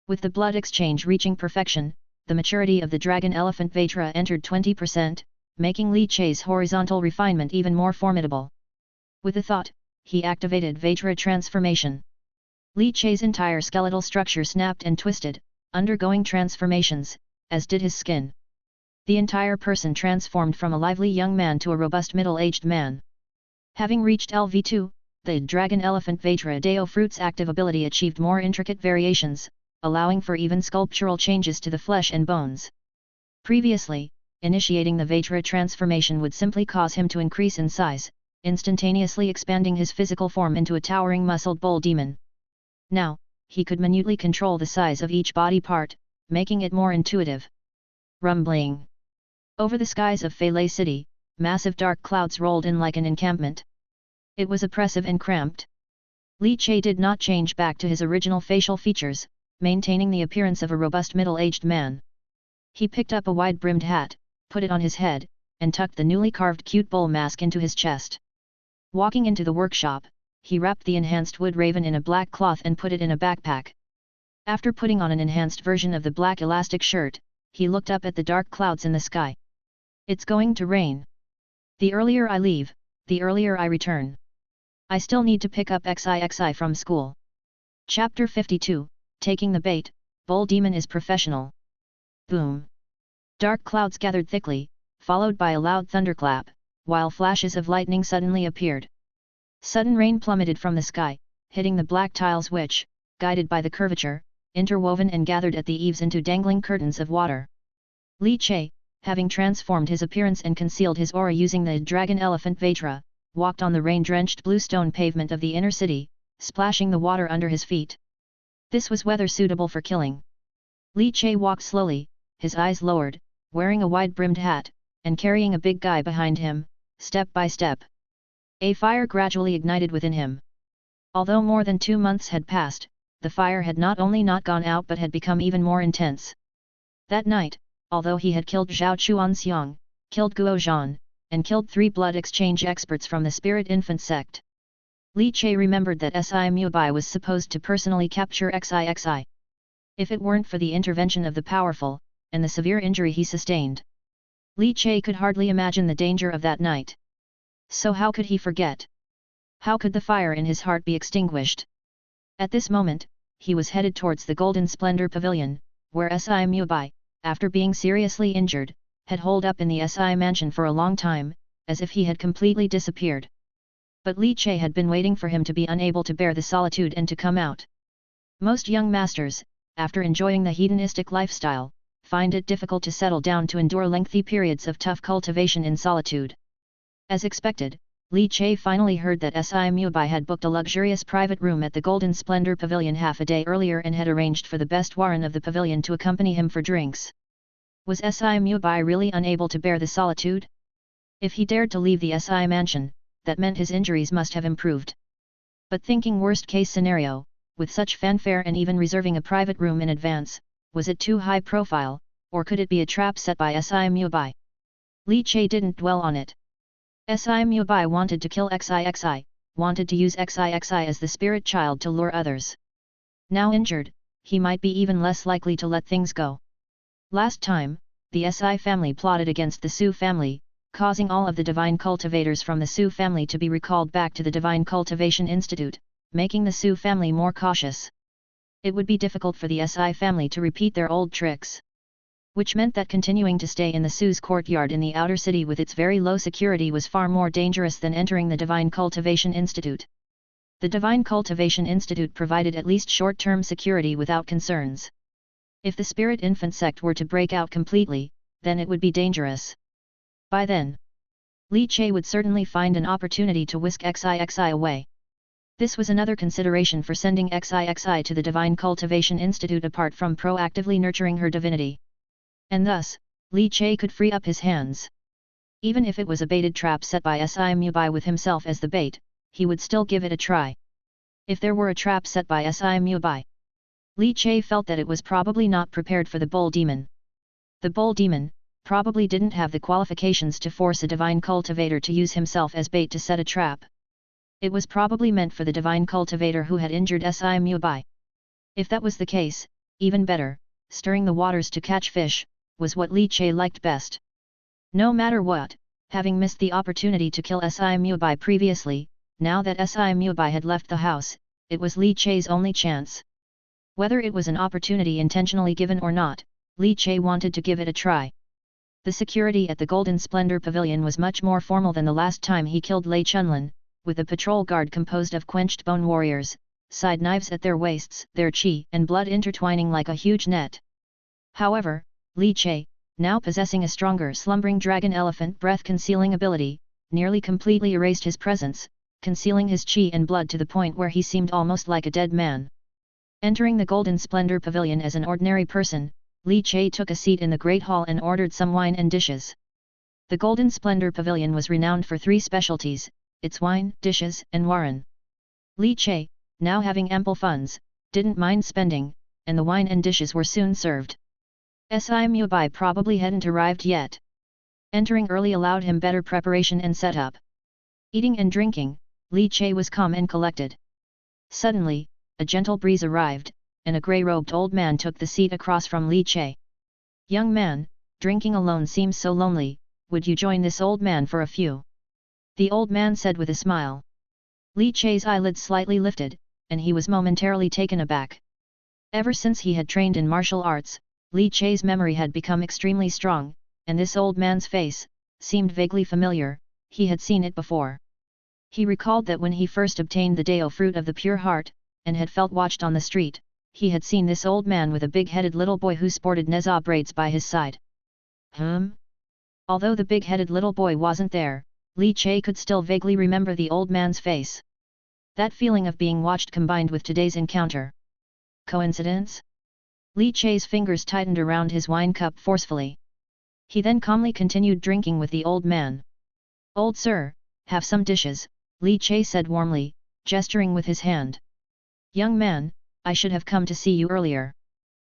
With the blood exchange reaching perfection, the maturity of the Dragon Elephant Vajra entered 20%, making Li Che's horizontal refinement even more formidable. With a thought, he activated Vajra transformation. Li Che's entire skeletal structure snapped and twisted, undergoing transformations, as did his skin. The entire person transformed from a lively young man to a robust middle-aged man. Having reached LV2, the Dragon Elephant Vajra Dao Fruit's active ability achieved more intricate variations, allowing for even sculptural changes to the flesh and bones. Previously, initiating the Vajra transformation would simply cause him to increase in size, instantaneously expanding his physical form into a towering muscled bull demon. Now, he could minutely control the size of each body part, making it more intuitive. Rumbling. Over the skies of Feilei City, massive dark clouds rolled in like an encampment. It was oppressive and cramped. Li Che did not change back to his original facial features, maintaining the appearance of a robust middle-aged man. He picked up a wide-brimmed hat, put it on his head, and tucked the newly carved cute bull mask into his chest. Walking into the workshop, he wrapped the enhanced wood raven in a black cloth and put it in a backpack. After putting on an enhanced version of the black elastic shirt, he looked up at the dark clouds in the sky. It's going to rain. The earlier I leave, the earlier I return. I still need to pick up XIXI from school. Chapter 52, Taking the Bait, Bull Demon is Professional. Boom. Dark clouds gathered thickly, followed by a loud thunderclap, while flashes of lightning suddenly appeared. Sudden rain plummeted from the sky, hitting the black tiles which, guided by the curvature, interwoven and gathered at the eaves into dangling curtains of water. Li Che, having transformed his appearance and concealed his aura using the dragon elephant Vajra, walked on the rain-drenched blue stone pavement of the inner city, splashing the water under his feet. This was weather suitable for killing. Li Che walked slowly, his eyes lowered, wearing a wide-brimmed hat, and carrying a big guy behind him, step by step. A fire gradually ignited within him. Although more than 2 months had passed, the fire had not only not gone out but had become even more intense. That night, although he had killed Zhao Chuanxiang, killed Guo Zhan, and killed 3 blood exchange experts from the Spirit Infant sect, Li Che remembered that Si Mubai was supposed to personally capture XIXI. If it weren't for the intervention of the powerful, and the severe injury he sustained, Li Che could hardly imagine the danger of that night. So how could he forget? How could the fire in his heart be extinguished? At this moment, he was headed towards the Golden Splendor Pavilion, where Si Mubai, after being seriously injured, had holed up in the Si mansion for a long time, as if he had completely disappeared. But Li Che had been waiting for him to be unable to bear the solitude and to come out. Most young masters, after enjoying the hedonistic lifestyle, find it difficult to settle down to endure lengthy periods of tough cultivation in solitude. As expected, Li Che finally heard that Si Mubai had booked a luxurious private room at the Golden Splendor Pavilion half a day earlier and had arranged for the best Warren of the pavilion to accompany him for drinks. Was Si Mubai really unable to bear the solitude? If he dared to leave the Si mansion, that meant his injuries must have improved. But thinking worst-case scenario, with such fanfare and even reserving a private room in advance, was it too high profile, or could it be a trap set by Si Mubai? Li Che didn't dwell on it. Si Mubai wanted to kill XIXI, wanted to use XIXI as the spirit child to lure others. Now injured, he might be even less likely to let things go. Last time, the Si family plotted against the Su family, causing all of the divine cultivators from the Su family to be recalled back to the Divine Cultivation Institute, making the Su family more cautious. It would be difficult for the Si family to repeat their old tricks. Which meant that continuing to stay in the Su's courtyard in the outer city with its very low security was far more dangerous than entering the Divine Cultivation Institute. The Divine Cultivation Institute provided at least short-term security without concerns. If the Spirit Infant sect were to break out completely, then it would be dangerous. By then, Li Che would certainly find an opportunity to whisk XIXI away. This was another consideration for sending XIXI to the Divine Cultivation Institute apart from proactively nurturing her divinity. And thus, Li Che could free up his hands. Even if it was a baited trap set by Si Mubai with himself as the bait, he would still give it a try. If there were a trap set by Si Mubai, Li Che felt that it was probably not prepared for the Bull Demon. The Bull Demon probably didn't have the qualifications to force a divine cultivator to use himself as bait to set a trap. It was probably meant for the divine cultivator who had injured Si Mubai. If that was the case, even better, stirring the waters to catch fish was what Li Che liked best. No matter what, having missed the opportunity to kill Si Mubai previously, now that Si Mubai had left the house, it was Li Che's only chance. Whether it was an opportunity intentionally given or not, Li Che wanted to give it a try. The security at the Golden Splendor Pavilion was much more formal than the last time he killed Lei Chunlin, with a patrol guard composed of quenched bone warriors, side knives at their waists, their chi and blood intertwining like a huge net. However, Li Che, now possessing a stronger slumbering dragon elephant breath concealing ability, nearly completely erased his presence, concealing his chi and blood to the point where he seemed almost like a dead man. Entering the Golden Splendor Pavilion as an ordinary person, Li Che took a seat in the Great Hall and ordered some wine and dishes. The Golden Splendor Pavilion was renowned for 3 specialties, its wine, dishes, and Warren. Li Che, now having ample funds, didn't mind spending, and the wine and dishes were soon served. Si Mubai probably hadn't arrived yet. Entering early allowed him better preparation and setup. Eating and drinking, Li Che was calm and collected. Suddenly, a gentle breeze arrived, and a grey-robed old man took the seat across from Li Che. "Young man, drinking alone seems so lonely, would you join this old man for a few?" The old man said with a smile. Li Che's eyelids slightly lifted, and he was momentarily taken aback. Ever since he had trained in martial arts, Li Che's memory had become extremely strong, and this old man's face seemed vaguely familiar. He had seen it before. He recalled that when he first obtained the Dao fruit of the pure heart, and had felt watched on the street, he had seen this old man with a big-headed little boy who sported Neza braids by his side. Although the big-headed little boy wasn't there, Li Che could still vaguely remember the old man's face. That feeling of being watched combined with today's encounter. Coincidence? Li Che's fingers tightened around his wine cup forcefully. He then calmly continued drinking with the old man. "Old sir, have some dishes," Li Che said warmly, gesturing with his hand. "Young man, I should have come to see you earlier.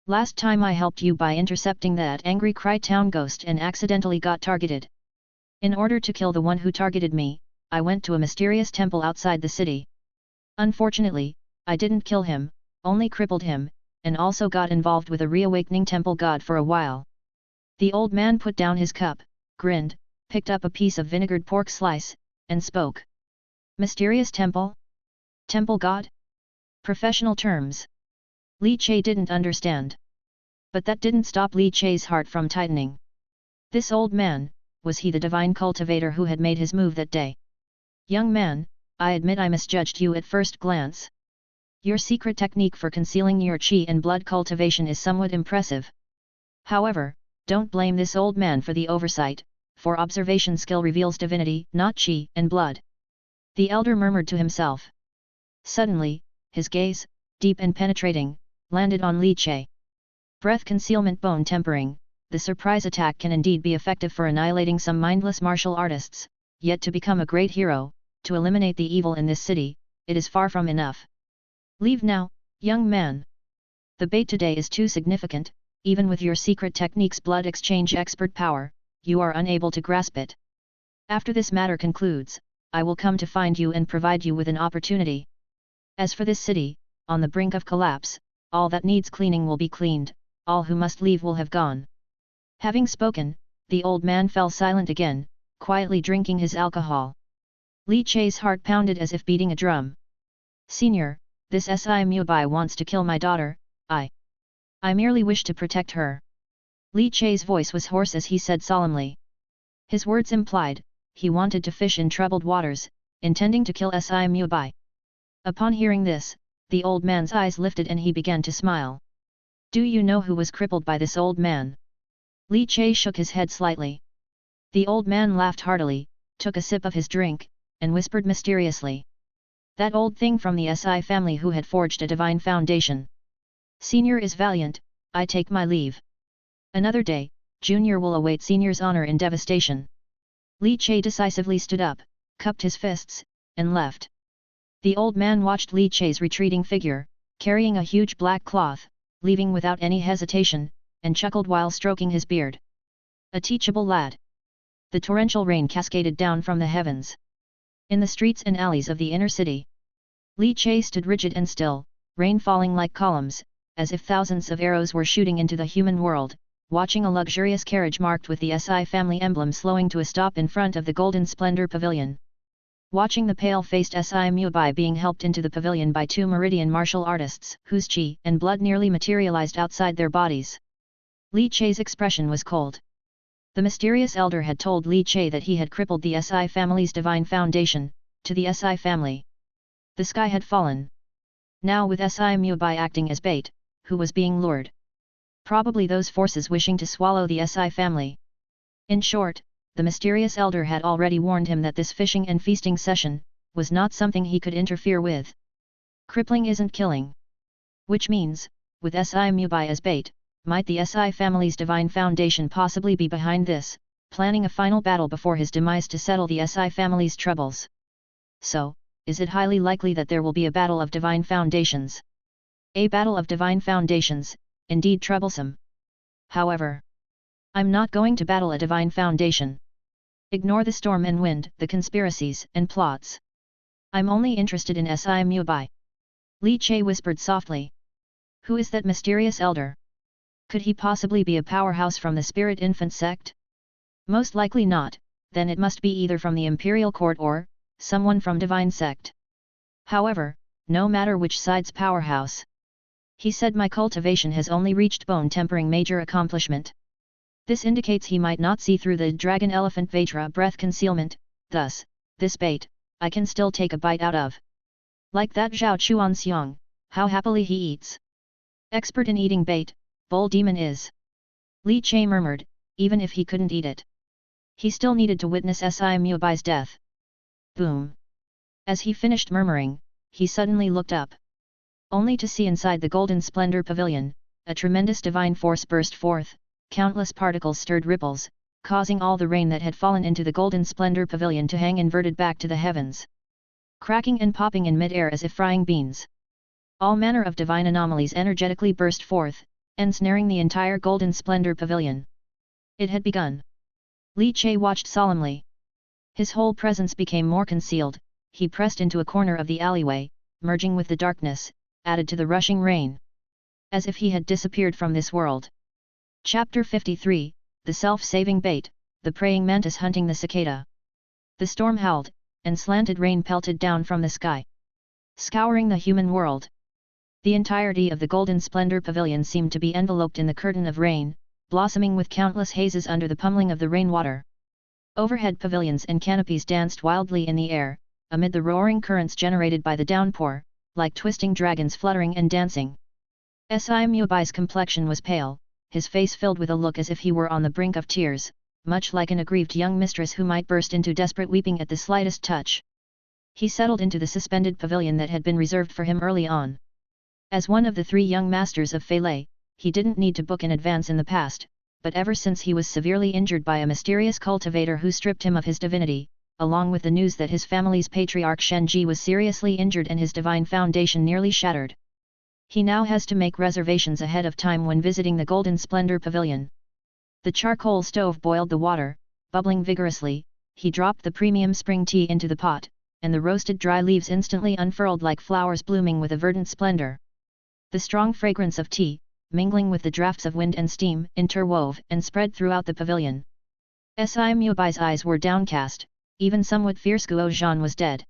Last time I helped you by intercepting that angry Cry Town ghost and accidentally got targeted. In order to kill the one who targeted me, I went to a mysterious temple outside the city. Unfortunately, I didn't kill him, only crippled him, and also got involved with a reawakening temple god for a while." The old man put down his cup, grinned, picked up a piece of vinegared pork slice, and spoke. "Mysterious temple? Temple god? Professional terms." Li Che didn't understand. But that didn't stop Li Che's heart from tightening. This old man, was he the divine cultivator who had made his move that day? "Young man, I admit I misjudged you at first glance. Your secret technique for concealing your qi and blood cultivation is somewhat impressive. However, don't blame this old man for the oversight, for observation skill reveals divinity, not qi and blood." The elder murmured to himself. Suddenly, his gaze, deep and penetrating, landed on Li Che. Breath concealment, bone tempering. The surprise attack can indeed be effective for annihilating some mindless martial artists, yet to become a great hero, to eliminate the evil in this city, it is far from enough. "Leave now, young man. The bait today is too significant, even with your secret technique's blood exchange expert power, you are unable to grasp it. After this matter concludes, I will come to find you and provide you with an opportunity. As for this city, on the brink of collapse, all that needs cleaning will be cleaned, all who must leave will have gone." Having spoken, the old man fell silent again, quietly drinking his alcohol. Li Che's heart pounded as if beating a drum. "Senior, this Si Mubai wants to kill my daughter. I merely wish to protect her." Li Che's voice was hoarse as he said solemnly. His words implied, he wanted to fish in troubled waters, intending to kill Si Mubai. Upon hearing this, the old man's eyes lifted and he began to smile. "Do you know who was crippled by this old man?" Li Che shook his head slightly. The old man laughed heartily, took a sip of his drink, and whispered mysteriously. "That old thing from the Si family who had forged a divine foundation. Senior is valiant, I take my leave. Another day, Junior will await Senior's honor in devastation." Li Che decisively stood up, cupped his fists, and left. The old man watched Li Che's retreating figure, carrying a huge black cloth, leaving without any hesitation, and chuckled while stroking his beard. A teachable lad. The torrential rain cascaded down from the heavens. In the streets and alleys of the inner city, Li Che stood rigid and still, rain falling like columns, as if thousands of arrows were shooting into the human world, watching a luxurious carriage marked with the Si family emblem slowing to a stop in front of the Golden Splendor Pavilion. Watching the pale-faced Si Mubai being helped into the pavilion by two Meridian martial artists whose qi and blood nearly materialized outside their bodies. Li Che's expression was cold. The mysterious elder had told Li Che that he had crippled the Si family's divine foundation, to the Si family. The sky had fallen. Now with Si Mubai acting as bait, who was being lured? Probably those forces wishing to swallow the Si family. In short, the mysterious elder had already warned him that this fishing and feasting session was not something he could interfere with. Crippling isn't killing. Which means, with Si Mubai as bait, might the Si family's divine foundation possibly be behind this, planning a final battle before his demise to settle the Si family's troubles? So, is it highly likely that there will be a battle of divine foundations? A battle of divine foundations, indeed troublesome. However, I'm not going to battle a divine foundation. Ignore the storm and wind, the conspiracies and plots. I'm only interested in Si Mubai. Li Che whispered softly. Who is that mysterious elder? Could he possibly be a powerhouse from the Spirit Infant sect? Most likely not, then it must be either from the Imperial Court or someone from Divine sect. However, no matter which side's powerhouse. He said my cultivation has only reached bone tempering major accomplishment. This indicates he might not see through the dragon elephant Vajra breath concealment, thus, this bait, I can still take a bite out of. Like that Zhao Chuanxiang, how happily he eats. Expert in eating bait, Bull Demon is. Li Che murmured, even if he couldn't eat it. He still needed to witness Si Mubai's death. Boom. As he finished murmuring, he suddenly looked up. Only to see inside the Golden Splendor Pavilion, a tremendous divine force burst forth, countless particles stirred ripples, causing all the rain that had fallen into the Golden Splendor Pavilion to hang inverted back to the heavens. Cracking and popping in mid-air as if frying beans. All manner of divine anomalies energetically burst forth, ensnaring the entire Golden Splendor Pavilion. It had begun. Li Che watched solemnly. His whole presence became more concealed, he pressed into a corner of the alleyway, merging with the darkness, added to the rushing rain. As if he had disappeared from this world. Chapter 53, The Self-Saving Bait, The Praying Mantis Hunting the Cicada. The storm howled, and slanted rain pelted down from the sky, scouring the human world. The entirety of the Golden Splendor Pavilion seemed to be enveloped in the curtain of rain, blossoming with countless hazes under the pummeling of the rainwater. Overhead pavilions and canopies danced wildly in the air, amid the roaring currents generated by the downpour, like twisting dragons fluttering and dancing. Si Mubai's complexion was pale, his face filled with a look as if he were on the brink of tears, much like an aggrieved young mistress who might burst into desperate weeping at the slightest touch. He settled into the suspended pavilion that had been reserved for him early on. As one of the 3 young masters of Feilei, he didn't need to book in advance in the past, but ever since he was severely injured by a mysterious cultivator who stripped him of his divinity, along with the news that his family's patriarch Shenji was seriously injured and his divine foundation nearly shattered. He now has to make reservations ahead of time when visiting the Golden Splendor Pavilion. The charcoal stove boiled the water, bubbling vigorously, he dropped the premium spring tea into the pot, and the roasted dry leaves instantly unfurled like flowers blooming with a verdant splendor. The strong fragrance of tea, mingling with the drafts of wind and steam, interwove and spread throughout the pavilion. Si Mubai's eyes were downcast, even somewhat fierce. Guo Zhan was dead.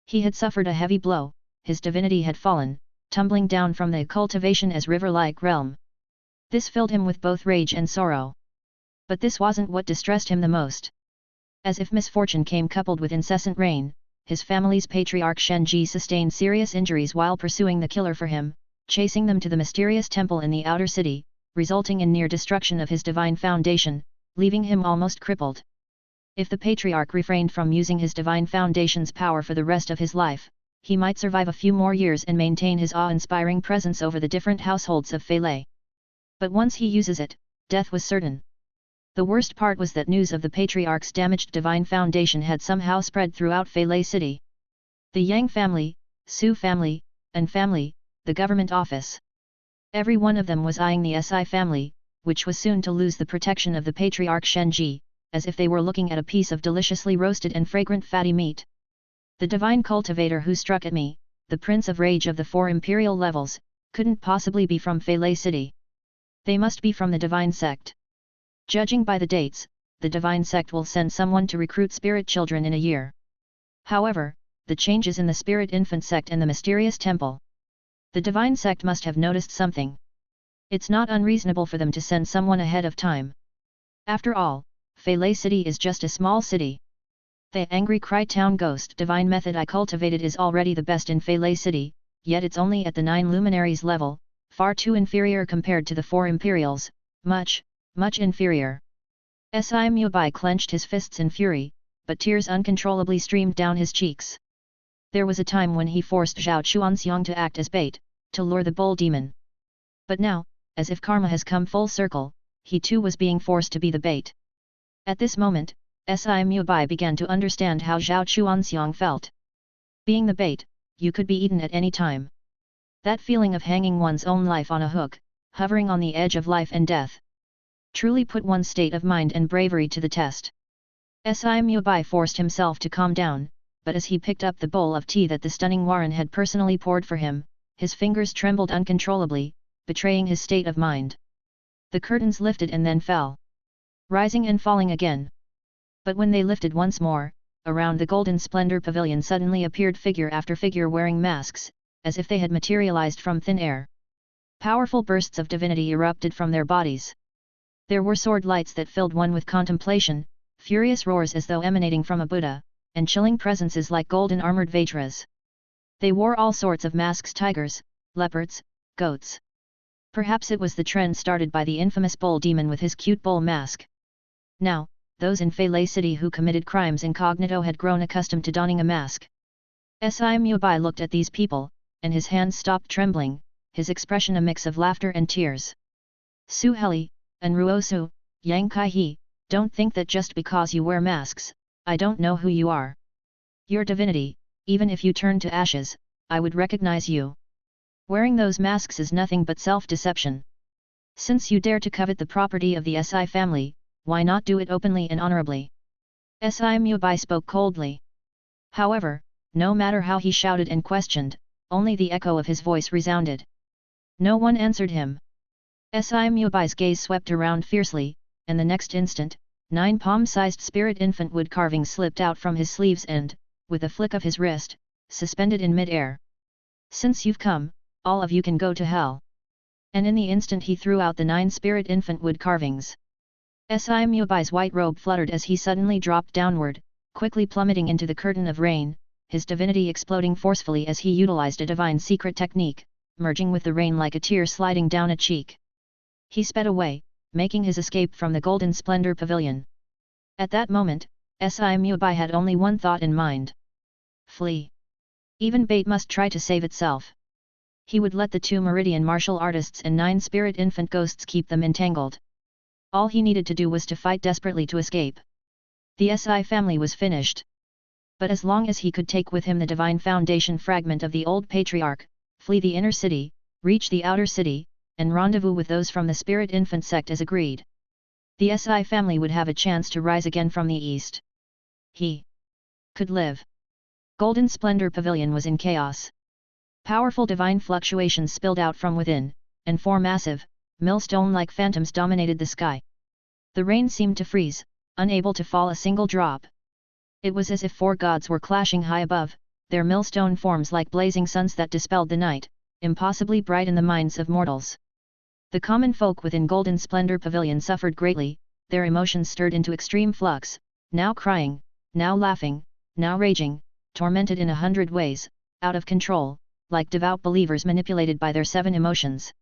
He had suffered a heavy blow, his divinity had fallen, tumbling down from the cultivation as river-like realm. This filled him with both rage and sorrow. But this wasn't what distressed him the most. As if misfortune came coupled with incessant rain, his family's patriarch Shenji sustained serious injuries while pursuing the killer for him, chasing them to the mysterious temple in the outer city, resulting in near destruction of his divine foundation, leaving him almost crippled. If the patriarch refrained from using his divine foundation's power for the rest of his life, he might survive a few more years and maintain his awe-inspiring presence over the different households of Feilei. But once he uses it, death was certain. The worst part was that news of the patriarch's damaged divine foundation had somehow spread throughout Feilei City. The Yang family, Su family, and family, the government office. Every one of them was eyeing the Si family, which was soon to lose the protection of the patriarch Shenji, as if they were looking at a piece of deliciously roasted and fragrant fatty meat. The divine cultivator who struck at me, the prince of rage of the 4 imperial levels, couldn't possibly be from Feilei City. They must be from the divine sect. Judging by the dates, the divine sect will send someone to recruit spirit children in a year. However, the changes in the spirit infant sect and the mysterious temple. The divine sect must have noticed something. It's not unreasonable for them to send someone ahead of time. After all, Feilei City is just a small city. The angry cry town ghost divine method I cultivated is already the best in Feilei City, yet it's only at the 9 luminaries level, far too inferior compared to the 4 imperials, much inferior. Si Mubai clenched his fists in fury, but tears uncontrollably streamed down his cheeks. There was a time when he forced Zhao Chuanxiang to act as bait, to lure the bull demon. But now, as if karma has come full circle, he too was being forced to be the bait. At this moment, Si Mubai began to understand how Zhao Chuanxiang felt. Being the bait, you could be eaten at any time. That feeling of hanging one's own life on a hook, hovering on the edge of life and death, truly put one's state of mind and bravery to the test. Si Mubai forced himself to calm down, but as he picked up the bowl of tea that the stunning Warren had personally poured for him, his fingers trembled uncontrollably, betraying his state of mind. The curtains lifted and then fell, rising and falling again. But when they lifted once more, around the golden splendor pavilion suddenly appeared figure after figure wearing masks, as if they had materialized from thin air. Powerful bursts of divinity erupted from their bodies. There were sword lights that filled one with contemplation, furious roars as though emanating from a Buddha, and chilling presences like golden armored Vaitras. They wore all sorts of masks: tigers, leopards, goats. Perhaps it was the trend started by the infamous bull demon with his cute bull mask. Now, those in Fei City who committed crimes incognito had grown accustomed to donning a mask. Si Mubai looked at these people, and his hands stopped trembling, his expression a mix of laughter and tears. Su Heli, and Ruosu, Yang Kai He, don't think that just because you wear masks, I don't know who you are. Your divinity, even if you turn to ashes, I would recognize you. Wearing those masks is nothing but self-deception. Since you dare to covet the property of the Si family, why not do it openly and honorably? Si Mubai spoke coldly. However, no matter how he shouted and questioned, only the echo of his voice resounded. No one answered him. Si Mubai's gaze swept around fiercely, and the next instant, 9 palm-sized spirit infant wood carvings slipped out from his sleeves and, with a flick of his wrist, suspended in mid-air. Since you've come, all of you can go to hell. And in the instant he threw out the 9 spirit infant wood carvings. Si Mubai's white robe fluttered as he suddenly dropped downward, quickly plummeting into the curtain of rain, his divinity exploding forcefully as he utilized a divine secret technique, merging with the rain like a tear sliding down a cheek. He sped away, making his escape from the golden splendor pavilion. At that moment, Si Mubai had only one thought in mind. Flee. Even bait must try to save itself. He would let the 2 meridian martial artists and 9 spirit infant ghosts keep them entangled. All he needed to do was to fight desperately to escape. The Si family was finished. But as long as he could take with him the divine foundation fragment of the old patriarch, flee the inner city, reach the outer city, and rendezvous with those from the spirit infant sect as agreed, the Si family would have a chance to rise again from the east. He could live. Golden Splendor Pavilion was in chaos. Powerful divine fluctuations spilled out from within, and 4 massive, millstone-like phantoms dominated the sky. The rain seemed to freeze, unable to fall a single drop. It was as if 4 gods were clashing high above, their millstone forms like blazing suns that dispelled the night, impossibly bright in the minds of mortals. The common folk within Golden Splendor Pavilion suffered greatly, their emotions stirred into extreme flux, now crying, now laughing, now raging, tormented in 100 ways, out of control, like devout believers manipulated by their 7 emotions.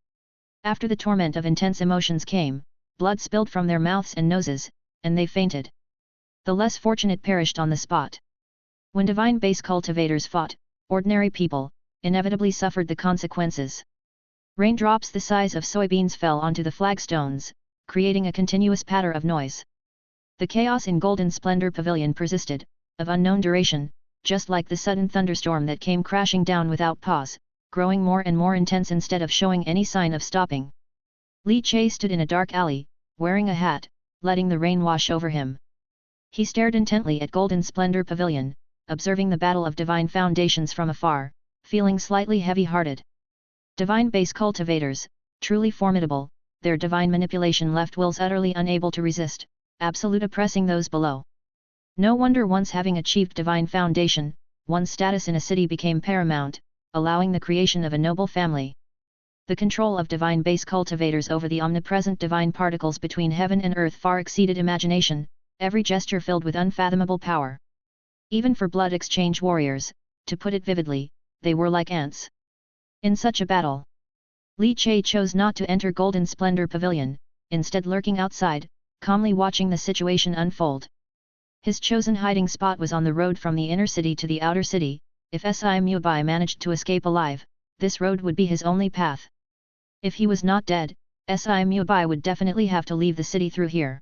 After the torment of intense emotions came, blood spilled from their mouths and noses, and they fainted. The less fortunate perished on the spot. When divine base cultivators fought, ordinary people inevitably suffered the consequences. Raindrops the size of soybeans fell onto the flagstones, creating a continuous patter of noise. The chaos in Golden Splendor Pavilion persisted, of unknown duration, just like the sudden thunderstorm that came crashing down without pause, growing more and more intense instead of showing any sign of stopping. Li Che stood in a dark alley, wearing a hat, letting the rain wash over him. He stared intently at Golden Splendor Pavilion, observing the battle of divine foundations from afar, feeling slightly heavy-hearted. Divine base cultivators, truly formidable, their divine manipulation left wills utterly unable to resist, absolute oppressing those below. No wonder once having achieved divine foundation, one's status in a city became paramount, allowing the creation of a noble family. The control of divine base cultivators over the omnipresent divine particles between heaven and earth far exceeded imagination, every gesture filled with unfathomable power. Even for blood exchange warriors, to put it vividly, they were like ants. In such a battle, Li Che chose not to enter Golden Splendor Pavilion, instead lurking outside, calmly watching the situation unfold. His chosen hiding spot was on the road from the inner city to the outer city. If Si Mubai managed to escape alive, this road would be his only path. If he was not dead, Si Mubai would definitely have to leave the city through here.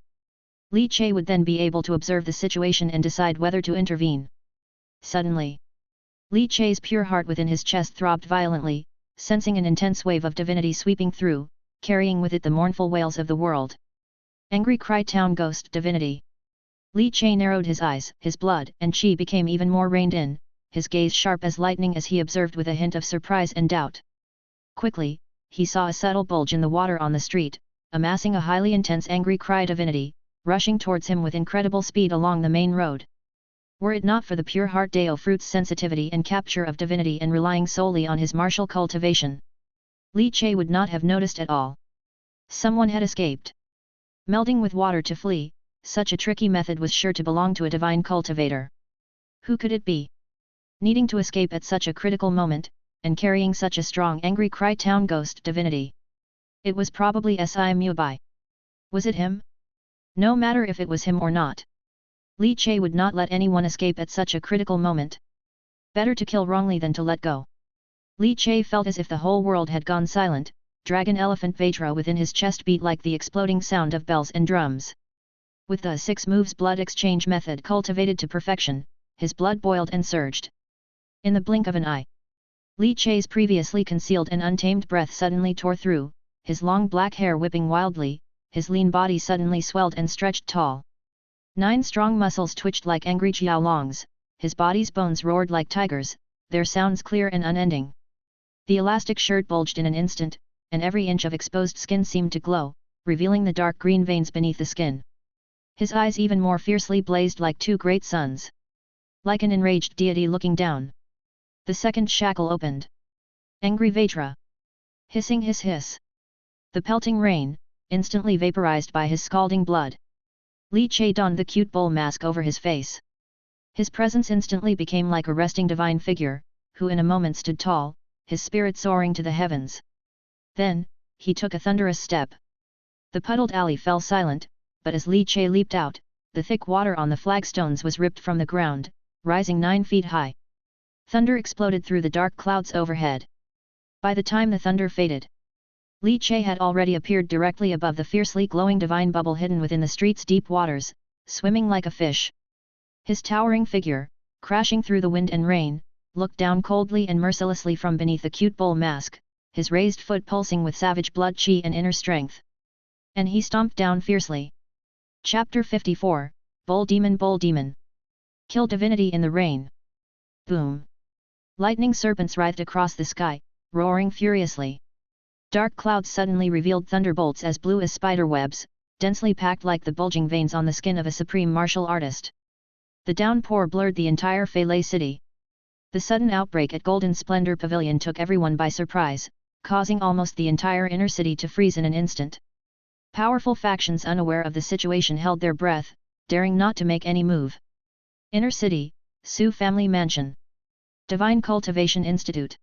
Li Che would then be able to observe the situation and decide whether to intervene. Suddenly, Li Che's pure heart within his chest throbbed violently, sensing an intense wave of divinity sweeping through, carrying with it the mournful wails of the world. Angry Cry Town Ghost Divinity. Li Che narrowed his eyes, his blood and chi became even more reined in, his gaze sharp as lightning as he observed with a hint of surprise and doubt. Quickly, he saw a subtle bulge in the water on the street, amassing a highly intense angry cry divinity, rushing towards him with incredible speed along the main road. Were it not for the pure heart Dao fruit's sensitivity and capture of divinity and relying solely on his martial cultivation, Li Che would not have noticed at all. Someone had escaped. Melding with water to flee, such a tricky method was sure to belong to a divine cultivator. Who could it be? Needing to escape at such a critical moment, and carrying such a strong angry cry town ghost divinity. It was probably Si Mubai. Was it him? No matter if it was him or not. Li Che would not let anyone escape at such a critical moment. Better to kill wrongly than to let go. Li Che felt as if the whole world had gone silent, dragon elephant Vajra within his chest beat like the exploding sound of bells and drums. With the 6 moves blood exchange method cultivated to perfection, his blood boiled and surged. In the blink of an eye, Li Che's previously concealed and untamed breath suddenly tore through, his long black hair whipping wildly, his lean body suddenly swelled and stretched tall. 9 strong muscles twitched like angry xiaolongs, his body's bones roared like tigers, their sounds clear and unending. The elastic shirt bulged in an instant, and every inch of exposed skin seemed to glow, revealing the dark green veins beneath the skin. His eyes even more fiercely blazed like 2 great suns. Like an enraged deity looking down. The second shackle opened. Angry Vajra. Hissing his hiss. The pelting rain, instantly vaporized by his scalding blood. Li Che donned the cute bull mask over his face. His presence instantly became like a resting divine figure, who in a moment stood tall, his spirit soaring to the heavens. Then, he took a thunderous step. The puddled alley fell silent, but as Li Che leaped out, the thick water on the flagstones was ripped from the ground, rising 9 feet high. Thunder exploded through the dark clouds overhead. By the time the thunder faded, Li Che had already appeared directly above the fiercely glowing divine bubble hidden within the street's deep waters, swimming like a fish. His towering figure, crashing through the wind and rain, looked down coldly and mercilessly from beneath the cute bull mask, his raised foot pulsing with savage blood chi and inner strength. And he stomped down fiercely. Chapter 54, Bull Demon. Kill divinity in the rain. Boom. Lightning serpents writhed across the sky, roaring furiously. Dark clouds suddenly revealed thunderbolts as blue as spiderwebs, densely packed like the bulging veins on the skin of a supreme martial artist. The downpour blurred the entire Feilei city. The sudden outbreak at Golden Splendor Pavilion took everyone by surprise, causing almost the entire inner city to freeze in an instant. Powerful factions unaware of the situation held their breath, daring not to make any move. Inner City, Su Family Mansion. Divine Cultivation Institute.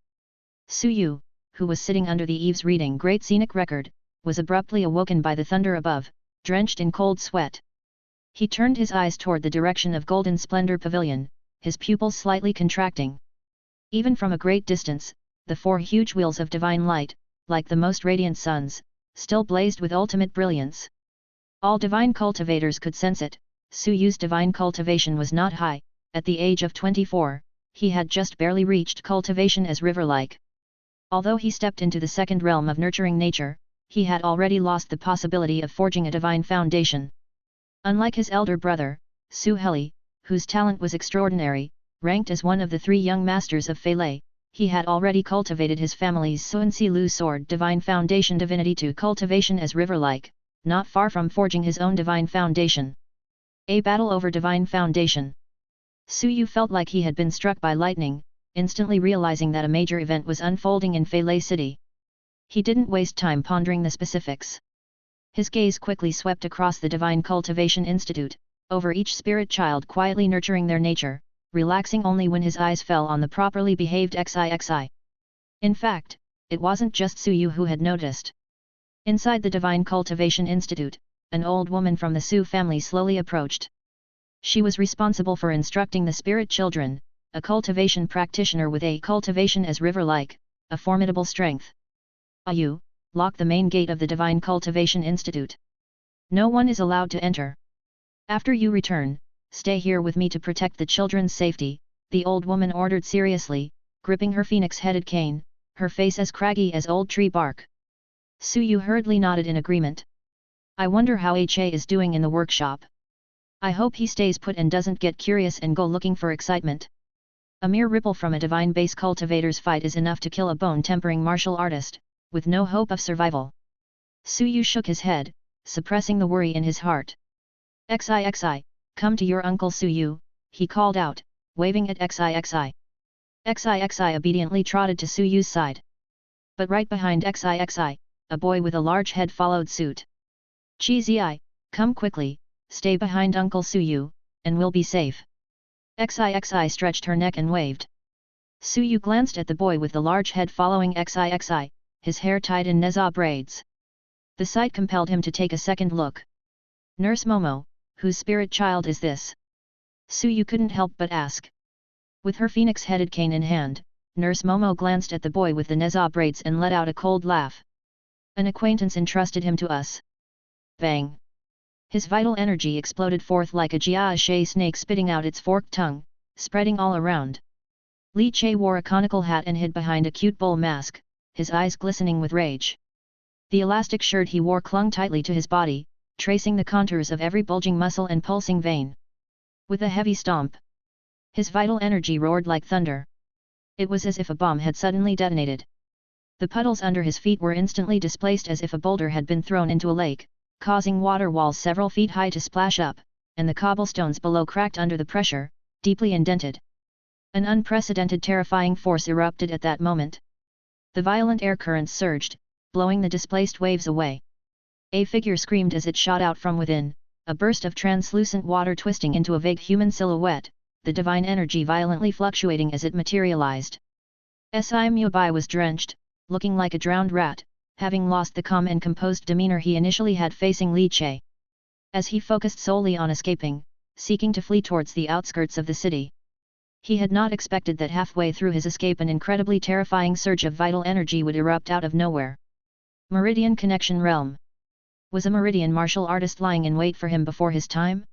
Su Yu, who was sitting under the eaves reading Great Scenic Record, was abruptly awoken by the thunder above, drenched in cold sweat. He turned his eyes toward the direction of Golden Splendor Pavilion, his pupils slightly contracting. Even from a great distance, the 4 huge wheels of divine light, like the most radiant suns, still blazed with ultimate brilliance. All divine cultivators could sense it. Su Yu's divine cultivation was not high. At the age of 24, he had just barely reached cultivation as river-like. Although he stepped into the second realm of nurturing nature, he had already lost the possibility of forging a divine foundation. Unlike his elder brother, Su Heli, whose talent was extraordinary, ranked as one of the 3 young masters of Feilei, he had already cultivated his family's Suansi Lu sword divine foundation divinity to cultivation as river-like, not far from forging his own divine foundation. A battle over divine foundation. Su Yu felt like he had been struck by lightning, instantly realizing that a major event was unfolding in Feilei City. He didn't waste time pondering the specifics. His gaze quickly swept across the Divine Cultivation Institute, over each spirit child quietly nurturing their nature, relaxing only when his eyes fell on the properly behaved XIXI. In fact, it wasn't just Su Yu who had noticed. Inside the Divine Cultivation Institute, an old woman from the Su family slowly approached. She was responsible for instructing the spirit children, a cultivation practitioner with a cultivation as river-like, a formidable strength. Ayu, lock the main gate of the Divine Cultivation Institute. No one is allowed to enter. After you return, stay here with me to protect the children's safety, the old woman ordered seriously, gripping her phoenix-headed cane, her face as craggy as old tree bark. Su Yu hurriedly nodded in agreement. I wonder how Che is doing in the workshop. I hope he stays put and doesn't get curious and go looking for excitement. A mere ripple from a divine base cultivator's fight is enough to kill a bone-tempering martial artist, with no hope of survival. Suyu shook his head, suppressing the worry in his heart. Xixi, come to your uncle Suyu, he called out, waving at Xixi. Xixi obediently trotted to Suyu's side. But right behind Xixi, a boy with a large head followed suit. Chi, come quickly, stay behind Uncle Suyu, and we'll be safe. Xixi stretched her neck and waved. Suyu glanced at the boy with the large head following Xixi, his hair tied in neza braids. The sight compelled him to take a second look. Nurse Momo, whose spirit child is this? Suyu couldn't help but ask. With her phoenix-headed cane in hand, Nurse Momo glanced at the boy with the neza braids and let out a cold laugh. An acquaintance entrusted him to us. Bang! His vital energy exploded forth like a jiaxie snake spitting out its forked tongue, spreading all around. Li Che wore a conical hat and hid behind a cute bull mask, his eyes glistening with rage. The elastic shirt he wore clung tightly to his body, tracing the contours of every bulging muscle and pulsing vein. With a heavy stomp, his vital energy roared like thunder. It was as if a bomb had suddenly detonated. The puddles under his feet were instantly displaced as if a boulder had been thrown into a lake, causing water walls several feet high to splash up, and the cobblestones below cracked under the pressure, deeply indented. An unprecedented terrifying force erupted at that moment. The violent air currents surged, blowing the displaced waves away. A figure screamed as it shot out from within, a burst of translucent water twisting into a vague human silhouette, the divine energy violently fluctuating as it materialized. Si Mubai was drenched, looking like a drowned rat, having lost the calm and composed demeanor he initially had facing Li Che. As he focused solely on escaping, seeking to flee towards the outskirts of the city. He had not expected that halfway through his escape an incredibly terrifying surge of vital energy would erupt out of nowhere. Meridian Connection Realm. Was a Meridian martial artist lying in wait for him before his time?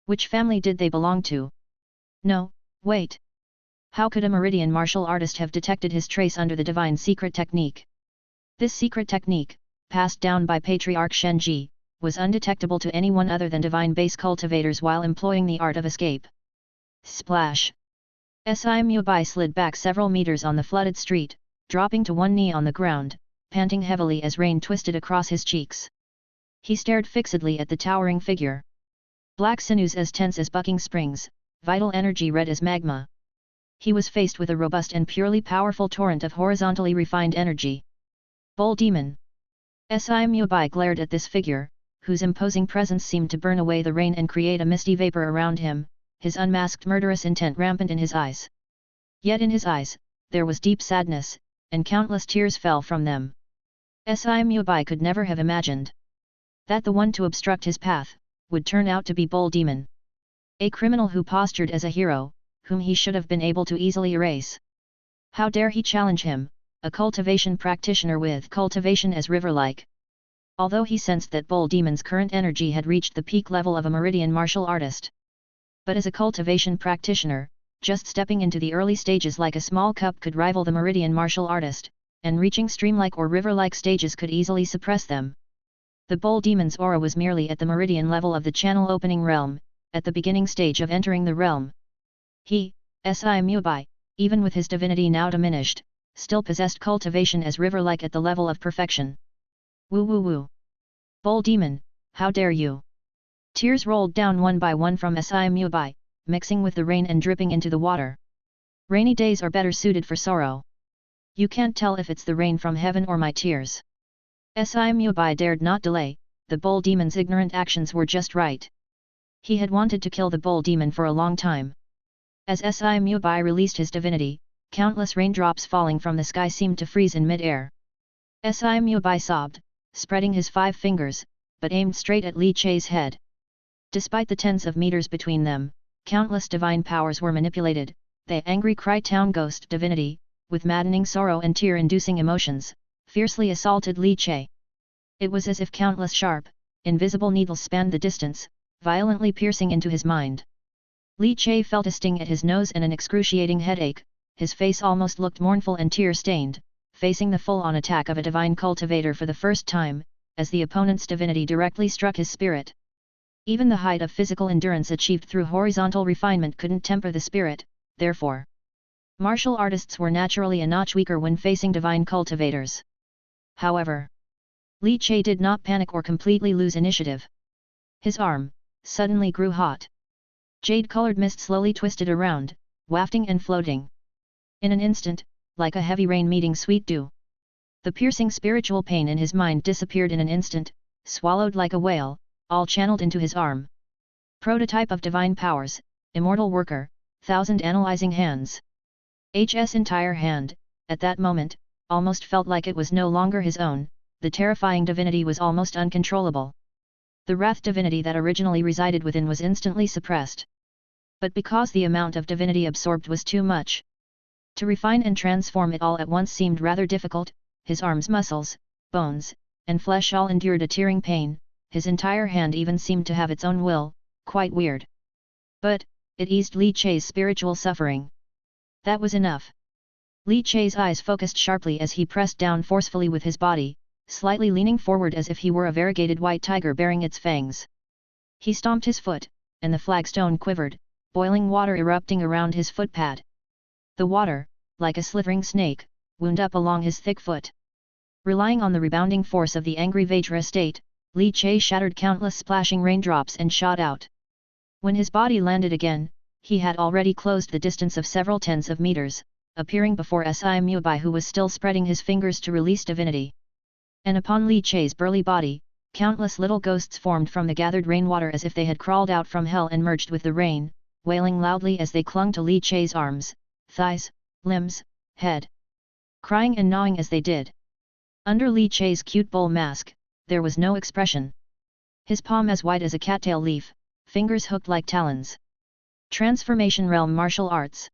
Which family did they belong to? No, wait. How could a Meridian martial artist have detected his trace under the divine secret technique? This secret technique, passed down by Patriarch Shenji, was undetectable to anyone other than divine base cultivators while employing the art of escape. Splash! Si Mubai slid back several meters on the flooded street, dropping to one knee on the ground, panting heavily as rain twisted across his cheeks. He stared fixedly at the towering figure. Black sinews as tense as bucking springs, vital energy red as magma. He was faced with a robust and purely powerful torrent of horizontally refined energy. Bull Demon! Si Mubai glared at this figure, whose imposing presence seemed to burn away the rain and create a misty vapor around him, his unmasked murderous intent rampant in his eyes. Yet in his eyes, there was deep sadness, and countless tears fell from them. Si Mubai could never have imagined that the one to obstruct his path, would turn out to be Bull Demon. A criminal who postured as a hero, whom he should have been able to easily erase. How dare he challenge him, a cultivation practitioner with cultivation as river-like. Although he sensed that Bull Demon's current energy had reached the peak level of a Meridian martial artist. But as a cultivation practitioner, just stepping into the early stages like a small cup could rival the Meridian martial artist, and reaching stream-like or river-like stages could easily suppress them. The Bull Demon's aura was merely at the Meridian level of the channel opening realm, at the beginning stage of entering the realm. He, Si Mubai, even with his divinity now diminished, still possessed cultivation as river-like at the level of perfection. Woo woo woo! Bull Demon, how dare you! Tears rolled down one by one from Si Mubai, mixing with the rain and dripping into the water. Rainy days are better suited for sorrow. You can't tell if it's the rain from heaven or my tears. Si Mubai dared not delay, the Bull Demon's ignorant actions were just right. He had wanted to kill the Bull Demon for a long time. As Si Mubai released his divinity, countless raindrops falling from the sky seemed to freeze in mid-air. Si Mubai sobbed, spreading his 5 fingers, but aimed straight at Li Che's head. Despite the tens of meters between them, countless divine powers were manipulated, the angry Cry-Town ghost divinity, with maddening sorrow and tear-inducing emotions, fiercely assaulted Li Che. It was as if countless sharp, invisible needles spanned the distance, violently piercing into his mind. Li Che felt a sting at his nose and an excruciating headache, his face almost looked mournful and tear-stained, facing the full-on attack of a divine cultivator for the first time, as the opponent's divinity directly struck his spirit. Even the height of physical endurance achieved through horizontal refinement couldn't temper the spirit, therefore. Martial artists were naturally a notch weaker when facing divine cultivators. However, Li Che did not panic or completely lose initiative. His arm suddenly grew hot. Jade-colored mist slowly twisted around, wafting and floating. In an instant, like a heavy rain meeting sweet dew. The piercing spiritual pain in his mind disappeared in an instant, swallowed like a whale, all channeled into his arm. Prototype of divine powers, immortal worker, 1,000 analyzing hands. H's entire hand, at that moment, almost felt like it was no longer his own, the terrifying divinity was almost uncontrollable. The wrath divinity that originally resided within was instantly suppressed. But because the amount of divinity absorbed was too much, to refine and transform it all at once seemed rather difficult. His arms, muscles, bones, and flesh all endured a tearing pain, his entire hand even seemed to have its own will, quite weird. But, it eased Li Che's spiritual suffering. That was enough. Li Che's eyes focused sharply as he pressed down forcefully with his body, slightly leaning forward as if he were a variegated white tiger bearing its fangs. He stomped his foot, and the flagstone quivered, boiling water erupting around his footpad. The water, like a slithering snake, wound up along his thick foot. Relying on the rebounding force of the angry Vajra state, Li Che shattered countless splashing raindrops and shot out. When his body landed again, he had already closed the distance of several tens of meters, appearing before Si Mubai, who was still spreading his fingers to release divinity. And upon Li Che's burly body, countless little ghosts formed from the gathered rainwater as if they had crawled out from hell and merged with the rain, wailing loudly as they clung to Li Che's arms, thighs, limbs, head. Crying and gnawing as they did. Under Li Che's cute bull mask, there was no expression. His palm as white as a cattail leaf, fingers hooked like talons. Transformation Realm Martial Arts.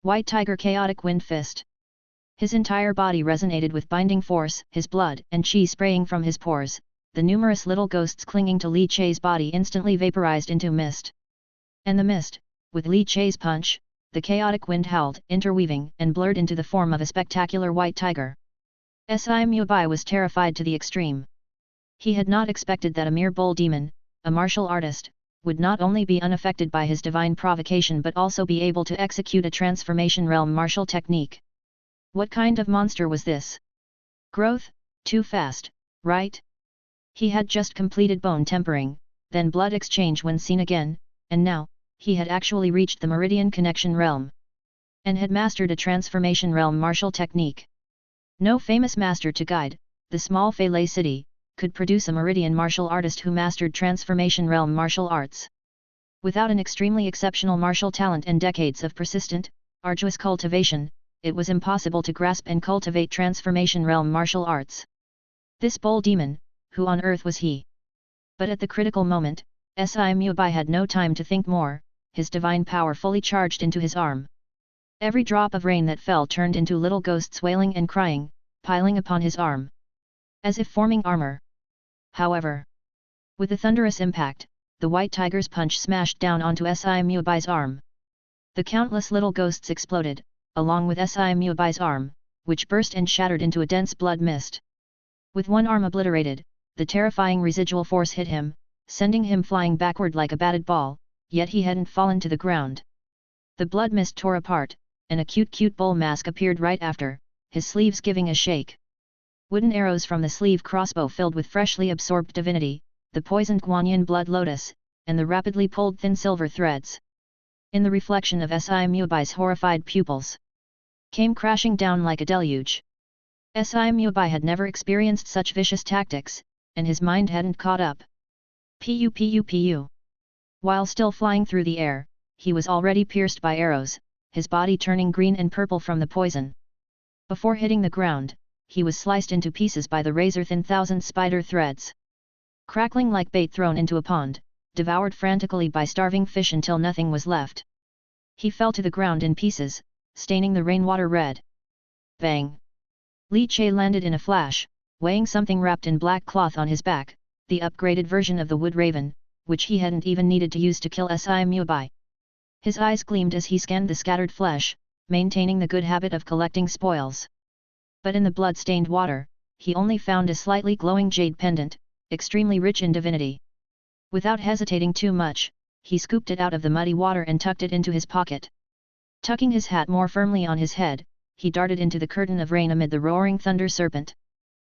White Tiger Chaotic Wind Fist. His entire body resonated with binding force, his blood and chi spraying from his pores, the numerous little ghosts clinging to Li Che's body instantly vaporized into mist. And the mist, with Li Che's punch, the chaotic wind howled, interweaving and blurred into the form of a spectacular white tiger. Si Mubai was terrified to the extreme. He had not expected that a mere bull demon, a martial artist, would not only be unaffected by his divine provocation but also be able to execute a transformation realm martial technique. What kind of monster was this? Growth, too fast, right? He had just completed bone tempering, then blood exchange when seen again, and now, he had actually reached the Meridian Connection realm. And had mastered a transformation realm martial technique. No famous master to guide, the small Feilei city, could produce a Meridian martial artist who mastered transformation realm martial arts. Without an extremely exceptional martial talent and decades of persistent, arduous cultivation, it was impossible to grasp and cultivate transformation realm martial arts. This bull demon, who on earth was he? But at the critical moment, Si Mubai had no time to think more, his divine power fully charged into his arm. Every drop of rain that fell turned into little ghosts wailing and crying, piling upon his arm. As if forming armor. However, with a thunderous impact, the white tiger's punch smashed down onto Si Mubai's arm. The countless little ghosts exploded, along with Si Mubai's arm, which burst and shattered into a dense blood mist. With one arm obliterated, the terrifying residual force hit him, sending him flying backward like a batted ball, yet he hadn't fallen to the ground. The blood mist tore apart, and a cute bull mask appeared right after, his sleeves giving a shake. Wooden arrows from the sleeve crossbow filled with freshly absorbed divinity, the poisoned Guanyin blood lotus, and the rapidly pulled thin silver threads. In the reflection of Si Mubai's horrified pupils, came crashing down like a deluge. Si Mubai had never experienced such vicious tactics, and his mind hadn't caught up. Pu. While still flying through the air, he was already pierced by arrows, his body turning green and purple from the poison. Before hitting the ground, he was sliced into pieces by the razor-thin thousand spider threads. Crackling like bait thrown into a pond, devoured frantically by starving fish until nothing was left. He fell to the ground in pieces, staining the rainwater red. Bang! Li Che landed in a flash, weighing something wrapped in black cloth on his back, the upgraded version of the wood raven, which he hadn't even needed to use to kill Si Mubai. His eyes gleamed as he scanned the scattered flesh, maintaining the good habit of collecting spoils. But in the blood-stained water, he only found a slightly glowing jade pendant, extremely rich in divinity. Without hesitating too much, he scooped it out of the muddy water and tucked it into his pocket. Tucking his hat more firmly on his head, he darted into the curtain of rain amid the roaring thunder serpent.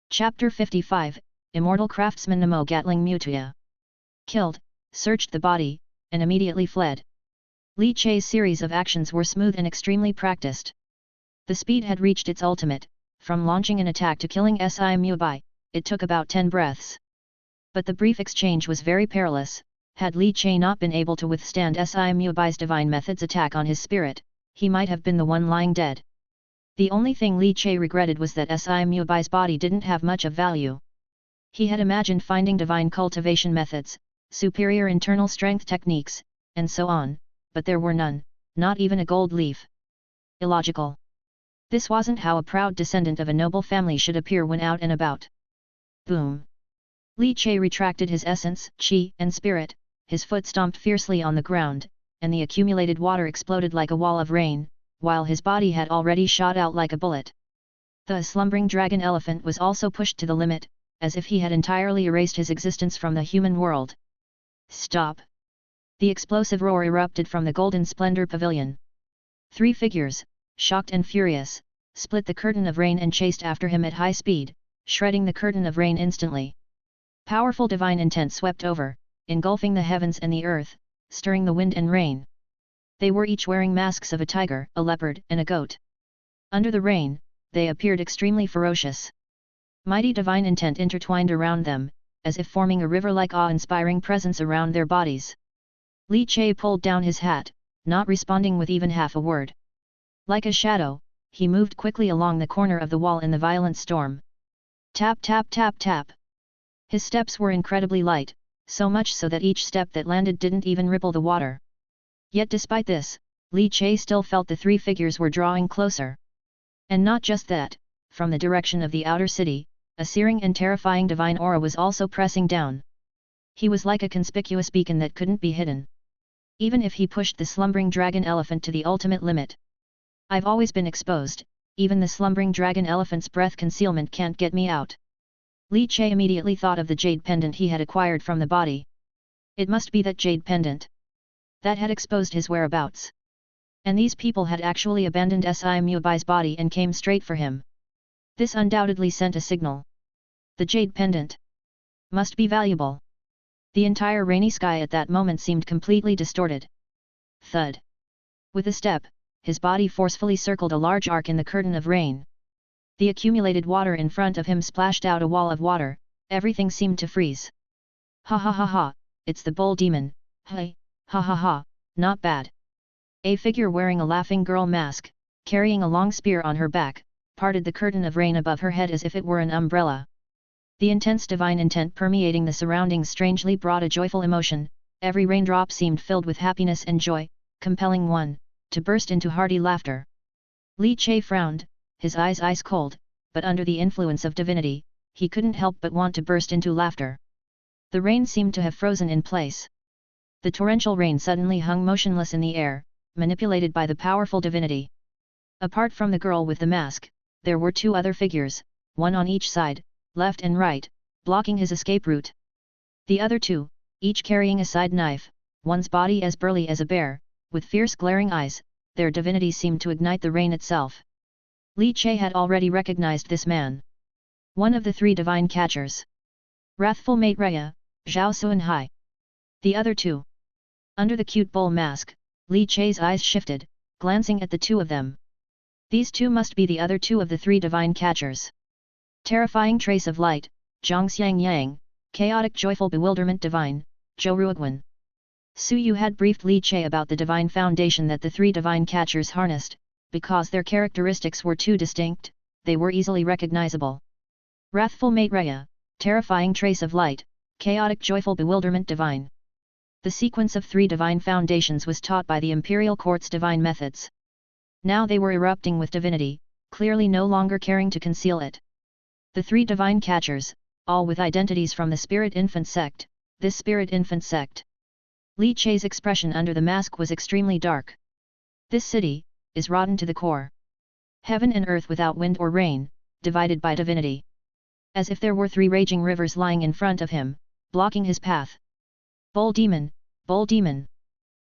Chapter 55, Immortal Craftsman Namo Gatling Mutuya. Killed, searched the body, and immediately fled. Li Che's series of actions were smooth and extremely practiced. The speed had reached its ultimate. From launching an attack to killing Si Mubai, it took about 10 breaths. But the brief exchange was very perilous. Had Li Che not been able to withstand Si Mubai's divine methods attack on his spirit, he might have been the one lying dead. The only thing Li Che regretted was that Si Mubai's body didn't have much of value. He had imagined finding divine cultivation methods, superior internal strength techniques, and so on, but there were none, not even a gold leaf. Illogical. This wasn't how a proud descendant of a noble family should appear when out and about. Boom! Li Che retracted his essence, qi, and spirit, his foot stomped fiercely on the ground, and the accumulated water exploded like a wall of rain, while his body had already shot out like a bullet. The slumbering dragon elephant was also pushed to the limit, as if he had entirely erased his existence from the human world. Stop! The explosive roar erupted from the golden splendor pavilion. 3 figures, shocked and furious, split the curtain of rain and chased after him at high speed, shredding the curtain of rain instantly. Powerful divine intent swept over, engulfing the heavens and the earth, stirring the wind and rain. They were each wearing masks of a tiger, a leopard, and a goat. Under the rain, they appeared extremely ferocious. Mighty divine intent intertwined around them, as if forming a river-like awe-inspiring presence around their bodies. Li Che pulled down his hat, not responding with even half a word. Like a shadow, he moved quickly along the corner of the wall in the violent storm. Tap tap tap tap. His steps were incredibly light, so much so that each step that landed didn't even ripple the water. Yet despite this, Li Che still felt the 3 figures were drawing closer. And not just that, from the direction of the outer city, a searing and terrifying divine aura was also pressing down. He was like a conspicuous beacon that couldn't be hidden. Even if he pushed the slumbering dragon elephant to the ultimate limit. I've always been exposed, even the slumbering dragon elephant's breath concealment can't get me out. Li Che immediately thought of the jade pendant he had acquired from the body. It must be that jade pendant that had exposed his whereabouts. And these people had actually abandoned Si Mubai's body and came straight for him. This undoubtedly sent a signal. The jade pendant must be valuable. The entire rainy sky at that moment seemed completely distorted. Thud! With a step, his body forcefully circled a large arc in the curtain of rain. The accumulated water in front of him splashed out a wall of water, everything seemed to freeze. Ha ha ha ha, it's the bull demon, hey, ha ha ha, not bad. A figure wearing a laughing girl mask, carrying a long spear on her back, parted the curtain of rain above her head as if it were an umbrella. The intense divine intent permeating the surroundings strangely brought a joyful emotion, every raindrop seemed filled with happiness and joy, compelling one to burst into hearty laughter. Li Che frowned, his eyes ice cold, but under the influence of divinity, he couldn't help but want to burst into laughter. The rain seemed to have frozen in place. The torrential rain suddenly hung motionless in the air, manipulated by the powerful divinity. Apart from the girl with the mask, there were 2 other figures, one on each side, left and right, blocking his escape route. The other 2, each carrying a side knife, one's body as burly as a bear, with fierce glaring eyes, their divinity seemed to ignite the rain itself. Li Che had already recognized this man. One of the 3 divine catchers. Wrathful mate Rhea, Zhao Suanhai. The other 2. Under the cute bull mask, Li Che's eyes shifted, glancing at the 2 of them. These 2 must be the other 2 of the 3 divine catchers. Terrifying trace of light, Zhongxiang Yang, chaotic joyful bewilderment divine, Zhou Ruoguan. Su Yu had briefed Li Che about the divine foundation that the 3 divine catchers harnessed, because their characteristics were too distinct, they were easily recognizable. Wrathful mate Rhea, terrifying trace of light, chaotic joyful bewilderment divine. The sequence of 3 divine foundations was taught by the imperial court's divine methods. Now they were erupting with divinity, clearly no longer caring to conceal it. The 3 divine catchers, all with identities from the Spirit Infant sect, this Spirit Infant sect. Li Che's expression under the mask was extremely dark. This city is rotten to the core. Heaven and earth without wind or rain, divided by divinity. As if there were 3 raging rivers lying in front of him, blocking his path. Bull demon, bull demon.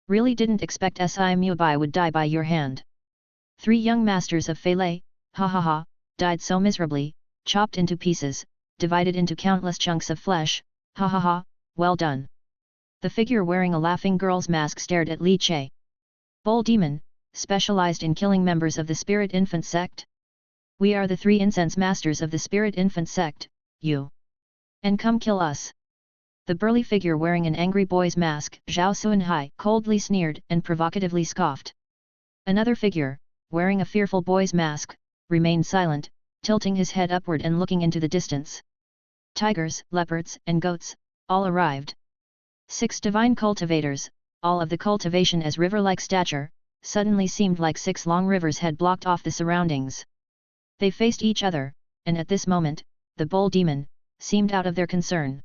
Really didn't expect Si Mubai would die by your hand. 3 young masters of Fei Lei, ha ha ha, died so miserably, chopped into pieces, divided into countless chunks of flesh, ha ha ha, well done. The figure wearing a laughing girl's mask stared at Li Che. Bull demon, specialized in killing members of the Spirit Infant sect? We are the 3 incense masters of the Spirit Infant sect, you. And come kill us. The burly figure wearing an angry boy's mask, Zhao Suanhai, coldly sneered and provocatively scoffed. Another figure, wearing a fearful boy's mask, remained silent, tilting his head upward and looking into the distance. Tigers, leopards, and goats, all arrived. 6 divine cultivators, all of the cultivation as river-like stature, suddenly seemed like 6 long rivers had blocked off the surroundings. They faced each other, and at this moment, the bull demon, seemed out of their concern.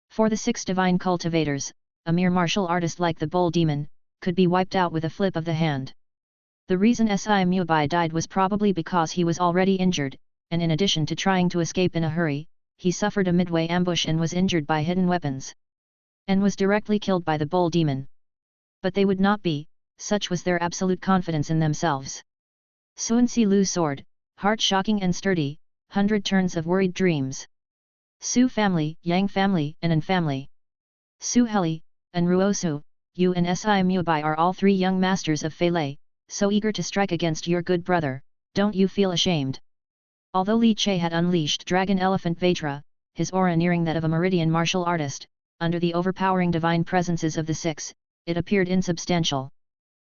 For the 6 divine cultivators, a mere martial artist like the bull demon, could be wiped out with a flip of the hand. The reason Si Mubai died was probably because he was already injured, and in addition to trying to escape in a hurry, he suffered a midway ambush and was injured by hidden weapons. And was directly killed by the bull demon. But they would not be, such was their absolute confidence in themselves. Sun Si Lu's sword, heart-shocking and sturdy, 100 turns of worried dreams. Su family, Yang family, and An family. Su Heli, and Ruosu, you and Si Mubai are all 3 young masters of Fei Lei, so eager to strike against your good brother, don't you feel ashamed? Although Li Che had unleashed Dragon Elephant Vajra, his aura nearing that of a meridian martial artist, under the overpowering divine presences of the 6, it appeared insubstantial.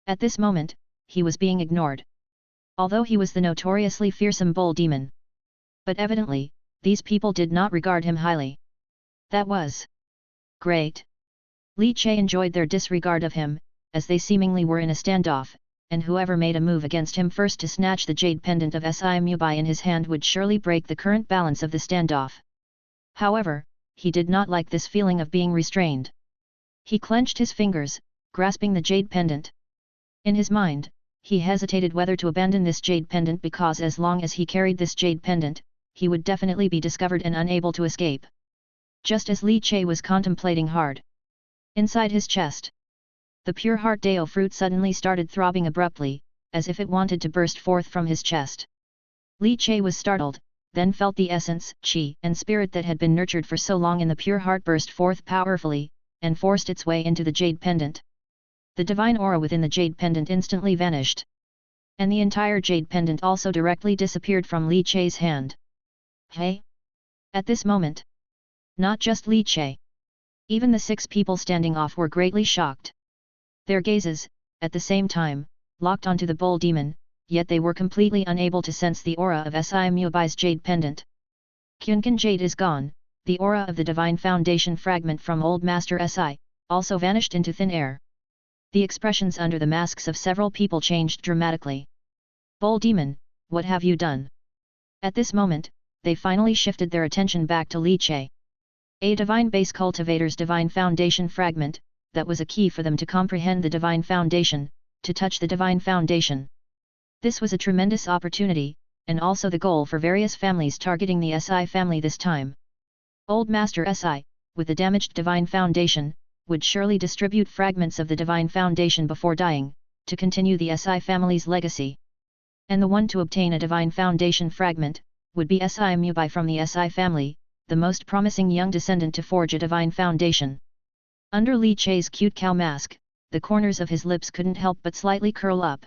At this moment, he was being ignored. Although he was the notoriously fearsome bull demon. But evidently, these people did not regard him highly. That was great. Li Che enjoyed their disregard of him, as they seemingly were in a standoff, and whoever made a move against him first to snatch the jade pendant of Si Mubai in his hand would surely break the current balance of the standoff. However, he did not like this feeling of being restrained. He clenched his fingers, grasping the jade pendant. In his mind, he hesitated whether to abandon this jade pendant because as long as he carried this jade pendant, he would definitely be discovered and unable to escape. Just as Li Che was contemplating hard. Inside his chest. The pure heart Dao fruit suddenly started throbbing abruptly, as if it wanted to burst forth from his chest. Li Che was startled, then felt the essence, qi, and spirit that had been nurtured for so long in the pure heart burst forth powerfully, and forced its way into the jade pendant. The divine aura within the jade pendant instantly vanished. And the entire jade pendant also directly disappeared from Li Che's hand. Hey? At this moment. Not just Li Che. Even the 6 people standing off were greatly shocked. Their gazes, at the same time, locked onto the bull demon, yet they were completely unable to sense the aura of Si Mubai's jade pendant. Kyunkan jade is gone, the aura of the divine foundation fragment from Old Master Si, also vanished into thin air. The expressions under the masks of several people changed dramatically. Bull demon, what have you done? At this moment, they finally shifted their attention back to Li Che. A divine base cultivator's divine foundation fragment, that was a key for them to comprehend the divine foundation, to touch the divine foundation. This was a tremendous opportunity, and also the goal for various families targeting the Si family this time. Old Master Si, with the damaged divine foundation, would surely distribute fragments of the divine foundation before dying, to continue the Si family's legacy. And the one to obtain a divine foundation fragment, would be Si Mubai from the Si family, the most promising young descendant to forge a divine foundation. Under Li Che's cute cow mask, the corners of his lips couldn't help but slightly curl up.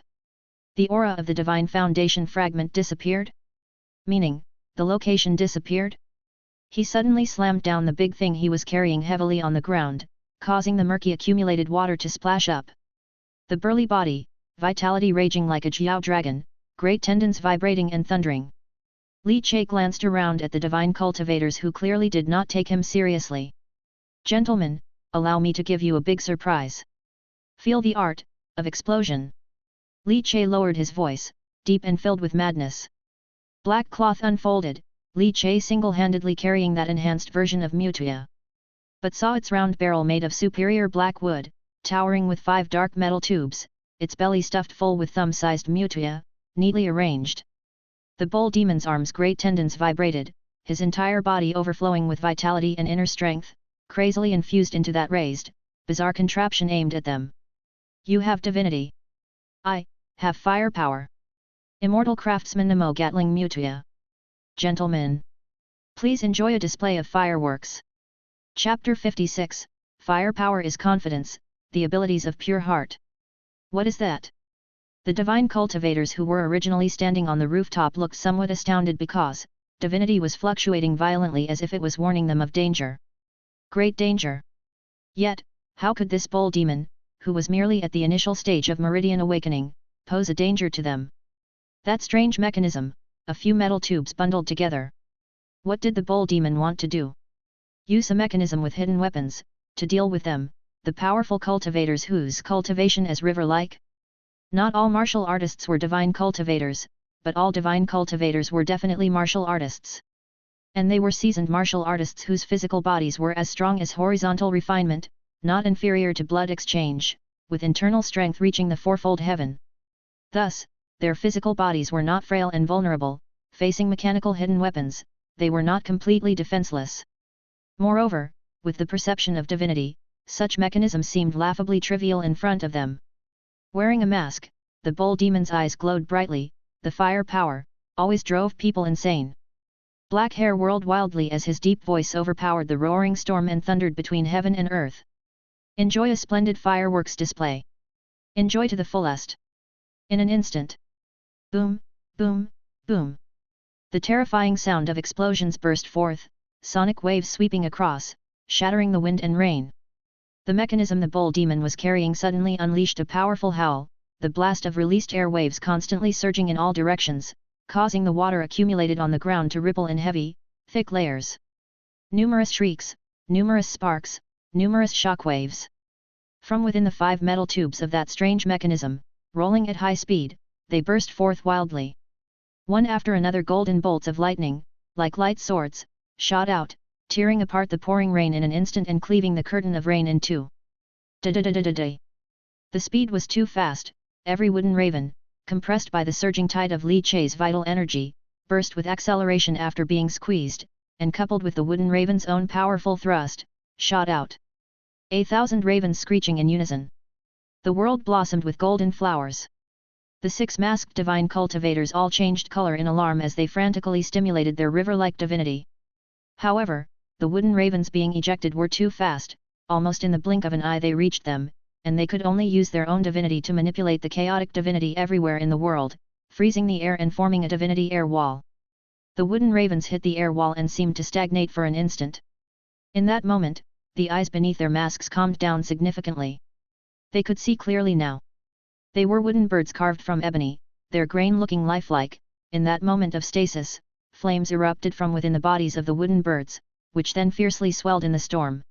The aura of the divine foundation fragment disappeared? Meaning, the location disappeared? He suddenly slammed down the big thing he was carrying heavily on the ground, causing the murky accumulated water to splash up. The burly body, vitality raging like a Jiao dragon, great tendons vibrating and thundering. Li Che glanced around at the divine cultivators who clearly did not take him seriously. Gentlemen, allow me to give you a big surprise. Feel the art of explosion. Li Che lowered his voice, deep and filled with madness. Black cloth unfolded, Li Che single-handedly carrying that enhanced version of Mutia. But saw its round barrel made of superior black wood, towering with 5 dark metal tubes, its belly stuffed full with thumb-sized Mutia, neatly arranged. The bull demon's arms' great tendons vibrated, his entire body overflowing with vitality and inner strength, crazily infused into that raised, bizarre contraption aimed at them. You have divinity. I have firepower. Immortal craftsman Namo Gatling Mutuya. Gentlemen, please enjoy a display of fireworks. Chapter 56, Firepower is Confidence, the Abilities of Pure Heart. What is that? The divine cultivators who were originally standing on the rooftop looked somewhat astounded because divinity was fluctuating violently as if it was warning them of danger. Great danger. Yet, how could this bold demon, who was merely at the initial stage of meridian awakening, pose a danger to them? That strange mechanism, a few metal tubes bundled together. What did the bold demon want to do? Use a mechanism with hidden weapons, to deal with them, the powerful cultivators whose cultivation is river-like? Not all martial artists were divine cultivators, but all divine cultivators were definitely martial artists. And they were seasoned martial artists whose physical bodies were as strong as horizontal refinement, not inferior to blood exchange, with internal strength reaching the fourfold heaven. Thus, their physical bodies were not frail and vulnerable, facing mechanical hidden weapons, they were not completely defenseless. Moreover, with the perception of divinity, such mechanisms seemed laughably trivial in front of them. Wearing a mask, the bold demon's eyes glowed brightly, the fire power, always drove people insane. Black hair whirled wildly as his deep voice overpowered the roaring storm and thundered between heaven and earth. Enjoy a splendid fireworks display. Enjoy to the fullest. In an instant. Boom, boom, boom. The terrifying sound of explosions burst forth, sonic waves sweeping across, shattering the wind and rain. The mechanism the bold demon was carrying suddenly unleashed a powerful howl, the blast of released air waves constantly surging in all directions, causing the water accumulated on the ground to ripple in heavy, thick layers. Numerous shrieks, numerous sparks, numerous shock waves. From within the 5 metal tubes of that strange mechanism, rolling at high speed, they burst forth wildly. One after another golden bolts of lightning, like light swords, shot out, tearing apart the pouring rain in an instant and cleaving the curtain of rain in two. Da-da-da-da-da-da. The speed was too fast, every wooden raven, compressed by the surging tide of Li Che's vital energy, burst with acceleration after being squeezed, and coupled with the wooden raven's own powerful thrust, shot out. 1,000 ravens screeching in unison. The world blossomed with golden flowers. The 6 masked divine cultivators all changed color in alarm as they frantically stimulated their river-like divinity. However, the wooden ravens being ejected were too fast, almost in the blink of an eye they reached them, and they could only use their own divinity to manipulate the chaotic divinity everywhere in the world, freezing the air and forming a divinity air wall. The wooden ravens hit the air wall and seemed to stagnate for an instant. In that moment, the eyes beneath their masks calmed down significantly. They could see clearly now. They were wooden birds carved from ebony, their grain looking lifelike. In that moment of stasis, flames erupted from within the bodies of the wooden birds, which then fiercely swelled in the storm.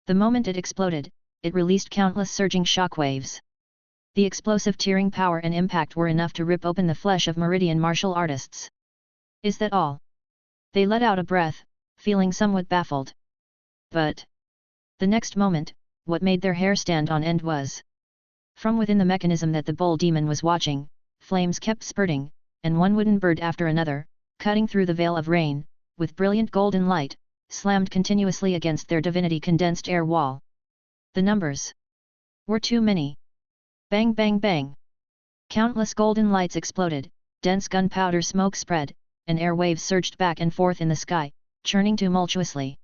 The moment it exploded, it released countless surging shock waves. The explosive tearing power and impact were enough to rip open the flesh of Meridian martial artists. Is that all? They let out a breath, feeling somewhat baffled. But the next moment, what made their hair stand on end was from within the mechanism that the bold demon was watching, flames kept spurting, and one wooden bird after another, cutting through the veil of rain, with brilliant golden light, slammed continuously against their divinity condensed air wall. The numbers were too many. Bang bang bang. Countless golden lights exploded, dense gunpowder smoke spread, and air waves surged back and forth in the sky, churning tumultuously.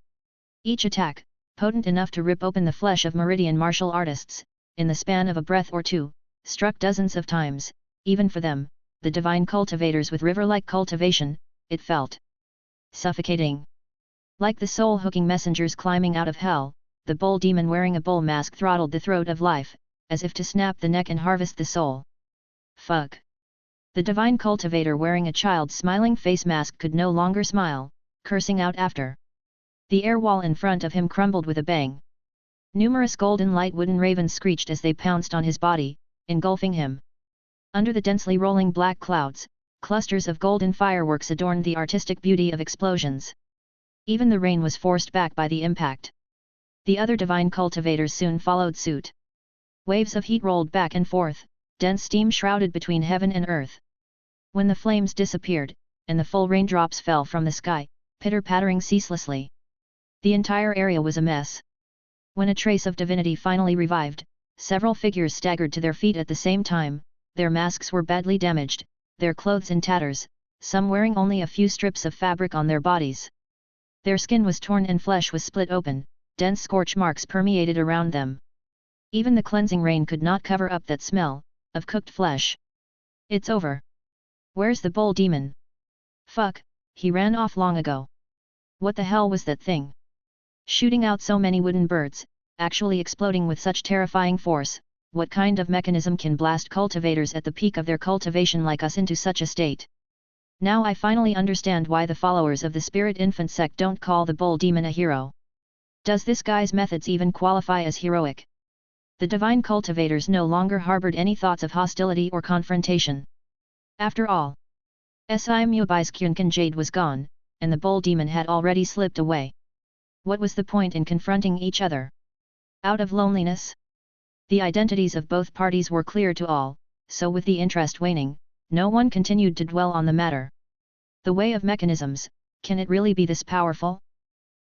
Each attack, potent enough to rip open the flesh of Meridian martial artists, in the span of a breath or two, struck dozens of times. Even for them, the divine cultivators with river-like cultivation, it felt suffocating. Like the soul-hooking messengers climbing out of hell, the bull demon wearing a bull mask throttled the throat of life, as if to snap the neck and harvest the soul. Fuck. The divine cultivator wearing a child's smiling face mask could no longer smile, cursing out after. The air wall in front of him crumbled with a bang. Numerous golden light wooden ravens screeched as they pounced on his body, engulfing him. Under the densely rolling black clouds, clusters of golden fireworks adorned the artistic beauty of explosions. Even the rain was forced back by the impact. The other divine cultivators soon followed suit. Waves of heat rolled back and forth, dense steam shrouded between heaven and earth. When the flames disappeared, and the full raindrops fell from the sky, pitter-pattering ceaselessly, the entire area was a mess. When a trace of divinity finally revived, several figures staggered to their feet at the same time, their masks were badly damaged, their clothes in tatters, some wearing only a few strips of fabric on their bodies. Their skin was torn and flesh was split open, dense scorch marks permeated around them. Even the cleansing rain could not cover up that smell, of cooked flesh. It's over. Where's the bull demon? Fuck, he ran off long ago. What the hell was that thing? Shooting out so many wooden birds, actually exploding with such terrifying force, what kind of mechanism can blast cultivators at the peak of their cultivation like us into such a state? Now I finally understand why the followers of the Spirit Infant sect don't call the bull demon a hero. Does this guy's methods even qualify as heroic? The divine cultivators no longer harbored any thoughts of hostility or confrontation. After all, Immortality Kyunkan Jade was gone, and the bull demon had already slipped away. What was the point in confronting each other? Out of loneliness? The identities of both parties were clear to all, so with the interest waning, no one continued to dwell on the matter. The way of mechanisms, can it really be this powerful?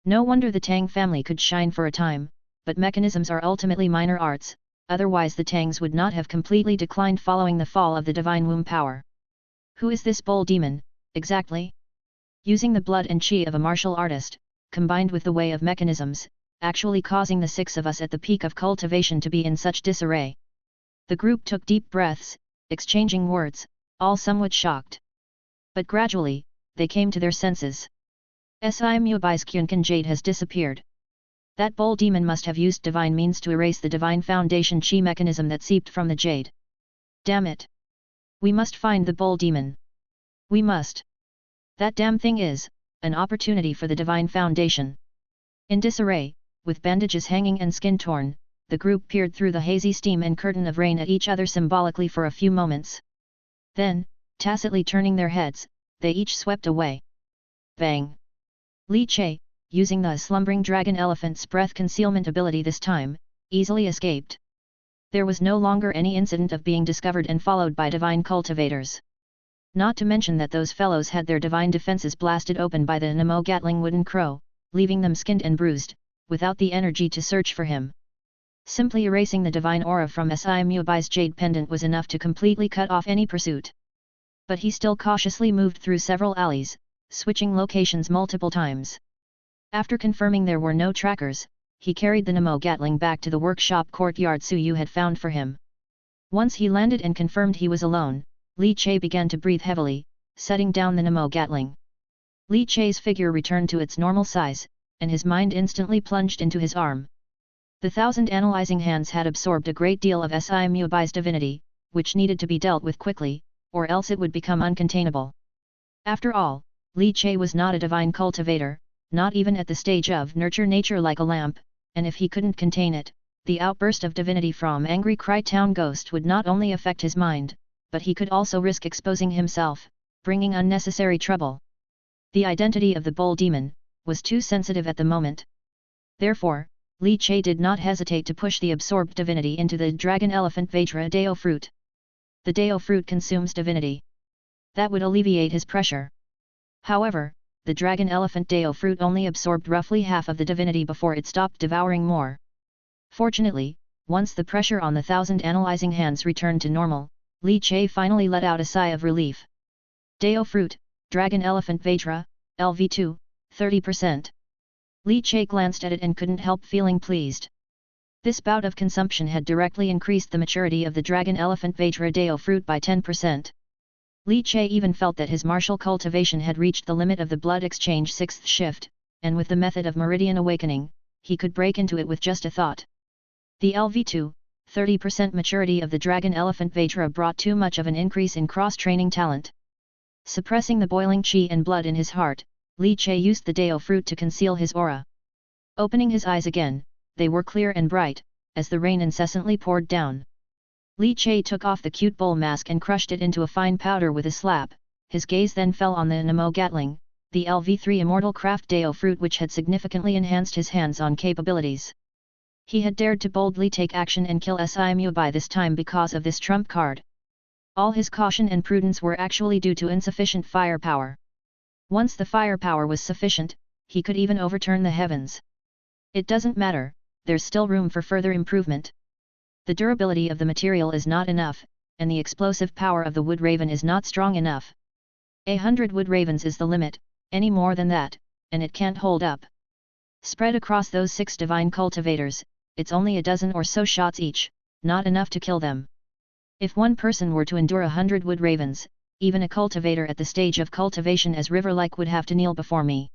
No wonder the Tang family could shine for a time, but mechanisms are ultimately minor arts, otherwise the Tangs would not have completely declined following the fall of the divine womb power. Who is this bull demon, exactly? Using the blood and chi of a martial artist, combined with the way of mechanisms, actually causing the six of us at the peak of cultivation to be in such disarray. The group took deep breaths, exchanging words, all somewhat shocked. But gradually, they came to their senses. Immortality Kyunkan Jade has disappeared. That bull demon must have used divine means to erase the divine foundation chi mechanism that seeped from the jade. Damn it! We must find the bull demon. We must. That damn thing is an opportunity for the divine foundation. In disarray, with bandages hanging and skin torn, the group peered through the hazy steam and curtain of rain at each other symbolically for a few moments. Then, tacitly turning their heads, they each swept away. Bang! Li Che, using the slumbering dragon elephant's breath concealment ability this time, easily escaped. There was no longer any incident of being discovered and followed by divine cultivators. Not to mention that those fellows had their divine defenses blasted open by the Nemo Gatling wooden crow, leaving them skinned and bruised, without the energy to search for him. Simply erasing the divine aura from Immortality's jade pendant was enough to completely cut off any pursuit. But he still cautiously moved through several alleys, switching locations multiple times. After confirming there were no trackers, he carried the Nemo Gatling back to the workshop courtyard Su Yu had found for him. Once he landed and confirmed he was alone, Li Che began to breathe heavily, setting down the Nemo Gatling. Li Che's figure returned to its normal size, and his mind instantly plunged into his arm. The 1,000 analyzing hands had absorbed a great deal of Immortality's divinity, which needed to be dealt with quickly, or else it would become uncontainable. After all, Li Che was not a divine cultivator, not even at the stage of nurture nature like a lamp, and if he couldn't contain it, the outburst of divinity from Angry Cry Town Ghost would not only affect his mind, but he could also risk exposing himself, bringing unnecessary trouble. The identity of the bull demon was too sensitive at the moment. Therefore, Li Che did not hesitate to push the absorbed divinity into the dragon elephant Vajra Deo fruit. The Deo fruit consumes divinity. That would alleviate his pressure. However, the dragon elephant Deo fruit only absorbed roughly half of the divinity before it stopped devouring more. Fortunately, once the pressure on the 1,000 analyzing hands returned to normal, Li Che finally let out a sigh of relief. Deo fruit, dragon elephant Vajra, LV2, 30%. Li Che glanced at it and couldn't help feeling pleased. This bout of consumption had directly increased the maturity of the dragon elephant Vajra Deo fruit by 10%. Li Che even felt that his martial cultivation had reached the limit of the blood exchange 6th shift, and with the method of meridian awakening, he could break into it with just a thought. The LV2, 30% maturity of the dragon elephant Vajra brought too much of an increase in cross-training talent. Suppressing the boiling chi and blood in his heart, Li Che used the Deo fruit to conceal his aura. Opening his eyes again, they were clear and bright, as the rain incessantly poured down. Li Che took off the cute bull mask and crushed it into a fine powder with a slap, his gaze then fell on the Nemo Gatling, the LV3 Immortal Craft Deo fruit which had significantly enhanced his hands-on capabilities. He had dared to boldly take action and kill Immortality this time because of this trump card. All his caution and prudence were actually due to insufficient firepower. Once the firepower was sufficient, he could even overturn the heavens. It doesn't matter, there's still room for further improvement. The durability of the material is not enough, and the explosive power of the wood raven is not strong enough. 100 wood ravens is the limit, any more than that, and it can't hold up. Spread across those 6 divine cultivators, it's only a dozen or so shots each, not enough to kill them. If one person were to endure 100 wood ravens, even a cultivator at the stage of cultivation as river-like would have to kneel before me.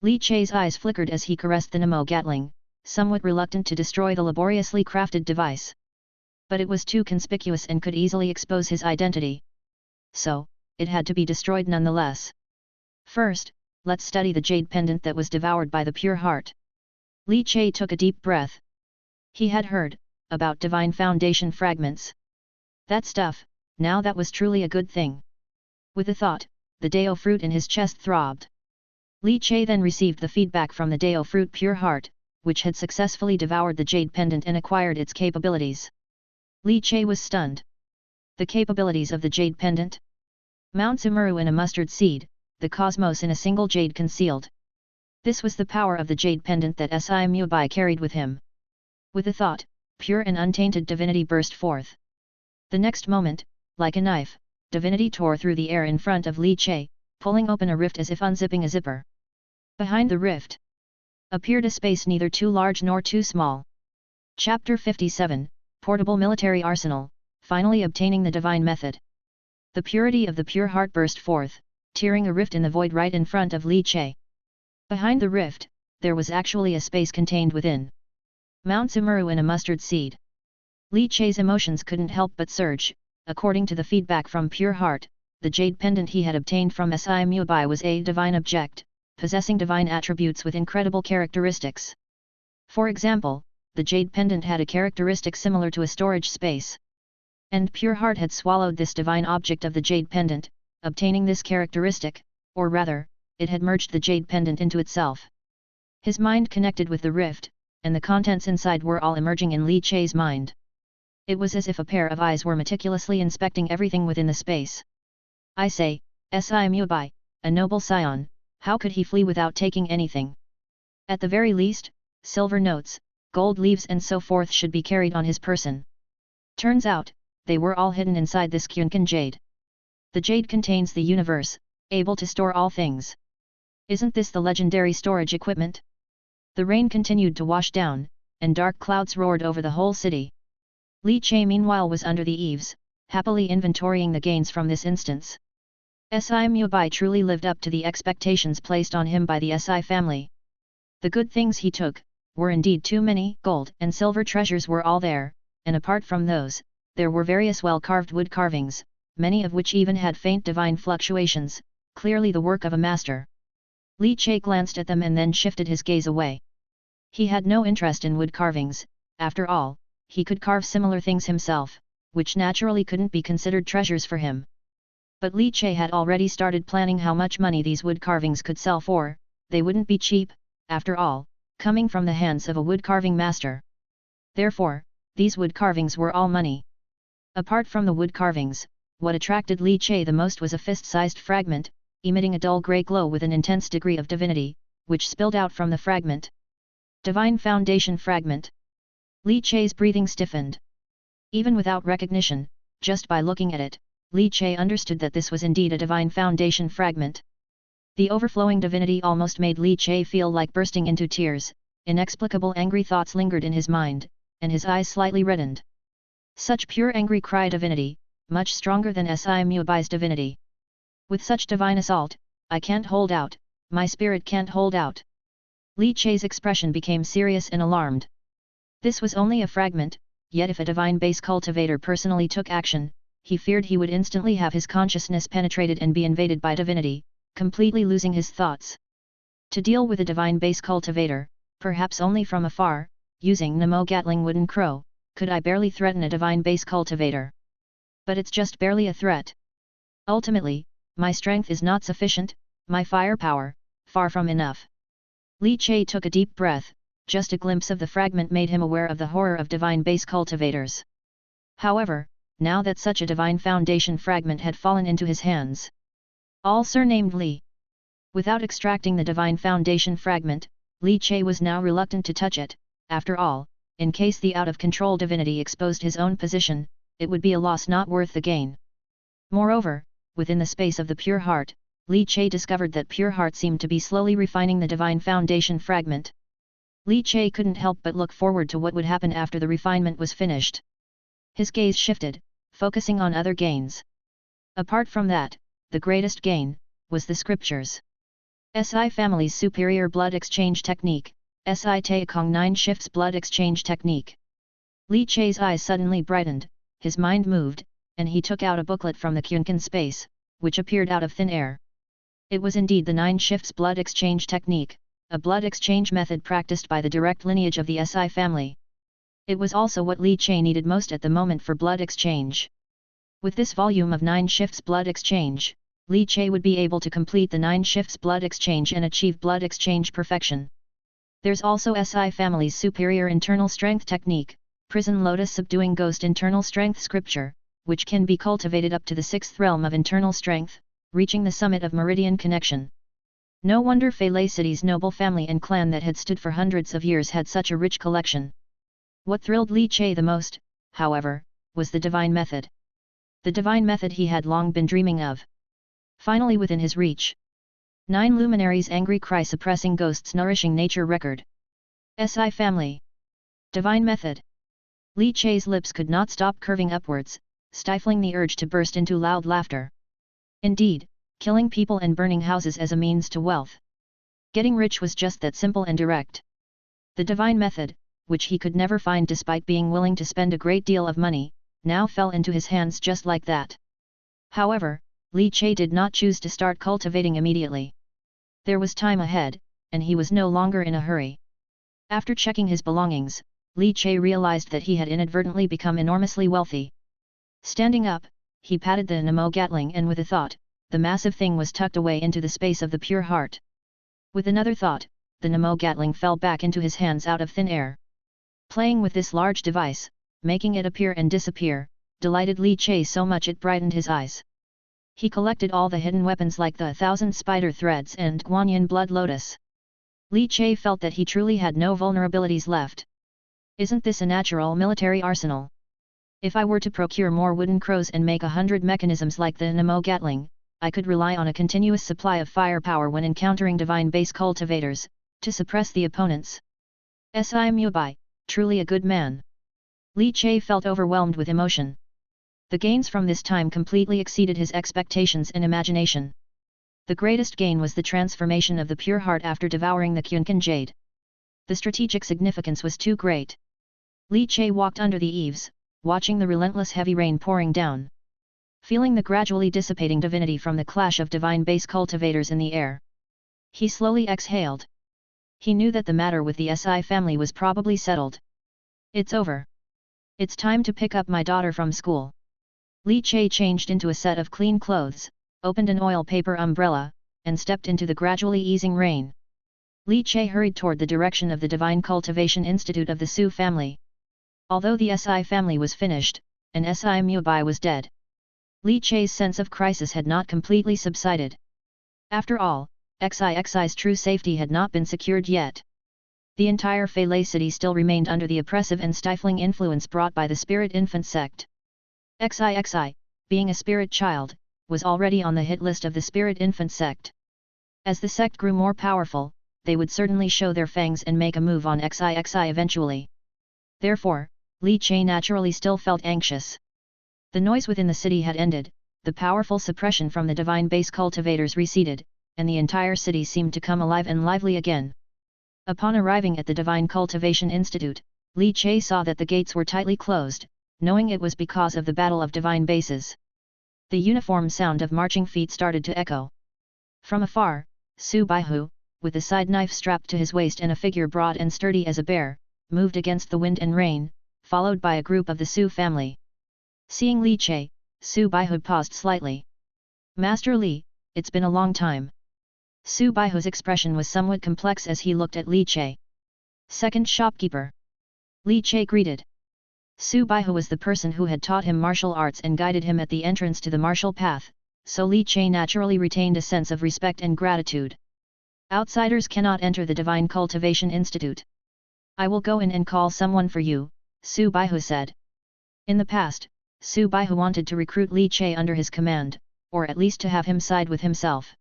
Li Che's eyes flickered as he caressed the Nemo Gatling, somewhat reluctant to destroy the laboriously crafted device. But it was too conspicuous and could easily expose his identity. So, it had to be destroyed nonetheless. First, let's study the jade pendant that was devoured by the pure heart. Li Che took a deep breath. He had heard about divine foundation fragments. That stuff, now that was truly a good thing. With a thought, the Dao fruit in his chest throbbed. Li Che then received the feedback from the Dao fruit pure heart, which had successfully devoured the jade pendant and acquired its capabilities. Li Che was stunned. The capabilities of the jade pendant? Mount Sumeru in a mustard seed, the cosmos in a single jade concealed. This was the power of the jade pendant that Si Mubai carried with him. With a thought, pure and untainted divinity burst forth. The next moment, like a knife, divinity tore through the air in front of Li Che, pulling open a rift as if unzipping a zipper. Behind the rift appeared a space neither too large nor too small. Chapter 57, Portable Military Arsenal, finally obtaining the divine method. The purity of the pure heart burst forth, tearing a rift in the void right in front of Li Che. Behind the rift, there was actually a space contained within. Mount Sumeru in a mustard seed. Li Che's emotions couldn't help but surge. According to the feedback from pure heart, the jade pendant he had obtained from Si Mubai was a divine object, possessing divine attributes with incredible characteristics. For example, the jade pendant had a characteristic similar to a storage space. And pure heart had swallowed this divine object of the jade pendant, obtaining this characteristic, or rather, it had merged the jade pendant into itself. His mind connected with the rift, and the contents inside were all emerging in Li Che's mind. It was as if a pair of eyes were meticulously inspecting everything within the space. I say, Si Mubai, a noble scion, how could he flee without taking anything? At the very least, silver notes, gold leaves and so forth should be carried on his person. Turns out, they were all hidden inside this Kyunkan jade. The jade contains the universe, able to store all things. Isn't this the legendary storage equipment? The rain continued to wash down, and dark clouds roared over the whole city. Li Che meanwhile was under the eaves, happily inventorying the gains from this instance. Si Mubai truly lived up to the expectations placed on him by the Si family. The good things he took, were indeed too many. Gold and silver treasures were all there, and apart from those, there were various well-carved wood carvings, many of which even had faint divine fluctuations, clearly the work of a master. Li Che glanced at them and then shifted his gaze away. He had no interest in wood carvings, after all, he could carve similar things himself, which naturally couldn't be considered treasures for him. But Li Che had already started planning how much money these wood carvings could sell for. They wouldn't be cheap, after all, coming from the hands of a wood carving master. Therefore, these wood carvings were all money. Apart from the wood carvings, what attracted Li Che the most was a fist-sized fragment, emitting a dull grey glow with an intense degree of divinity, which spilled out from the fragment. Divine Foundation Fragment. Li Che's breathing stiffened. Even without recognition, just by looking at it, Li Che understood that this was indeed a divine foundation fragment. The overflowing divinity almost made Li Che feel like bursting into tears. Inexplicable angry thoughts lingered in his mind, and his eyes slightly reddened. Such pure angry cry divinity, much stronger than Si Mubai's divinity. With such divine assault, I can't hold out, my spirit can't hold out. Li Che's expression became serious and alarmed. This was only a fragment, yet if a divine base cultivator personally took action, he feared he would instantly have his consciousness penetrated and be invaded by divinity, completely losing his thoughts. To deal with a divine base cultivator, perhaps only from afar, using Nemo Gatling wooden crow, could I barely threaten a divine base cultivator. But it's just barely a threat. Ultimately, my strength is not sufficient, my firepower, far from enough. Li Che took a deep breath. Just a glimpse of the fragment made him aware of the horror of divine base cultivators. However, now that such a divine foundation fragment had fallen into his hands, all surnamed Li. Without extracting the divine foundation fragment, Li Che was now reluctant to touch it, after all, in case the out-of-control divinity exposed his own position, it would be a loss not worth the gain. Moreover, within the space of the pure heart, Li Che discovered that pure heart seemed to be slowly refining the divine foundation fragment. Li Che couldn't help but look forward to what would happen after the refinement was finished. His gaze shifted, focusing on other gains. Apart from that, the greatest gain was the scriptures. SI Family's Superior Blood Exchange Technique, SI Taekong 9 Shifts Blood Exchange Technique. Li Che's eyes suddenly brightened, his mind moved, and he took out a booklet from the Kyunkan space, which appeared out of thin air. It was indeed the 9 Shifts Blood Exchange Technique, a blood exchange method practiced by the direct lineage of the SI family. It was also what Li Che needed most at the moment for blood exchange. With this volume of 9 Shifts Blood Exchange, Li Che would be able to complete the 9 Shifts Blood Exchange and achieve blood exchange perfection. There's also SI Family's Superior Internal Strength Technique, Prison Lotus Subduing Ghost Internal Strength Scripture, which can be cultivated up to the 6th realm of internal strength, reaching the summit of meridian connection. No wonder Fei City's noble family and clan that had stood for hundreds of years had such a rich collection. What thrilled Li Che the most, however, was the divine method. The divine method he had long been dreaming of. Finally within his reach. 9 Luminaries Angry Cry Suppressing Ghosts Nourishing Nature Record. SI Family. Divine Method. Li Che's lips could not stop curving upwards, stifling the urge to burst into loud laughter. Indeed, killing people and burning houses as a means to wealth. Getting rich was just that simple and direct. The divine method, which he could never find despite being willing to spend a great deal of money, now fell into his hands just like that. However, Li Che did not choose to start cultivating immediately. There was time ahead, and he was no longer in a hurry. After checking his belongings, Li Che realized that he had inadvertently become enormously wealthy. Standing up, he patted the Namo Gatling and with a thought, the massive thing was tucked away into the space of the pure heart. With another thought, the Namo Gatling fell back into his hands out of thin air. Playing with this large device, making it appear and disappear, delighted Li Che so much it brightened his eyes. He collected all the hidden weapons like the 1,000 spider threads and Guanyin blood lotus. Li Che felt that he truly had no vulnerabilities left. Isn't this a natural military arsenal? If I were to procure more wooden crows and make 100 mechanisms like the Namo Gatling, I could rely on a continuous supply of firepower when encountering divine base cultivators, to suppress the opponents. Si Mubai, truly a good man. Li Che felt overwhelmed with emotion. The gains from this time completely exceeded his expectations and imagination. The greatest gain was the transformation of the pure heart after devouring the Kyunkan jade. The strategic significance was too great. Li Che walked under the eaves, watching the relentless heavy rain pouring down. Feeling the gradually dissipating divinity from the clash of divine base cultivators in the air. He slowly exhaled. He knew that the matter with the Si family was probably settled. It's over. It's time to pick up my daughter from school. Li Che changed into a set of clean clothes, opened an oil paper umbrella, and stepped into the gradually easing rain. Li Che hurried toward the direction of the Divine Cultivation Institute of the Su family. Although the Si family was finished, and Si Mubai was dead, Li Che's sense of crisis had not completely subsided. After all, Xi's true safety had not been secured yet. The entire Fei city still remained under the oppressive and stifling influence brought by the Spirit Infant sect. Xi, being a spirit child, was already on the hit list of the Spirit Infant sect. As the sect grew more powerful, they would certainly show their fangs and make a move on Xi eventually. Therefore, Li Che naturally still felt anxious. The noise within the city had ended, the powerful suppression from the divine base cultivators receded, and the entire city seemed to come alive and lively again. Upon arriving at the Divine Cultivation Institute, Li Che saw that the gates were tightly closed, knowing it was because of the Battle of Divine Bases. The uniform sound of marching feet started to echo. From afar, Su Baihu, with a side knife strapped to his waist and a figure broad and sturdy as a bear, moved against the wind and rain, followed by a group of the Su family. Seeing Li Che, Su Baihu paused slightly. Master Li, it's been a long time. Su Baihu's expression was somewhat complex as he looked at Li Che. Second shopkeeper. Li Che greeted. Su Baihu was the person who had taught him martial arts and guided him at the entrance to the martial path, so Li Che naturally retained a sense of respect and gratitude. Outsiders cannot enter the Divine Cultivation Institute. I will go in and call someone for you, Su Baihu said. In the past, Su Baihu wanted to recruit Li Che under his command, or at least to have him side with himself.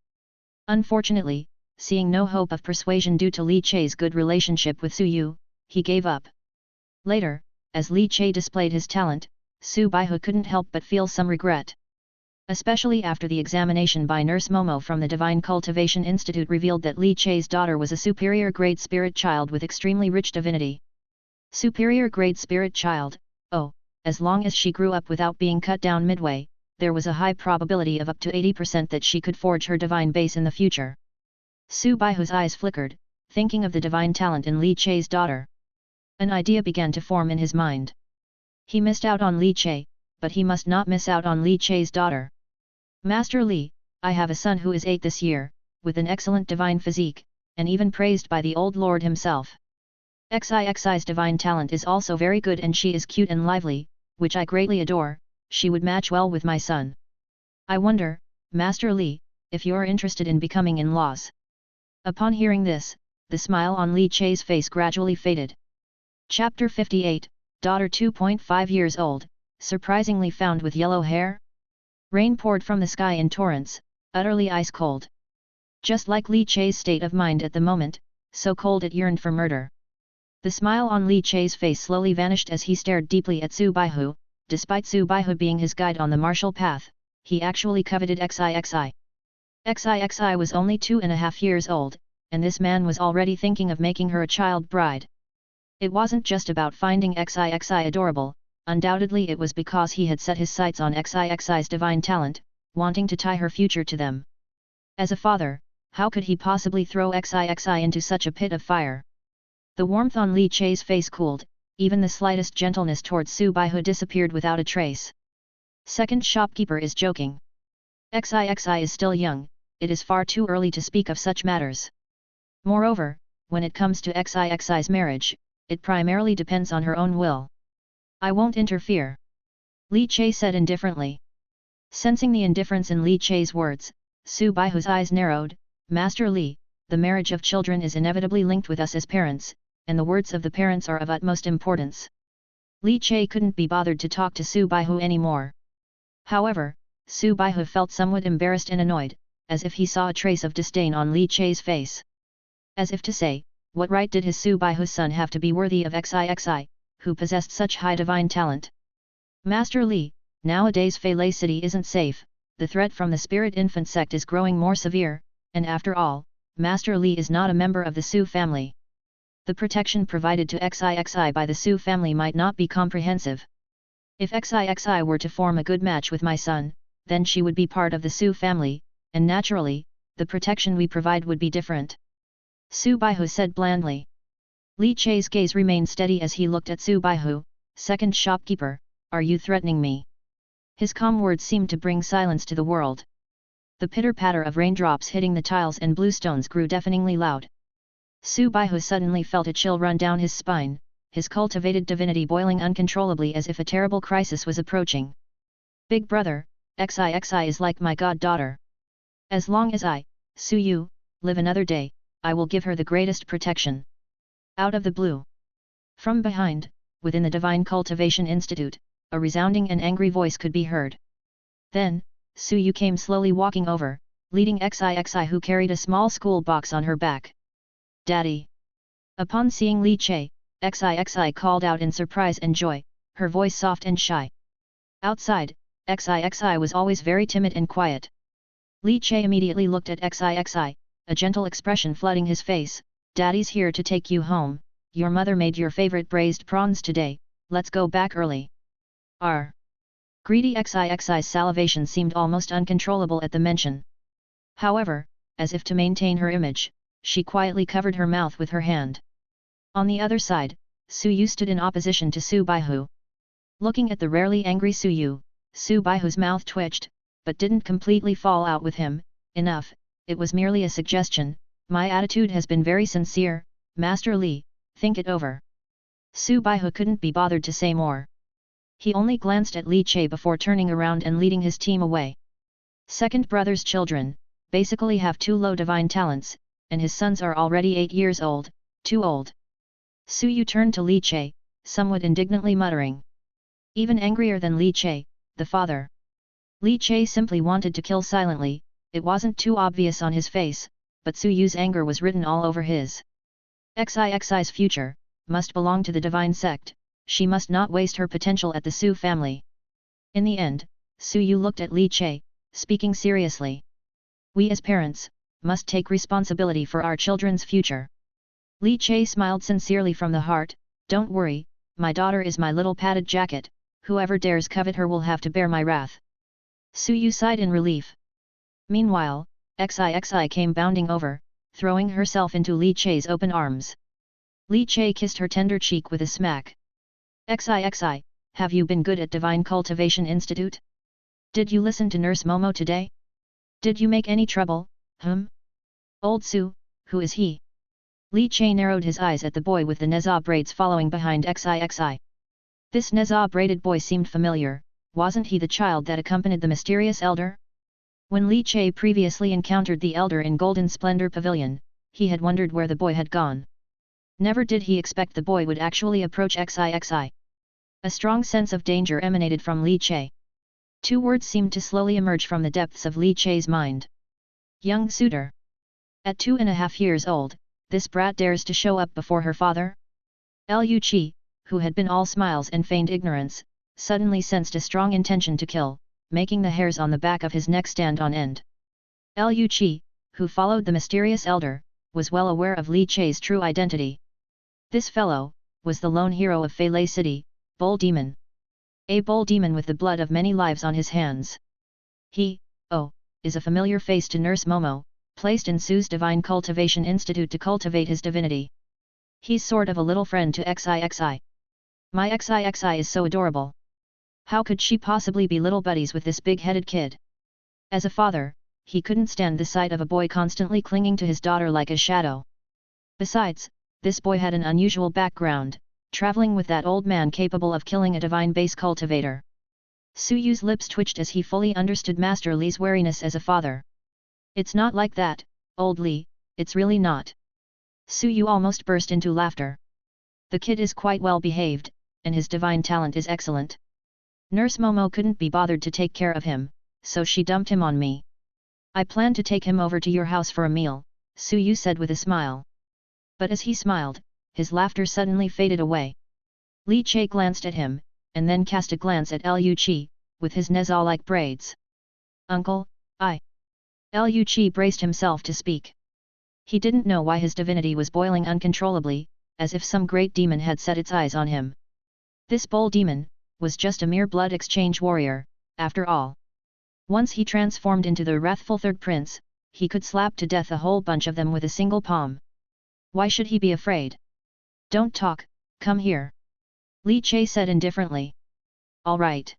Unfortunately, seeing no hope of persuasion due to Li Che's good relationship with Su Yu, he gave up. Later, as Li Che displayed his talent, Su Baihu couldn't help but feel some regret. Especially after the examination by Nurse Momo from the Divine Cultivation Institute revealed that Li Che's daughter was a superior grade spirit child with extremely rich divinity. Superior grade spirit child, oh, as long as she grew up without being cut down midway, there was a high probability of up to 80% that she could forge her divine base in the future. Su Baihu's eyes flickered, thinking of the divine talent in Li Che's daughter. An idea began to form in his mind. He missed out on Li Che, but he must not miss out on Li Che's daughter. Master Li, I have a son who is 8 this year, with an excellent divine physique, and even praised by the old lord himself. Xixi's divine talent is also very good and she is cute and lively, which I greatly adore, she would match well with my son. I wonder, Master Li, if you're interested in becoming in-laws. Upon hearing this, the smile on Li Che's face gradually faded. Chapter 58, Daughter 2.5 years old, surprisingly found with yellow hair? Rain poured from the sky in torrents, utterly ice-cold. Just like Li Che's state of mind at the moment, so cold it yearned for murder. The smile on Li Che's face slowly vanished as he stared deeply at Su Baihu. Despite Su Baihu being his guide on the martial path, he actually coveted Xixi. Xixi was only 2.5 years old, and this man was already thinking of making her a child bride. It wasn't just about finding Xixi adorable, undoubtedly it was because he had set his sights on Xixi's divine talent, wanting to tie her future to them. As a father, how could he possibly throw Xixi into such a pit of fire? The warmth on Li Che's face cooled, even the slightest gentleness towards Su Baihu disappeared without a trace. Second shopkeeper is joking. Xixi is still young, it is far too early to speak of such matters. Moreover, when it comes to Xixi's marriage, it primarily depends on her own will. I won't interfere. Li Che said indifferently. Sensing the indifference in Li Che's words, Su Baihu's eyes narrowed. Master Li, the marriage of children is inevitably linked with us as parents, and the words of the parents are of utmost importance. Li Che couldn't be bothered to talk to Su Baihu anymore. However, Su Baihu felt somewhat embarrassed and annoyed, as if he saw a trace of disdain on Li Che's face. As if to say, what right did his Su Baihu's son have to be worthy of Xixi, who possessed such high divine talent? Master Li, nowadays Fei City isn't safe, the threat from the spirit infant sect is growing more severe, and after all, Master Li is not a member of the Su family. The protection provided to Xixi by the Su family might not be comprehensive. If Xixi were to form a good match with my son, then she would be part of the Su family, and naturally, the protection we provide would be different. Su Baihu said blandly. Li Che's gaze remained steady as he looked at Su Baihu. Second shopkeeper, are you threatening me? His calm words seemed to bring silence to the world. The pitter-patter of raindrops hitting the tiles and bluestones grew deafeningly loud. Su Baihu suddenly felt a chill run down his spine, his cultivated divinity boiling uncontrollably as if a terrible crisis was approaching. Big brother, Xixi is like my goddaughter. As long as I, Su Yu, live another day, I will give her the greatest protection. Out of the blue. From behind, within the Divine Cultivation Institute, a resounding and angry voice could be heard. Then, Su Yu came slowly walking over, leading Xixi who carried a small school box on her back. Daddy! Upon seeing Li Che, Xixi called out in surprise and joy, her voice soft and shy. Outside, Xixi was always very timid and quiet. Li Che immediately looked at Xixi, a gentle expression flooding his face. Daddy's here to take you home, your mother made your favorite braised prawns today, let's go back early. R. Greedy Xixi's salivation seemed almost uncontrollable at the mention. However, as if to maintain her image, she quietly covered her mouth with her hand. On the other side, Su Yu stood in opposition to Su Baihu. Looking at the rarely angry Su Yu, Su Baihu's mouth twitched, but didn't completely fall out with him. Enough, it was merely a suggestion. My attitude has been very sincere, Master Li, think it over. Su Baihu couldn't be bothered to say more. He only glanced at Li Che before turning around and leading his team away. Second brother's children, basically have 2 low divine talents, and his sons are already 8 years old, too old. Su Yu turned to Li Che, somewhat indignantly muttering. Even angrier than Li Che, the father. Li Che simply wanted to kill silently, it wasn't too obvious on his face, but Su Yu's anger was written all over his. Xi's future must belong to the divine sect, she must not waste her potential at the Su family. In the end, Su Yu looked at Li Che, speaking seriously. We as parents must take responsibility for our children's future. Li Che smiled sincerely from the heart, don't worry, my daughter is my little padded jacket, whoever dares covet her will have to bear my wrath. Su Yu sighed in relief. Meanwhile, Xi came bounding over, throwing herself into Li Che's open arms. Li Che kissed her tender cheek with a smack. Xi, have you been good at Divine Cultivation Institute? Did you listen to Nurse Momo today? Did you make any trouble, Old Su, who is he? Li Che narrowed his eyes at the boy with the Neza braids following behind Xi. This Neza braided boy seemed familiar, wasn't he the child that accompanied the mysterious elder? When Li Che previously encountered the elder in Golden Splendor Pavilion, he had wondered where the boy had gone. Never did he expect the boy would actually approach Xi. A strong sense of danger emanated from Li Che. Two words seemed to slowly emerge from the depths of Li Che's mind. Young suitor. At 2.5 years old, this brat dares to show up before her father? Liu Qi, who had been all smiles and feigned ignorance, suddenly sensed a strong intention to kill, making the hairs on the back of his neck stand on end. Liu Qi, who followed the mysterious elder, was well aware of Li Che's true identity. This fellow was the lone hero of Fei Lei City, Bull Demon. A bull demon with the blood of many lives on his hands. He, is a familiar face to Nurse Momo, placed in Su's Divine Cultivation Institute to cultivate his divinity. He's sort of a little friend to Xi. My Xi is so adorable. How could she possibly be little buddies with this big-headed kid? As a father, he couldn't stand the sight of a boy constantly clinging to his daughter like a shadow. Besides, this boy had an unusual background, traveling with that old man capable of killing a divine base cultivator. Su Yu's lips twitched as he fully understood Master Li's wariness as a father. It's not like that, old Li, it's really not. Su Yu almost burst into laughter. The kid is quite well behaved, and his divine talent is excellent. Nurse Momo couldn't be bothered to take care of him, so she dumped him on me. I plan to take him over to your house for a meal, Su Yu said with a smile. But as he smiled, his laughter suddenly faded away. Li Che glanced at him, and then cast a glance at Liu Qi, with his Neza-like braids. Uncle, Liu Qi braced himself to speak. He didn't know why his divinity was boiling uncontrollably, as if some great demon had set its eyes on him. This bull demon was just a mere blood exchange warrior, after all. Once he transformed into the wrathful third prince, he could slap to death a whole bunch of them with a single palm. Why should he be afraid? Don't talk, come here. Li Che said indifferently. All right.